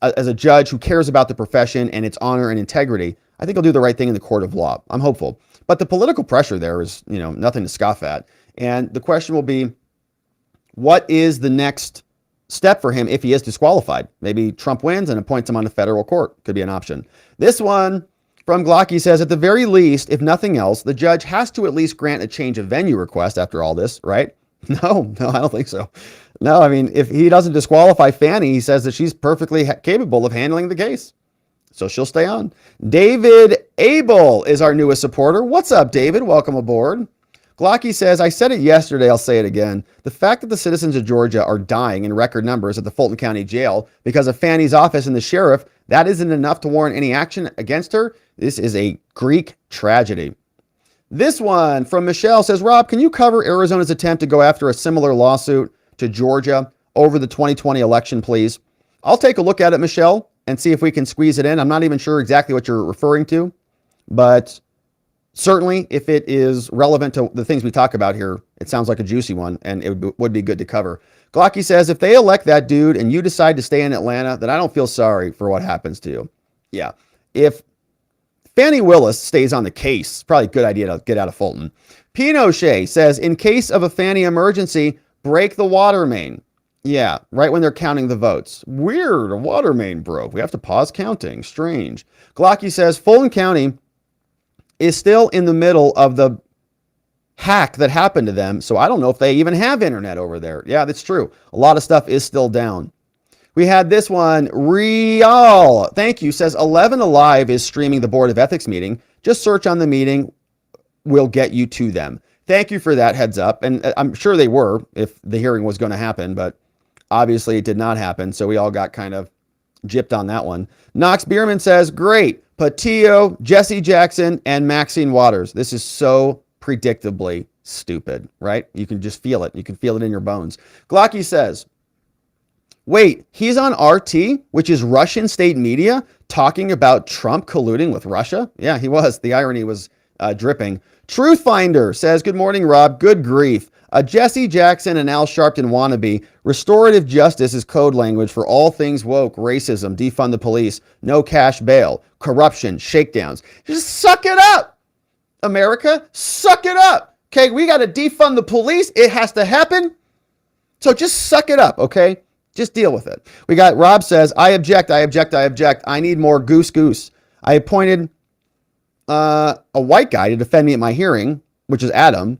a judge who cares about the profession and its honor and integrity, I think he'll do the right thing in the court of law. I'm hopeful. But the political pressure there is, nothing to scoff at. And the question will be, what is the next step for him if he is disqualified? Maybe Trump wins and appoints him on a federal court. Could be an option. This one from Glocky says, at the very least, if nothing else, the judge has to at least grant a change of venue request after all this, right? No, I don't think so. No, I mean, if he doesn't disqualify Fani, he says that she's perfectly capable of handling the case. So she'll stay on. David Abel is our newest supporter. What's up, David? Welcome aboard. Glocky says, I said it yesterday, I'll say it again. The fact that the citizens of Georgia are dying in record numbers at the Fulton County Jail because of Fani's office and the sheriff, that isn't enough to warrant any action against her. This is a Greek tragedy. This one from Michelle says, Rob, can you cover Arizona's attempt to go after a similar lawsuit to Georgia over the 2020 election, please? I'll take a look at it, Michelle, and see if we can squeeze it in. I'm not even sure exactly what you're referring to, but certainly, if it is relevant to the things we talk about here, it sounds like a juicy one, and it would be good to cover. Glocky says, if they elect that dude and you decide to stay in Atlanta, then I don't feel sorry for what happens to you. Yeah. If Fani Willis stays on the case, it's probably a good idea to get out of Fulton. Pinochet says, in case of a Fani emergency, break the water main. Yeah, right when they're counting the votes. Weird, a water main broke. We have to pause counting. Strange. Glocky says, Fulton County is still in the middle of the hack that happened to them, so I don't know if they even have internet over there. Yeah, that's true. A lot of stuff is still down. We had this one, Rial, thank you, says 11 Alive is streaming the Board of Ethics meeting. Just search on the meeting. We'll get you to them. Thank you for that heads up. And I'm sure they were if the hearing was going to happen, but obviously it did not happen. So we all got kind of gypped on that one. Knox Bierman says, great. Patillo, Jesse Jackson, and Maxine Waters. This is so predictably Stupid, right? You can just feel it. You can feel it in your bones. Glocky says, wait, he's on RT, which is Russian state media, talking about Trump colluding with Russia? Yeah, he was. The irony was dripping. Truthfinder says, good morning, Rob. Good grief. A Jesse Jackson and Al Sharpton wannabe. Restorative justice is code language for all things woke, racism, defund the police, no cash bail, corruption, shakedowns. Just suck it up, America. Suck it up. Okay, we got to defund the police. It has to happen. So just suck it up, okay? Just deal with it. We got Rob says, I object. I need more goose. I appointed a white guy to defend me at my hearing, which is Adam.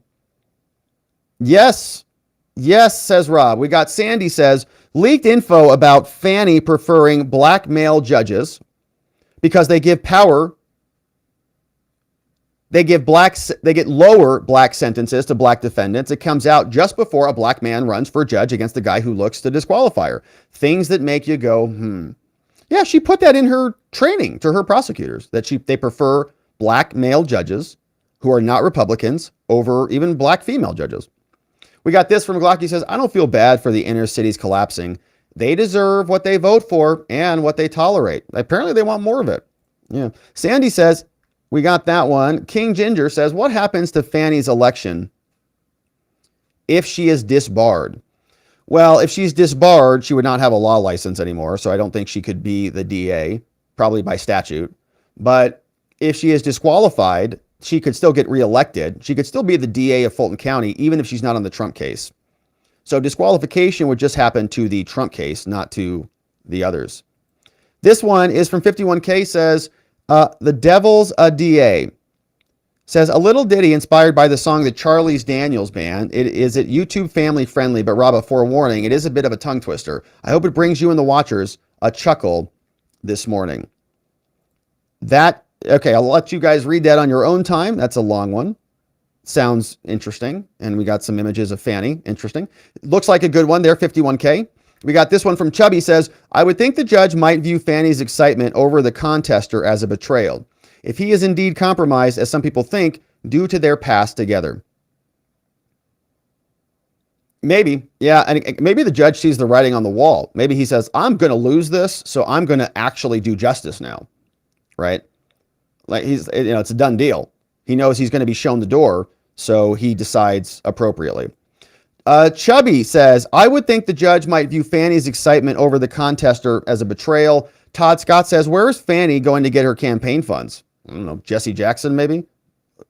Yes, says Rob. We got Sandy says, leaked info about Fani preferring black male judges because they give power. They get lower black sentences to black defendants. It comes out just before a black man runs for a judge against the guy who looks to disqualify her. Things that make you go, Yeah, she put that in her training to her prosecutors, that they prefer black male judges who are not Republicans over even black female judges. We got this from Glocky says, I don't feel bad for the inner cities collapsing. They deserve what they vote for and what they tolerate. Apparently they want more of it. Yeah. Sandy says, we got that one. King Ginger says, what happens to Fani's election if she is disbarred? Well, if she's disbarred, she would not have a law license anymore. So I don't think she could be the DA, probably by statute. But if she is disqualified, she could still get reelected. She could still be the DA of Fulton County, even if she's not on the Trump case. So disqualification would just happen to the Trump case, not to the others. This one is from 51K, says, the Devil's a DA. Says, a little ditty inspired by the song the Charlie's Daniels Band. It is YouTube family friendly, but Rob, a forewarning, it is a bit of a tongue twister. I hope it brings you and the watchers a chuckle this morning. Okay, I'll let you guys read that on your own time. That's a long one. Sounds interesting. And we got some images of Fani. Interesting. Looks like a good one there, 51K. We got this one from Chubby says, I would think the judge might view Fani's excitement over the contester as a betrayal, if he is indeed compromised, as some people think, due to their past together. Maybe. Yeah, and maybe the judge sees the writing on the wall. Maybe he says, I'm going to lose this, so I'm going to actually do justice now. Right? Like it's a done deal. He knows he's going to be shown the door, so he decides appropriately. Chubby says, I would think the judge might view Fani's excitement over the contester as a betrayal. Todd Scott says, where is Fani going to get her campaign funds? I don't know, Jesse Jackson maybe?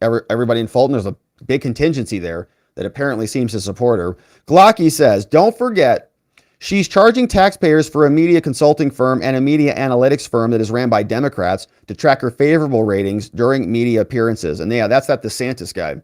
Everybody in Fulton, there's a big contingency there that apparently seems to support her. Glocky says, don't forget, she's charging taxpayers for a media consulting firm and a media analytics firm that is ran by Democrats to track her favorable ratings during media appearances. And yeah, that's that DeSantis guy.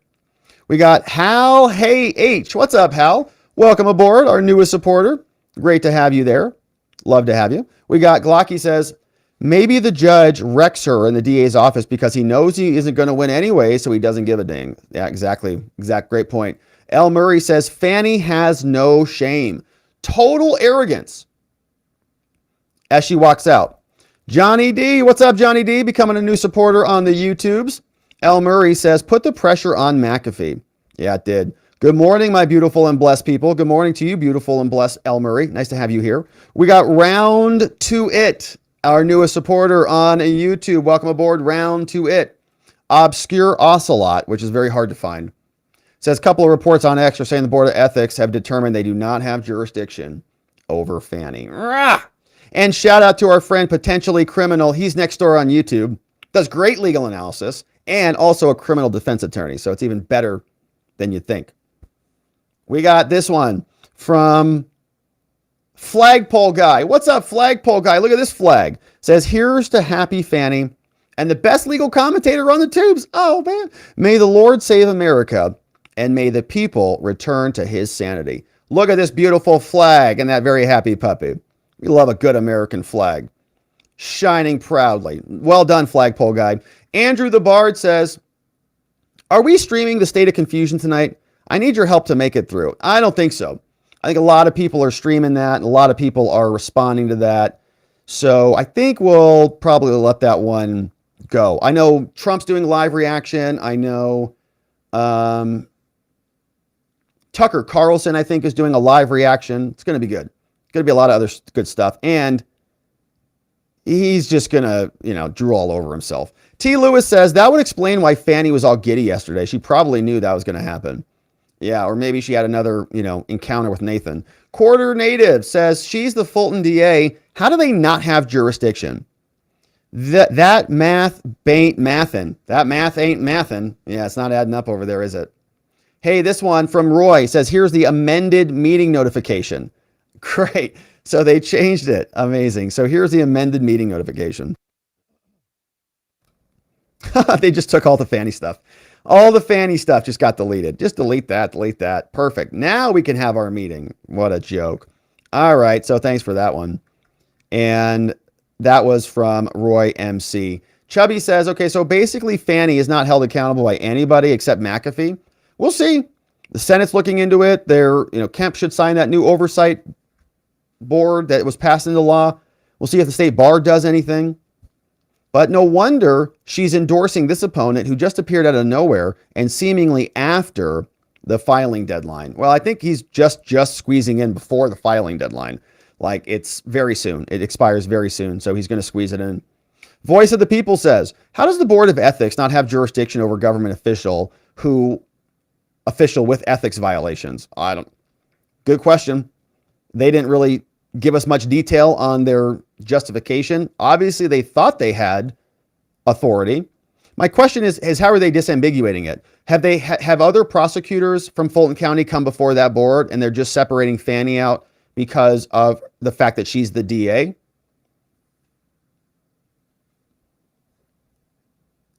We got Hal Hey H. What's up, Hal? Welcome aboard, our newest supporter. Great to have you there. Love to have you. We got Glocky says, maybe the judge wrecks her in the DA's office because he knows he isn't going to win anyway, so he doesn't give a dang. Yeah, exactly. Great point. L. Murray says, Fani has no shame. Total arrogance as she walks out. Johnny D. What's up, Johnny D? Becoming a new supporter on the YouTubes. L. Murray says, put the pressure on McAfee. Yeah, it did. Good morning, my beautiful and blessed people. Good morning to you, beautiful and blessed L. Murray. Nice to have you here. We got Round to It, our newest supporter on YouTube. Welcome aboard, Round to It. Obscure Ocelot, which is very hard to find. Says, a couple of reports on X are saying the Board of Ethics have determined they do not have jurisdiction over Fani. Rah! And shout out to our friend Potentially Criminal. He's next door on YouTube. Does great legal analysis and also a criminal defense attorney. So it's even better than you'd think. We got this one from Flagpole Guy. What's up, Flagpole Guy? Look at this flag. Says, here's to happy Fani and the best legal commentator on the tubes. Oh, man. May the Lord save America and may the people return to his sanity. Look at this beautiful flag and that very happy puppy. We love a good American flag. Shining proudly. Well done, Flagpole Guy. Andrew the Bard says, are we streaming the State of Confusion tonight? I need your help to make it through. I don't think so. I think a lot of people are streaming that, and a lot of people are responding to that. So I think we'll probably let that one go. I know Trump's doing live reaction. I know Tucker Carlson, I think, is doing a live reaction. It's going to be good. It's going to be a lot of other good stuff. And he's just going to, drool all over himself. T. Lewis says, that would explain why Fani was all giddy yesterday. She probably knew that was going to happen. Yeah, or maybe she had another, encounter with Nathan. Quarter Native says, she's the Fulton DA. How do they not have jurisdiction? That math ain't mathin'. That math ain't mathin'. Yeah, it's not adding up over there, is it? Hey, this one from Roy says, here's the amended meeting notification. Great. So they changed it. Amazing. So here's the amended meeting notification. They just took all the Fani stuff. All the Fani stuff just got deleted. Just delete that, delete that. Perfect. Now we can have our meeting. What a joke. All right. So thanks for that one. And that was from Roy MC. Chubby says, okay, so basically Fani is not held accountable by anybody except McAfee. We'll see. The Senate's looking into it. Kemp should sign that new oversight board that was passed into law. We'll see if the state bar does anything. But no wonder she's endorsing this opponent who just appeared out of nowhere and seemingly after the filing deadline. Well, I think he's just squeezing in before the filing deadline. Like, it's very soon. It expires very soon, so he's going to squeeze it in. Voice of the People says, how does the Board of Ethics not have jurisdiction over government official with ethics violations? Good question. They didn't really give us much detail on their justification. Obviously, they thought they had authority. My question is how are they disambiguating it? Have other prosecutors from Fulton County come before that board and they're just separating Fani out because of the fact that she's the DA?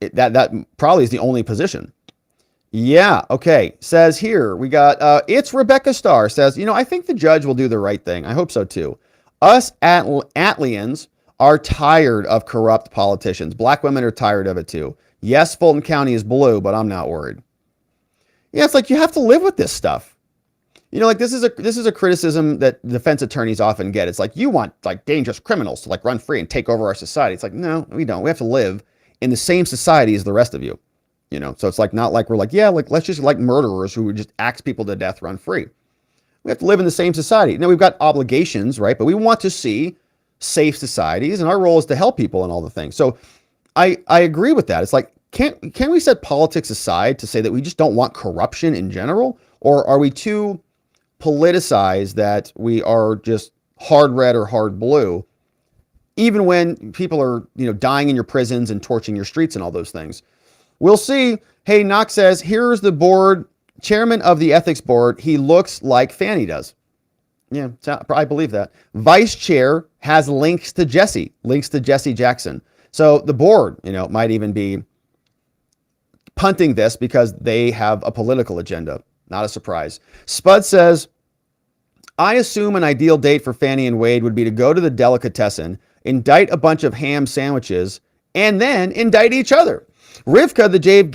That probably is the only position. Yeah, okay. Says here, we got, it's Rebecca Starr says, I think the judge will do the right thing. I hope so too. Us Atlians are tired of corrupt politicians. Black women are tired of it too. Yes, Fulton County is blue, but I'm not worried. Yeah, it's like you have to live with this stuff. This is a criticism that defense attorneys often get. It's like, you want dangerous criminals to run free and take over our society. It's like, no, we don't. We have to live in the same society as the rest of you. So it's not like we're let's just murderers who would just axe people to death run free. We have to live in the same society. Now we've got obligations, right? But we want to see safe societies, and our role is to help people and all the things. So I agree with that. It's like, can we set politics aside to say that we just don't want corruption in general? Or are we too politicized that we are just hard red or hard blue, even when people are, dying in your prisons and torching your streets and all those things? We'll see. Hey, Knox says, here's the board, chairman of the ethics board. He looks like Fani does. Yeah, I believe that. Vice chair has links to Jesse Jackson. So the board, might even be punting this because they have a political agenda. Not a surprise. Spud says, I assume an ideal date for Fani and Wade would be to go to the delicatessen, indict a bunch of ham sandwiches, and then indict each other. Rivka, the Jade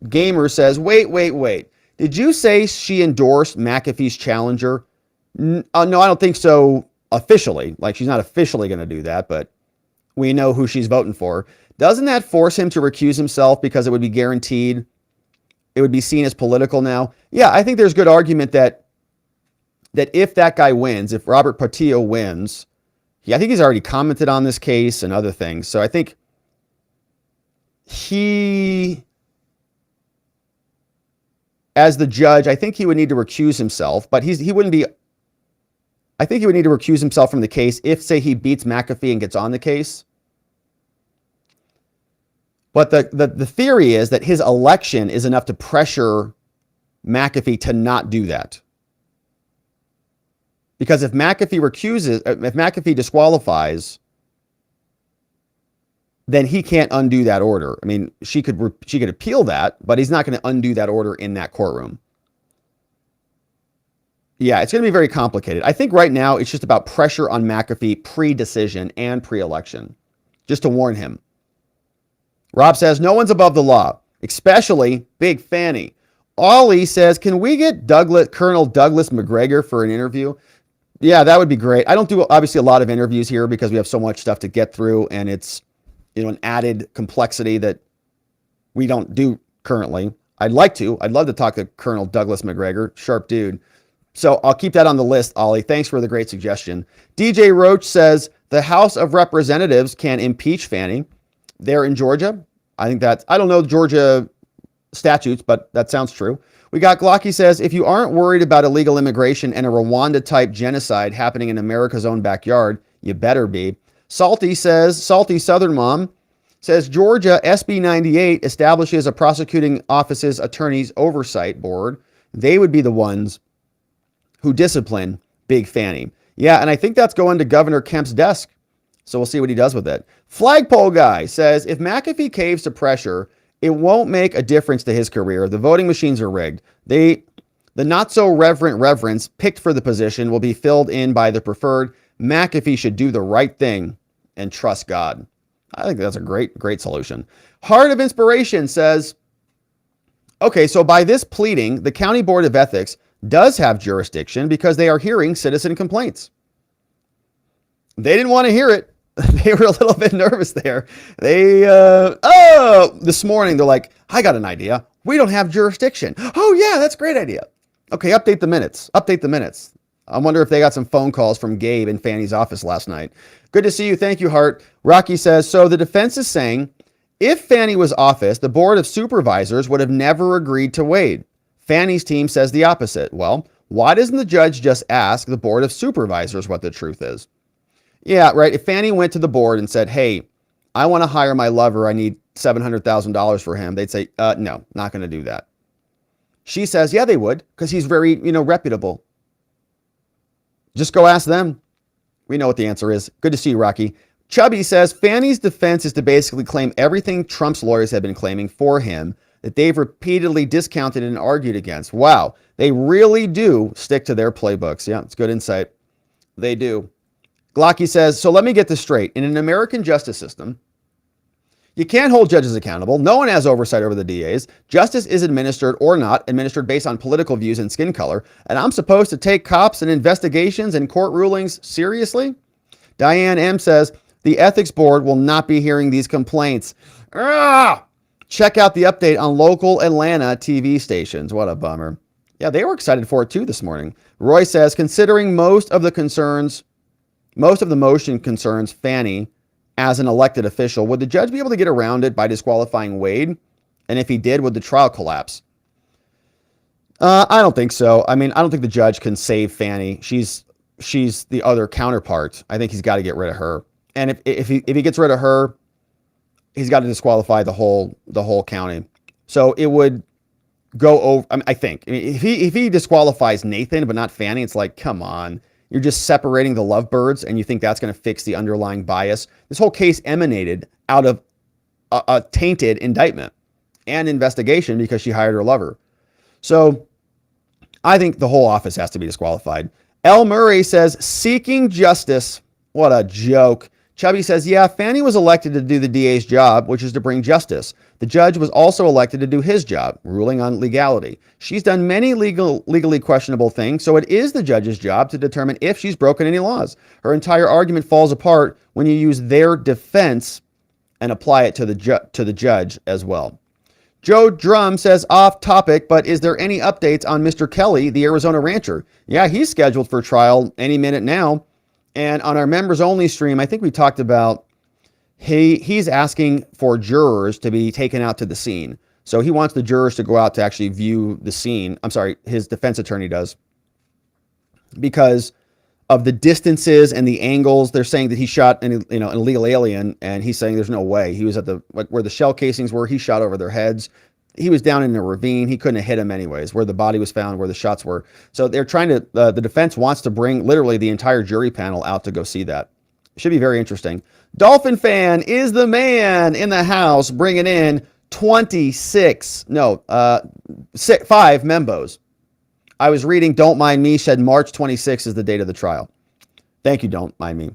Gamer says, wait. Did you say she endorsed McAfee's challenger? No, I don't think so officially. She's not officially going to do that, but we know who she's voting for. Doesn't that force him to recuse himself because it would be guaranteed? It would be seen as political now. Yeah, I think there's good argument that if that guy wins, if Robert Patillo wins, I think he's already commented on this case and other things. So I think as the judge, I think he would need to recuse himself, but he wouldn't be. I think he would need to recuse himself from the case if, say, he beats McAfee and gets on the case. But the theory is that his election is enough to pressure McAfee to not do that. Because if McAfee disqualifies, then he can't undo that order. I mean, she could appeal that, but he's not going to undo that order in that courtroom. Yeah, it's going to be very complicated. I think right now it's just about pressure on McAfee pre-decision and pre-election, just to warn him. Rob says, no one's above the law, especially Big Fani. Ollie says, can we get Colonel Douglas McGregor for an interview? Yeah, that would be great. I don't do, obviously, a lot of interviews here because we have so much stuff to get through, and it's an added complexity that we don't do currently. I'd love to talk to Colonel Douglas McGregor, sharp dude. So I'll keep that on the list, Ollie. Thanks for the great suggestion. DJ Roach says the House of Representatives can impeach Fani. They're in Georgia. I don't know Georgia statutes, but that sounds true. We got Glocky says, if you aren't worried about illegal immigration and a Rwanda-type genocide happening in America's own backyard, you better be. Salty Southern Mom says, Georgia SB 98 establishes a prosecuting office's attorney's oversight board. They would be the ones who discipline Big Fani. Yeah, and I think that's going to Governor Kemp's desk. So we'll see what he does with it. Flagpole Guy says, if McAfee caves to pressure, it won't make a difference to his career. The voting machines are rigged. The not-so-reverent reverends picked for the position will be filled in by the preferred. McAfee should do the right thing and trust God. I think that's a great solution. Heart of Inspiration says, okay, so by this pleading, the County Board of Ethics does have jurisdiction because they are hearing citizen complaints. They didn't want to hear it. They were a little bit nervous there. This morning, they're like, I got an idea. We don't have jurisdiction. Oh, yeah, that's a great idea. Okay, update the minutes. I wonder if they got some phone calls from Gabe in Fani's office last night. Good to see you. Thank you, Hart. Rocky says, so the defense is saying, if Fani was officed, the Board of Supervisors would have never agreed to Wade. Fani's team says the opposite. Well, why doesn't the judge just ask the Board of Supervisors what the truth is? Yeah, right. If Fani went to the board and said, hey, I want to hire my lover. I need $700,000 for him. They'd say, no, not going to do that. She says, yeah, they would, because he's very, reputable. Just go ask them. We know what the answer is. Good to see you, Rocky. Chubby says, Fani's defense is to basically claim everything Trump's lawyers have been claiming for him that they've repeatedly discounted and argued against. Wow. They really do stick to their playbooks. Yeah, it's good insight. They do. Glocky says, so let me get this straight. In an American justice system, you can't hold judges accountable. No one has oversight over the DAs. Justice is administered or not administered based on political views and skin color. And I'm supposed to take cops and investigations and court rulings seriously? Diane M. says, the ethics board will not be hearing these complaints. Check out the update on local Atlanta TV stations. What a bummer. Yeah, they were excited for it too this morning. Roy says, considering most of the motion concerns Fani as an elected official, would the judge be able to get around it by disqualifying Wade? And if he did, would the trial collapse? I don't think so. I mean, I don't think the judge can save Fani. She's the other counterpart. I think he's got to get rid of her. And if he gets rid of her, he's got to disqualify the whole county. So it would go over. I think if he disqualifies Nathan but not Fani, it's like, come on. You're just separating the lovebirds, and you think that's going to fix the underlying bias. This whole case emanated out of a tainted indictment and investigation because she hired her lover. So I think the whole office has to be disqualified. L. Murray says, seeking justice. What a joke. Chubby says, yeah, Fani was elected to do the DA's job, which is to bring justice. The judge was also elected to do his job, ruling on legality. She's done many legally questionable things, so it is the judge's job to determine if she's broken any laws. Her entire argument falls apart when you use their defense and apply it to the judge as well. Joe Drum says, off topic, but is there any updates on Mr. Kelly, the Arizona rancher? Yeah, he's scheduled for trial any minute now. And on our members only stream, I think we talked about he's asking for jurors to be taken out to the scene. So he wants the jurors to go out to actually view the scene. I'm sorry, his defense attorney does. Because of the distances and the angles, they're saying that he shot an illegal alien, and he's saying there's no way. He was at where the shell casings were, he shot over their heads. He was down in a ravine. He couldn't have hit him anyways, where the body was found, where the shots were. So they're trying to, the defense wants to bring literally the entire jury panel out to go see that. Should be very interesting. Dolphin Fan is the man in the house, bringing in 5 membos. I was reading Don't Mind Me said March 26th is the date of the trial. Thank you, Don't Mind Me.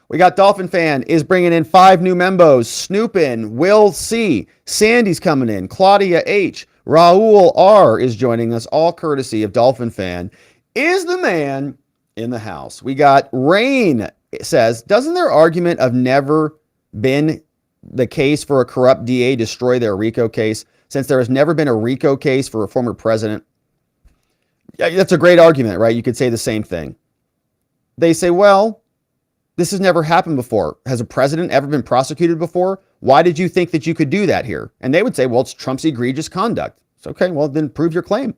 We got Dolphin Fan is bringing in 5 new membos. Snoopin, Will C, Sandy's coming in, Claudia H, Raul R is joining us, all courtesy of Dolphin Fan is the man in the house. We got Rain says, doesn't their argument of never been the case for a corrupt DA destroy their RICO case, since there has never been a RICO case for a former president? Yeah, that's a great argument, right? You could say the same thing. They say, well, this has never happened before. Has a president ever been prosecuted before? Why did you think that you could do that here? And they would say, well, it's Trump's egregious conduct. It's okay, well, then prove your claim,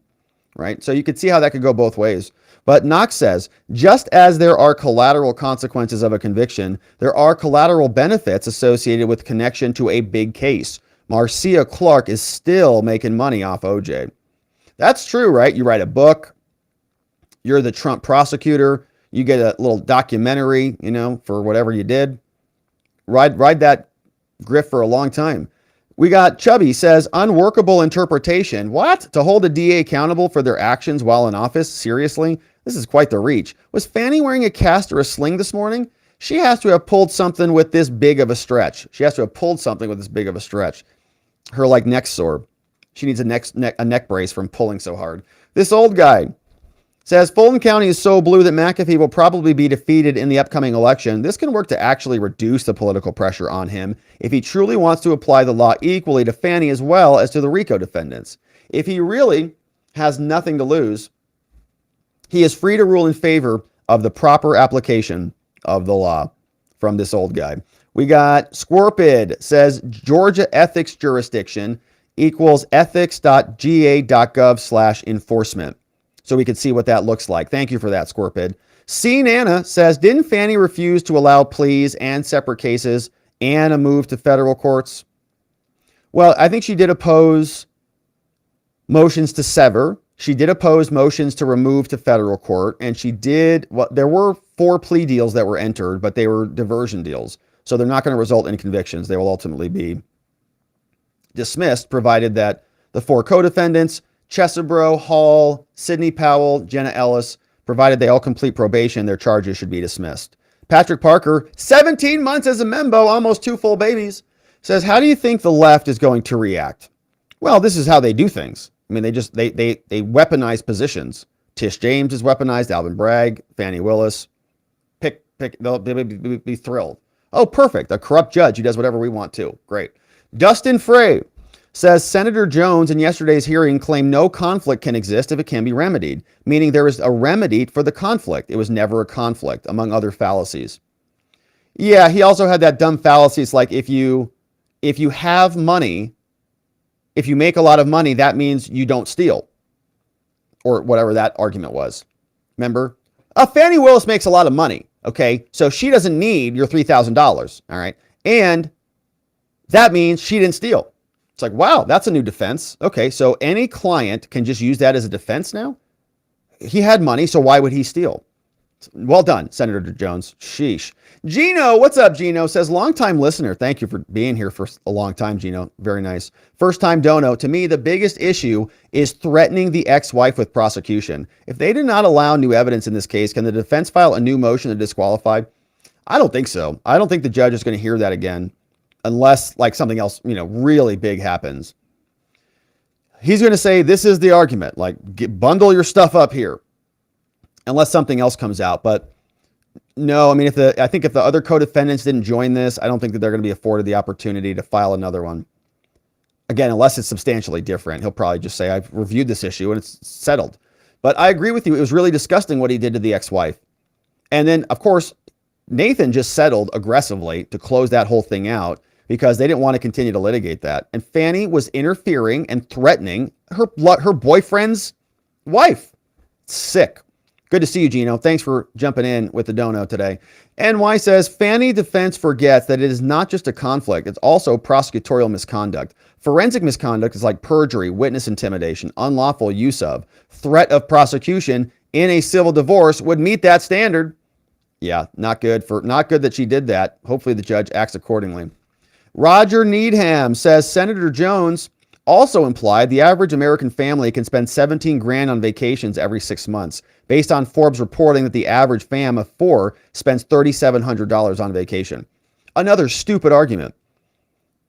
right? So you could see how that could go both ways. But Knox says, just as there are collateral consequences of a conviction, there are collateral benefits associated with connection to a big case. Marcia Clarke is still making money off OJ. That's true, right? You write a book, you're the Trump prosecutor, you get a little documentary, for whatever you did. Ride that grift for a long time. We got Chubby says, unworkable interpretation. What? To hold a DA accountable for their actions while in office? Seriously? This is quite the reach. Was Fani wearing a cast or a sling this morning? She has to have pulled something with this big of a stretch. Her neck sore. She needs a neck brace from pulling so hard. This old guy says, Fulton County is so blue that McAfee will probably be defeated in the upcoming election. This can work to actually reduce the political pressure on him if he truly wants to apply the law equally to Fani as well as to the RICO defendants. If he really has nothing to lose, he is free to rule in favor of the proper application of the law. From this old guy. We got Scorpid says, Georgia ethics jurisdiction equals ethics.ga.gov/enforcement. So we could see what that looks like. Thank you for that, Scorpid. C. Nana says, didn't Fani refuse to allow pleas and separate cases and a move to federal courts? Well, I think she did oppose motions to sever. She did oppose motions to remove to federal court. And she did, there were 4 plea deals that were entered, but they were diversion deals. So they're not going to result in convictions. They will ultimately be dismissed, provided that the 4 co-defendants, Chesebro, Hall, Sidney Powell, Jenna Ellis, provided they all complete probation, their charges should be dismissed. Patrick Parker, 17 months as a membo, almost 2 full babies, says, how do you think the left is going to react? Well, this is how they do things. I mean, they weaponize positions. Tish James is weaponized, Alvin Bragg, Fani Willis. They'll be thrilled. Oh, perfect. A corrupt judge who does whatever we want to. Great. Dustin Frey says Senator Jones in yesterday's hearing claimed no conflict can exist if it can be remedied, meaning there is a remedy for the conflict. It was never a conflict, among other fallacies. Yeah, he also had that dumb fallacy. It's like if you have money, if you make a lot of money, that means you don't steal. Or whatever that argument was. Remember? Fani Willis makes a lot of money. Okay, so she doesn't need your $3,000. All right. And that means she didn't steal. It's like, wow, that's a new defense. Okay, so any client can just use that as a defense now? He had money, so why would he steal? Well done, Senator Jones. Sheesh. Gino, what's up, Gino? Says, long-time listener. Thank you for being here for a long time, Gino. Very nice. First-time dono. To me, the biggest issue is threatening the ex-wife with prosecution. If they did not allow new evidence in this case, can the defense file a new motion to disqualify? I don't think so. I don't think the judge is going to hear that again unless something else, really big happens. He's going to say, this is the argument. Bundle your stuff up here. Unless something else comes out. But no, I mean, I think if the other co-defendants didn't join this, I don't think that they're going to be afforded the opportunity to file another one. Again, unless it's substantially different, he'll probably just say, I've reviewed this issue and it's settled. But I agree with you. It was really disgusting what he did to the ex-wife. And then, of course, Nathan just settled aggressively to close that whole thing out because they didn't want to continue to litigate that. And Fani was interfering and threatening her boyfriend's wife. Sick. Good to see you, Gino. Thanks for jumping in with the dono today. NY says, Fani defense forgets that it is not just a conflict, it's also prosecutorial misconduct. Forensic misconduct is like perjury, witness intimidation, unlawful use of, threat of prosecution in a civil divorce would meet that standard. Yeah, not good that she did that. Hopefully the judge acts accordingly. Roger Needham says, Senator Jones also implied the average American family can spend 17 grand on vacations every 6 months, based on Forbes reporting that the average fam of 4 spends $3,700 on vacation. Another stupid argument.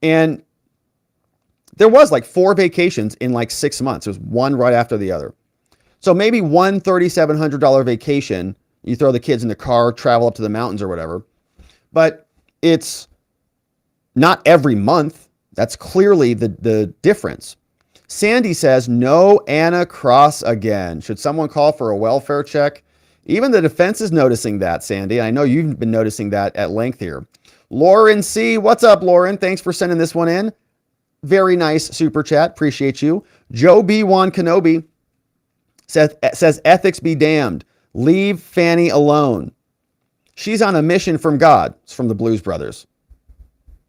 And there was 4 vacations in 6 months. It was one right after the other. So maybe one $3,700 vacation, you throw the kids in the car, travel up to the mountains or whatever. But it's not every month. That's clearly the difference. Sandy says, no Anna Cross again. Should someone call for a welfare check? Even the defense is noticing that, Sandy. I know you've been noticing that at length here. Lauren C. What's up, Lauren? Thanks for sending this one in. Very nice super chat. Appreciate you. Joe B. Wan Kenobi says ethics be damned. Leave Fani alone. She's on a mission from God. It's from the Blues Brothers.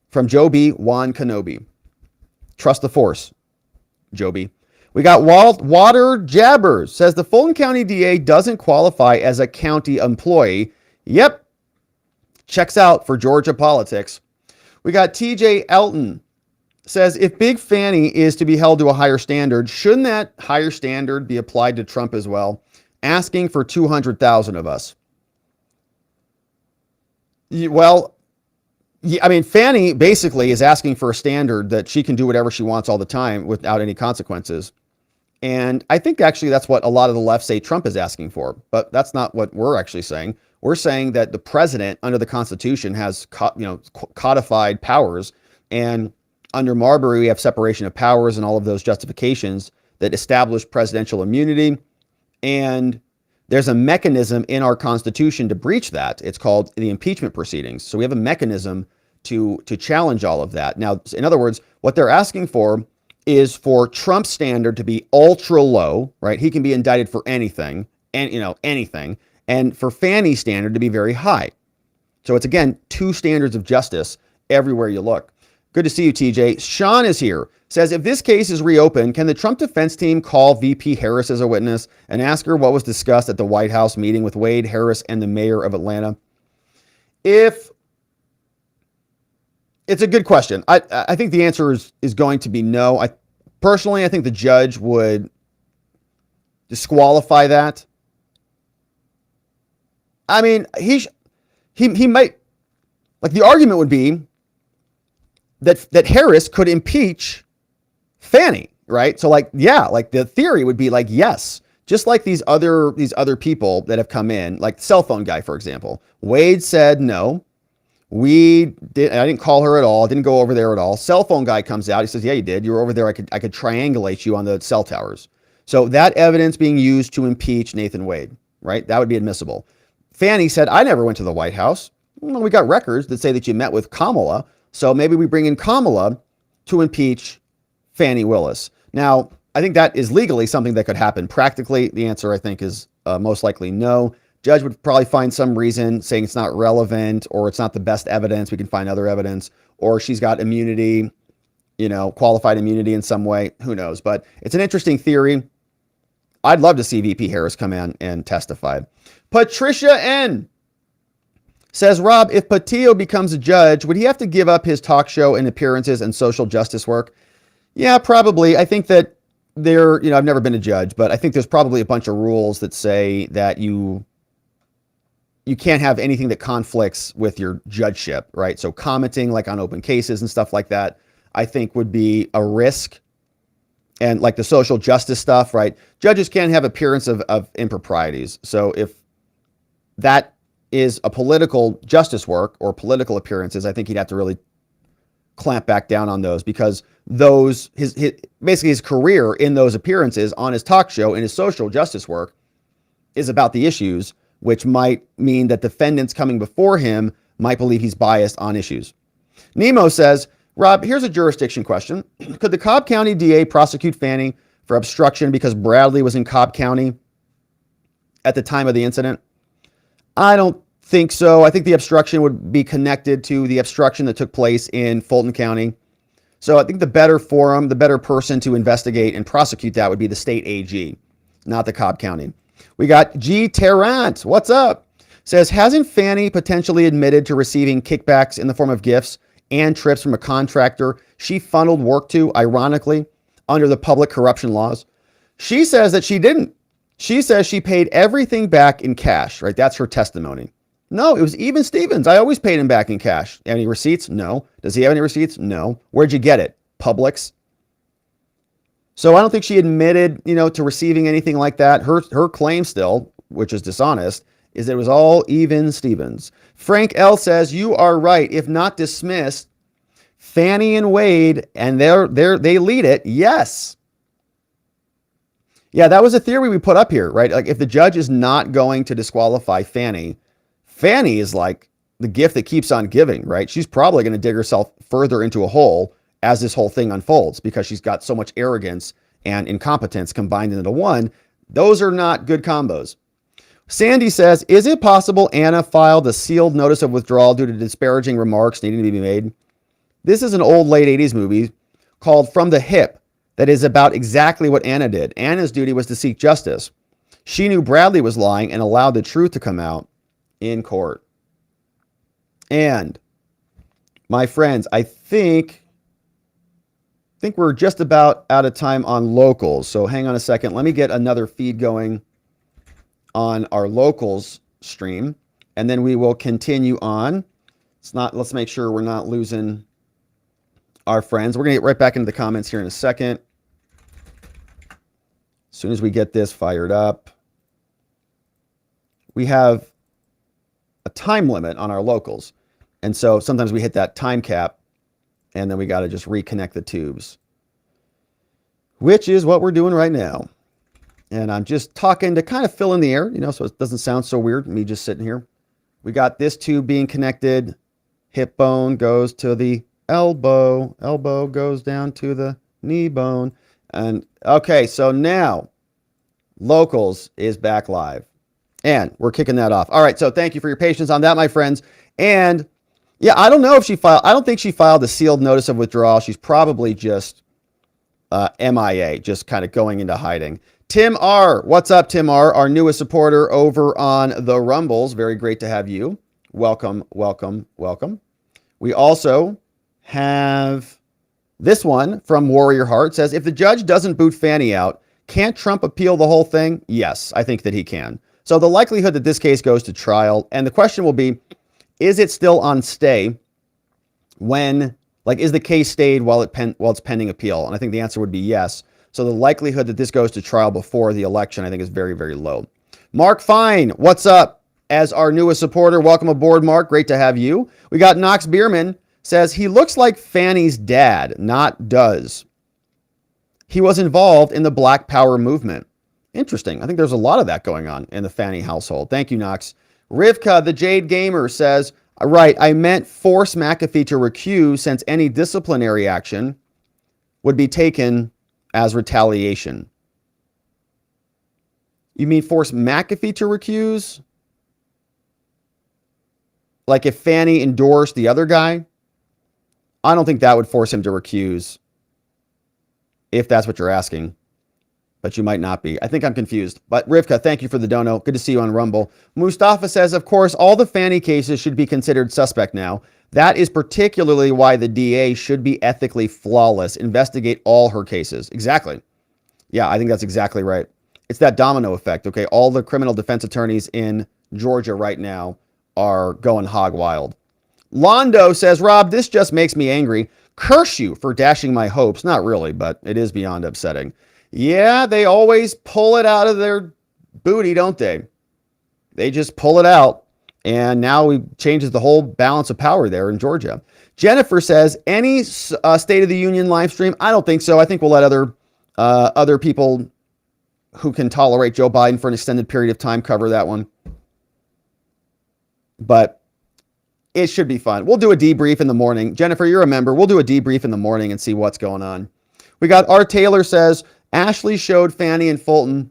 From Joe B. Wan Kenobi. Trust the force, Joe B. We got Water Jabbers. Says the Fulton County DA doesn't qualify as a county employee. Yep. Checks out for Georgia politics. We got TJ Elton. Says, if Big Fani is to be held to a higher standard, shouldn't that higher standard be applied to Trump as well? Asking for 200,000 of us. Well, I mean, Fani basically is asking for a standard that she can do whatever she wants all the time without any consequences. And I think actually that's what a lot of the left say Trump is asking for, but that's not what we're actually saying. We're saying that the president under the Constitution has codified powers, and under Marbury, we have separation of powers and all of those justifications that establish presidential immunity. And there's a mechanism in our Constitution to breach that. It's called the impeachment proceedings. So we have a mechanism to challenge all of that. Now, in other words, what they're asking for is for Trump's standard to be ultra low, right? He can be indicted for anything, and anything, and for Fani's standard to be very high. So it's, again, two standards of justice everywhere you look. Good to see you, TJ. Sean is here. Says, if this case is reopened, can the Trump defense team call VP Harris as a witness and ask her what was discussed at the White House meeting with Wade, Harris, and the mayor of Atlanta? It's a good question. I think the answer is going to be no. Personally, I think the judge would disqualify that. I mean, he might, like, the argument would be that Harris could impeach Fani, right? So, like, yeah, like the theory would be like, yes, just like these other people that have come in, like the cell phone guy, for example. Wade said no. I didn't call her at all. Didn't go over there at all. Cell phone guy comes out. He says, yeah, you did. You were over there. I could triangulate you on the cell towers. So that evidence being used to impeach Nathan Wade, right? That would be admissible. Fani said, I never went to the White House. Well, we got records that say that you met with Kamala. So maybe we bring in Kamala to impeach Fani Willis. Now, I think that is legally something that could happen. Practically, the answer, I think, is most likely no. Judge would probably find some reason saying it's not relevant, or it's not the best evidence. We can find other evidence, or she's got immunity, qualified immunity in some way. Who knows? But it's an interesting theory. I'd love to see VP Harris come in and testify. Patricia N. says, Rob, if Patillo becomes a judge, would he have to give up his talk show and appearances and social justice work? Yeah, probably. I think that I've never been a judge, but I think there's probably a bunch of rules that say that you can't have anything that conflicts with your judgeship, right? So commenting like on open cases and stuff like that, I think would be a risk. And like the social justice stuff, right? Judges can't have appearance of improprieties. So if that is a political justice work or political appearances, I think he'd have to really clamp back down on those, because those basically his career in those appearances on his talk show and his social justice work is about the issues, which might mean that defendants coming before him might believe he's biased on issues. Nemo says, Rob, here's a jurisdiction question. Could the Cobb County DA prosecute Fani for obstruction because Bradley was in Cobb County at the time of the incident? I don't think so. I think the obstruction would be connected to the obstruction that took place in Fulton County. So I think the better forum, the better person to investigate and prosecute that would be the state AG, not the Cobb County. We got G. Tarrant. What's up? Says, hasn't Fani potentially admitted to receiving kickbacks in the form of gifts and trips from a contractor she funneled work to, ironically, under the public corruption laws? She says that she didn't. She says she paid everything back in cash, right? That's her testimony. No, it was even Stevens. I always paid him back in cash. Any receipts? No. Does he have any receipts? No. Where'd you get it? Publix. So I don't think she admitted, to receiving anything like that. Her claim still, which is dishonest, is that it was all even Stevens. Frank L. says, you are right. If not dismissed, Fani and Wade, and they lead it. Yes. Yeah, that was a theory we put up here, right? Like if the judge is not going to disqualify Fani, Fani is like the gift that keeps on giving, right? She's probably going to dig herself further into a hole as this whole thing unfolds because she's got so much arrogance and incompetence combined into one. Those are not good combos. Sandy says, is it possible Anna filed a sealed notice of withdrawal due to disparaging remarks needing to be made? This is an old late 80s movie called From the Hip that is about exactly what Anna did. Anna's duty was to seek justice. She knew Bradley was lying and allowed the truth to come out in court. And my friends, I think we're just about out of time on locals. So hang on a second. Let me get another feed going on our locals stream, and then we will continue on. Let's make sure we're not losing our friends. We're going to get right back into the comments here in a second. As soon as we get this fired up. We have a time limit on our locals. And so sometimes we hit that time cap and then we got to just reconnect the tubes, which is what we're doing right now. And I'm just talking to kind of fill in the air, so it doesn't sound so weird, me just sitting here. We got this tube being connected. Hip bone goes to the elbow. Elbow goes down to the knee bone. And okay, so now locals is back live. And we're kicking that off. All right, so thank you for your patience on that, my friends. And yeah, I don't know if I don't think she filed a sealed notice of withdrawal. She's probably just MIA, just kind of going into hiding. Tim R. What's up, Tim R., our newest supporter over on the Rumbles. Very great to have you. Welcome, welcome, welcome. We also have this one from Warrior Heart. Says, if the judge doesn't boot Fani out, can't Trump appeal the whole thing? Yes, I think that he can. So the likelihood that this case goes to trial, and the question will be, is it still on stay is the case stayed while it's pending appeal? And I think the answer would be yes. So the likelihood that this goes to trial before the election, I think, is very, very low. Mark Fine, what's up? As our newest supporter, welcome aboard, Mark. Great to have you. We got Knox Bierman, says he looks like Fani's dad, not does. He was involved in the Black Power movement. Interesting. I think there's a lot of that going on in the Fani household. Thank you, Knox. Rivka, the Jade Gamer, says, right, I meant force McAfee to recuse since any disciplinary action would be taken as retaliation. You mean force McAfee to recuse? Like if Fani endorsed the other guy? I don't think that would force him to recuse, if that's what you're asking. But you might not be. I think I'm confused. But Rivka, thank you for the dono. Good to see you on Rumble. Mustafa says, of course, all the Fani cases should be considered suspect now. That is particularly why the DA should be ethically flawless. Investigate all her cases. Exactly. Yeah, I think that's exactly right. It's that domino effect, okay? All the criminal defense attorneys in Georgia right now are going hog wild. Londo says, Rob, this just makes me angry. Curse you for dashing my hopes. Not really, but it is beyond upsetting. Yeah, they always pull it out of their booty, don't they? They just pull it out. And now we changes the whole balance of power there in Georgia. Jennifer says, any State of the Union live stream? I don't think so. I think we'll let other people who can tolerate Joe Biden for an extended period of time cover that one. But it should be fun. We'll do a debrief in the morning. Jennifer, you're a member. We'll do a debrief in the morning and see what's going on. We got R. Taylor says, Ashley showed Fani and Fulton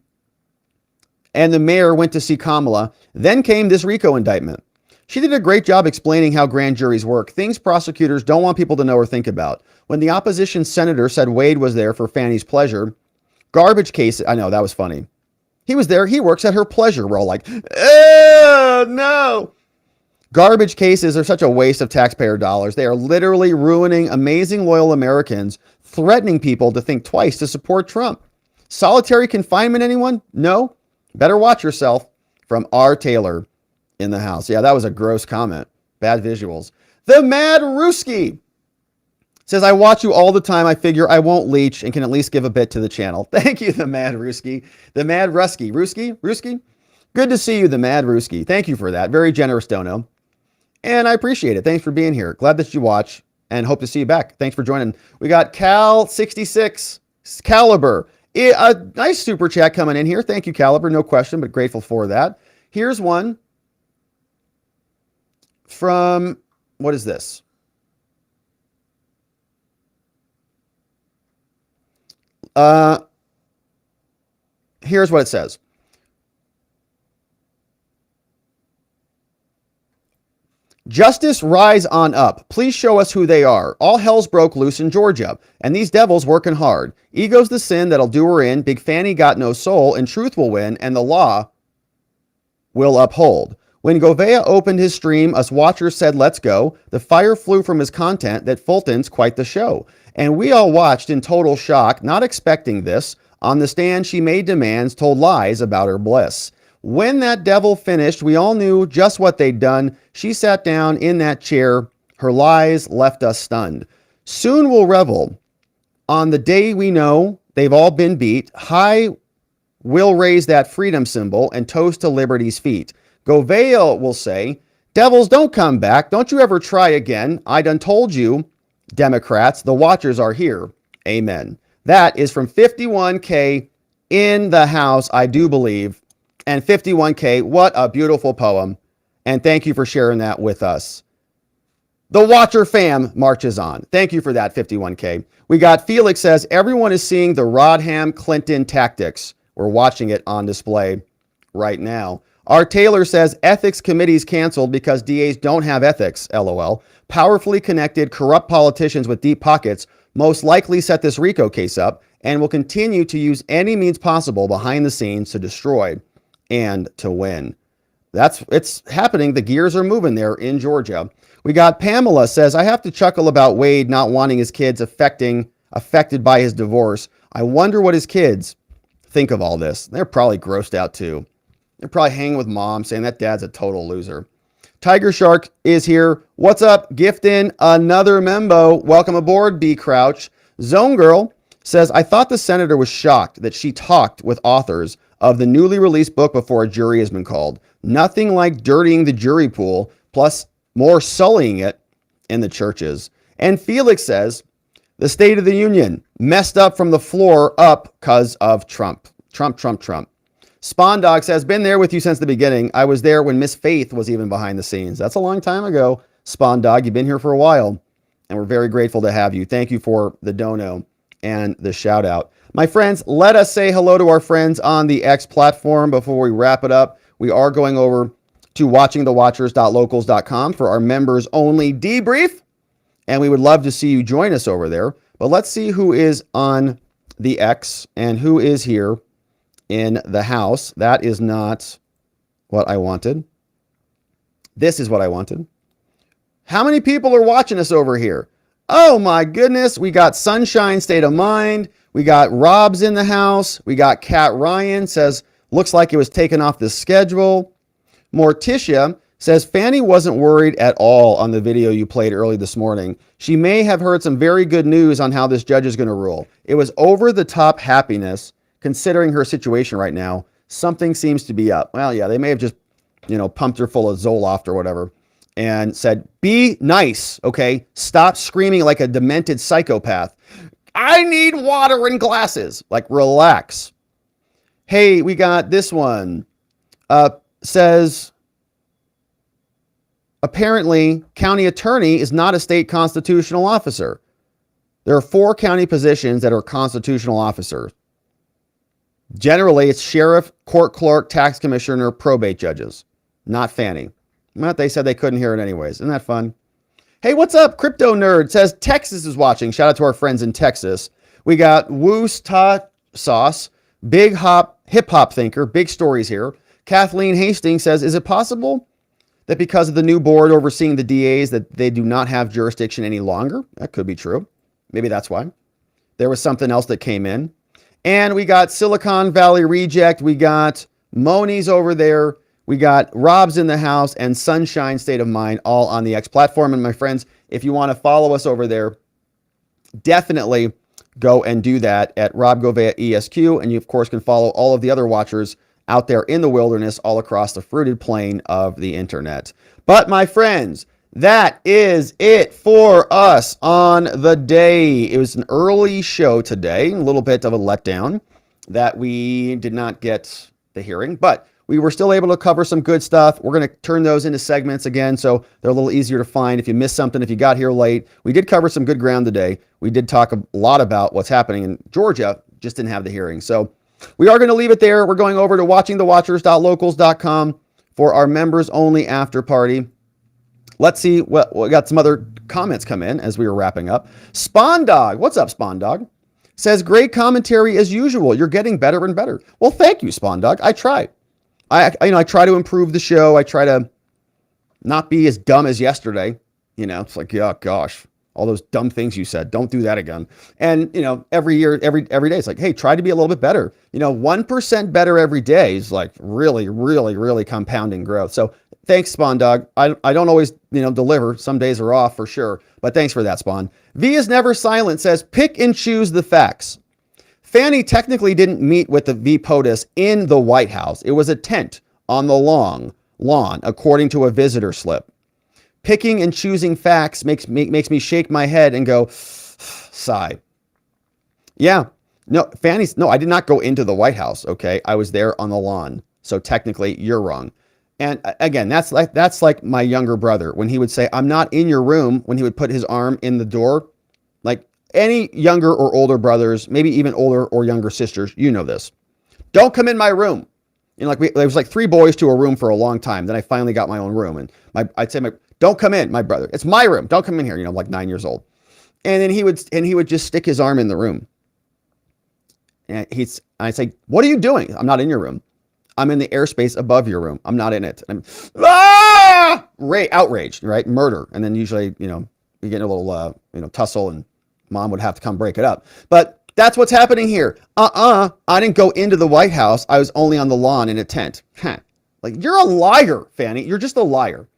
and the mayor went to see Kamala. Then came this RICO indictment. She did a great job explaining how grand juries work, things prosecutors don't want people to know or think about. When the opposition senator said Wade was there for Fani's pleasure, garbage case, I know, that was funny. He was there, he works at her pleasure. We're all like, oh, no. Garbage cases are such a waste of taxpayer dollars. They are literally ruining amazing loyal Americans, threatening people to think twice to support Trump. Solitary confinement, anyone? No? Better watch yourself. From R. Taylor in the house. Yeah, that was a gross comment. Bad visuals. The Mad Ruski says, I watch you all the time. I figure I won't leech and can at least give a bit to the channel. Thank you, the Mad Ruski. The Mad Rusky. Ruski? Good to see you, the Mad Ruski. Thank you for that. Very generous dono. And I appreciate it. Thanks for being here. Glad that you watch and hope to see you back. Thanks for joining. We got Cal66 Caliber. A nice super chat coming in here. Thank you, Caliber. No question, but grateful for that. Here's one from, what is this? Here's what it says. Justice, rise on up. Please show us who they are. All hell's broke loose in Georgia, and these devils working hard. Ego's the sin that'll do her in. Big Fanny got no soul, and truth will win, and the law will uphold. When Govea opened his stream, us watchers said, let's go. The fire flew from his content that Fulton's quite the show. And we all watched in total shock, not expecting this. On the stand, she made demands, told lies about her bliss. When that devil finished, we all knew just what they'd done. She sat down in that chair. Her lies left us stunned. Soon we'll revel. On the day we know they've all been beat, high we'll raise that freedom symbol and toast to liberty's feet. Govea will say, devils, don't come back. Don't you ever try again. I done told you, Democrats, the watchers are here. Amen. That is from 51K in the house, I do believe. And 51K, what a beautiful poem. And thank you for sharing that with us. The Watcher fam marches on. Thank you for that, 51K. We got Felix says, everyone is seeing the Rodham Clinton tactics. We're watching it on display right now. Our Taylor says, ethics committees canceled because DAs don't have ethics, LOL. Powerfully connected, corrupt politicians with deep pockets most likely set this RICO case up and will continue to use any means possible behind the scenes to destroy and to win. It's happening. The gears are moving there in Georgia. We got Pamela says, I have to chuckle about Wade not wanting his kids affected by his divorce. I wonder what his kids think of all this. They're probably grossed out too. They're probably hanging with mom saying that dad's a total loser. Tiger Shark is here. What's up? Gifting another membo. Welcome aboard, B Crouch. Zone Girl says, I thought the senator was shocked that she talked with authors of the newly released book before a jury has been called. Nothing like dirtying the jury pool, plus more sullying it in the churches. And Felix says, the State of the Union messed up from the floor up because of Trump. Trump. Spawn Dog says, been there with you since the beginning. I was there when Miss Faith was even behind the scenes. That's a long time ago, Spawn Dog. You've been here for a while, and we're very grateful to have you. Thank you for the dono and the shout out. My friends, let us say hello to our friends on the X platform before we wrap it up. We are going over to watchingthewatchers.locals.com for our members only debrief, and we would love to see you join us over there. But let's see who is on the X and who is here in the house. That is not what I wanted. This is what I wanted. How many people are watching us over here? Oh my goodness. We got Sunshine State of Mind. We got Rob's in the house. We got Kat Ryan says, looks like it was taken off the schedule. Morticia says, Fanny wasn't worried at all on the video you played early this morning. She may have heard some very good news on how this judge is going to rule. It was over the top happiness considering her situation right now. Something seems to be up. Well, yeah, they may have just, pumped her full of Zoloft or whatever and said, be nice, okay? Stop screaming like a demented psychopath. I need water and glasses. Like, relax. Hey, we got this one. Says, apparently, county attorney is not a state constitutional officer. There are 4 county positions that are constitutional officers. Generally, it's sheriff, court clerk, tax commissioner, probate judges, not Fanny. But they said they couldn't hear it anyways. Isn't that fun? Hey, what's up? Crypto Nerd says Texas is watching. Shout out to our friends in Texas. We got Woos Ta Sauce, Big Hop, Hip Hop Thinker, big stories here. Kathleen Hastings says, is it possible that because of the new board overseeing the DAs that they do not have jurisdiction any longer? That could be true. Maybe that's why. There was something else that came in. And we got Silicon Valley Reject. We got Moni's over there. We got Rob's in the house and Sunshine State of Mind all on the X platform. And my friends, if you want to follow us over there, definitely go and do that at Rob Govea ESQ. And you, of course, can follow all of the other watchers out there in the wilderness all across the fruited plain of the internet. But my friends, that is it for us on the day. It was an early show today, a little bit of a letdown that we did not get the hearing, but we were still able to cover some good stuff. We're going to turn those into segments again, so they're a little easier to find if you missed something, if you got here late. We did cover some good ground today. We did talk a lot about what's happening in Georgia, just didn't have the hearing. So we are going to leave it there. We're going over to watchingthewatchers.locals.com for our members only after party. Let's see what we got. Some other comments come in as we were wrapping up. Spawn Dog, what's up, Spawn Dog? Says great commentary as usual. You're getting better and better. Well, thank you, Spawn Dog. I try. I try to improve the show. I try to not be as dumb as yesterday. It's like, oh gosh, all those dumb things you said. Don't do that again. And every year, every day, it's like, hey, try to be a little bit better. 1% better every day is like really, really, really compounding growth. So thanks, Spawn Dog. I don't always, deliver. Some days are off for sure. But thanks for that, Spawn. V is never silent says, pick and choose the facts. Fani technically didn't meet with the V POTUS in the White House. It was a tent on the lawn, according to a visitor slip. Picking and choosing facts makes me shake my head and go, sigh. Yeah. No, I did not go into the White House, okay? I was there on the lawn. So technically, you're wrong. And again, that's like my younger brother when he would say, I'm not in your room, when he would put his arm in the door. Like any younger or older brothers, maybe even older or younger sisters, this. Don't come in my room. There was like 3 boys to a room for a long time. Then I finally got my own room. And I'd say, don't come in, my brother. It's my room. Don't come in here. I'm like 9 years old. And then he would just stick his arm in the room. And I'd say, what are you doing? I'm not in your room. I'm in the airspace above your room. I'm not in it. I'm outraged, right? Murder. And then usually, you get a little, tussle and mom would have to come break it up. But that's what's happening here. I didn't go into the White House. I was only on the lawn in a tent. Like, you're a liar, Fani. You're just a liar.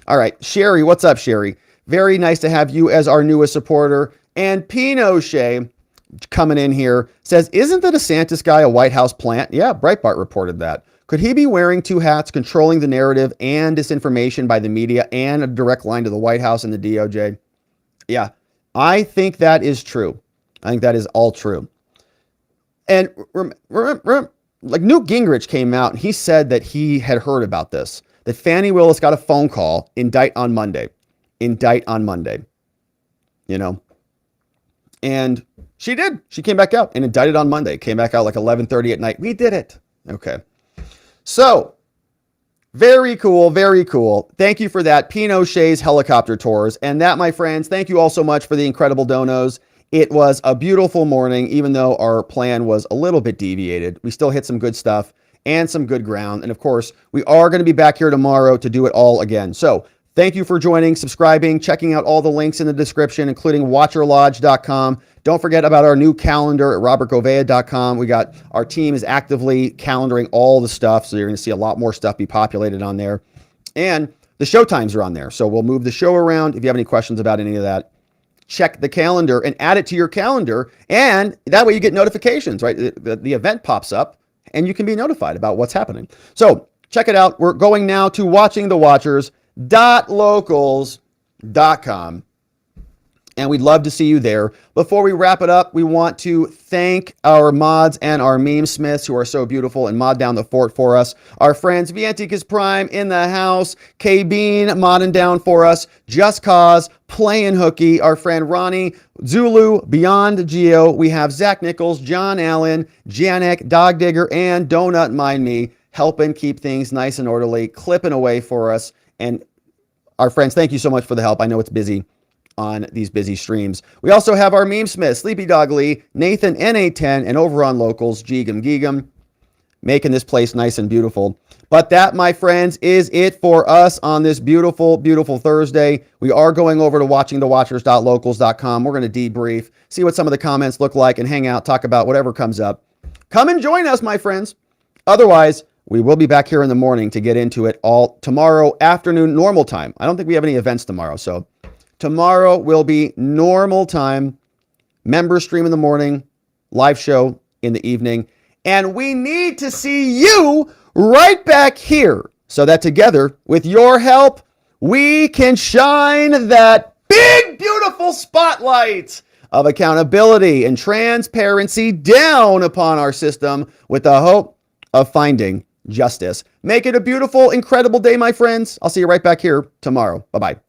All right. Sherry, what's up, Sherry? Very nice to have you as our newest supporter. And Pinochet coming in here says, isn't the DeSantis guy a White House plant? Yeah, Breitbart reported that. Could he be wearing 2 hats, controlling the narrative and disinformation by the media and a direct line to the White House and the DOJ? Yeah, I think that is true. I think that is all true. And like Newt Gingrich came out and he said that he had heard about this, that Fani Willis got a phone call, indict on Monday. And she did. She came back out and indicted on Monday. Came back out like 11:30 at night. We did it. Okay. So, very cool, very cool. Thank you for that, Pinochet's helicopter tours. And that, my friends, thank you all so much for the incredible donos. It was a beautiful morning, even though our plan was a little bit deviated. We still hit some good stuff and some good ground. And of course, we are going to be back here tomorrow to do it all again. So, thank you for joining, subscribing, checking out all the links in the description, including watcherlodge.com. Don't forget about our new calendar at robertgovea.com. Our team is actively calendaring all the stuff, so you're going to see a lot more stuff be populated on there. And the show times are on there, so we'll move the show around. If you have any questions about any of that, check the calendar and add it to your calendar, and that way you get notifications, right? The event pops up, and you can be notified about what's happening. So check it out. We're going now to watchingthewatchers.locals.com. And we'd love to see you there. Before we wrap it up, we want to thank our mods and our meme smiths who are so beautiful and mod down the fort for us. Our friends Vienticus Prime in the house, K-Bean modding down for us, Just Cause, Playin' Hooky, our friend Ronnie, Zulu, Beyond Geo. We have Zach Nichols, John Allen, Janek, Dog Digger, and Donut Mind Me helping keep things nice and orderly, clipping away for us. And our friends, thank you so much for the help. I know it's busy on these busy streams. We also have our meme smith, Sleepy Dog Lee, Nathan NA10, and over on Locals, Geegum Geegum, making this place nice and beautiful. But that, my friends, is it for us on this beautiful, beautiful Thursday. We are going over to watchingthewatchers.locals.com. We're going to debrief, see what some of the comments look like, and hang out, talk about whatever comes up. Come and join us, my friends. Otherwise, we will be back here in the morning to get into it all tomorrow afternoon, normal time. I don't think we have any events tomorrow, so tomorrow will be normal time, member stream in the morning, live show in the evening, and we need to see you right back here so that together, with your help, we can shine that big, beautiful spotlight of accountability and transparency down upon our system with the hope of finding justice. Make it a beautiful, incredible day, my friends. I'll see you right back here tomorrow. Bye-bye.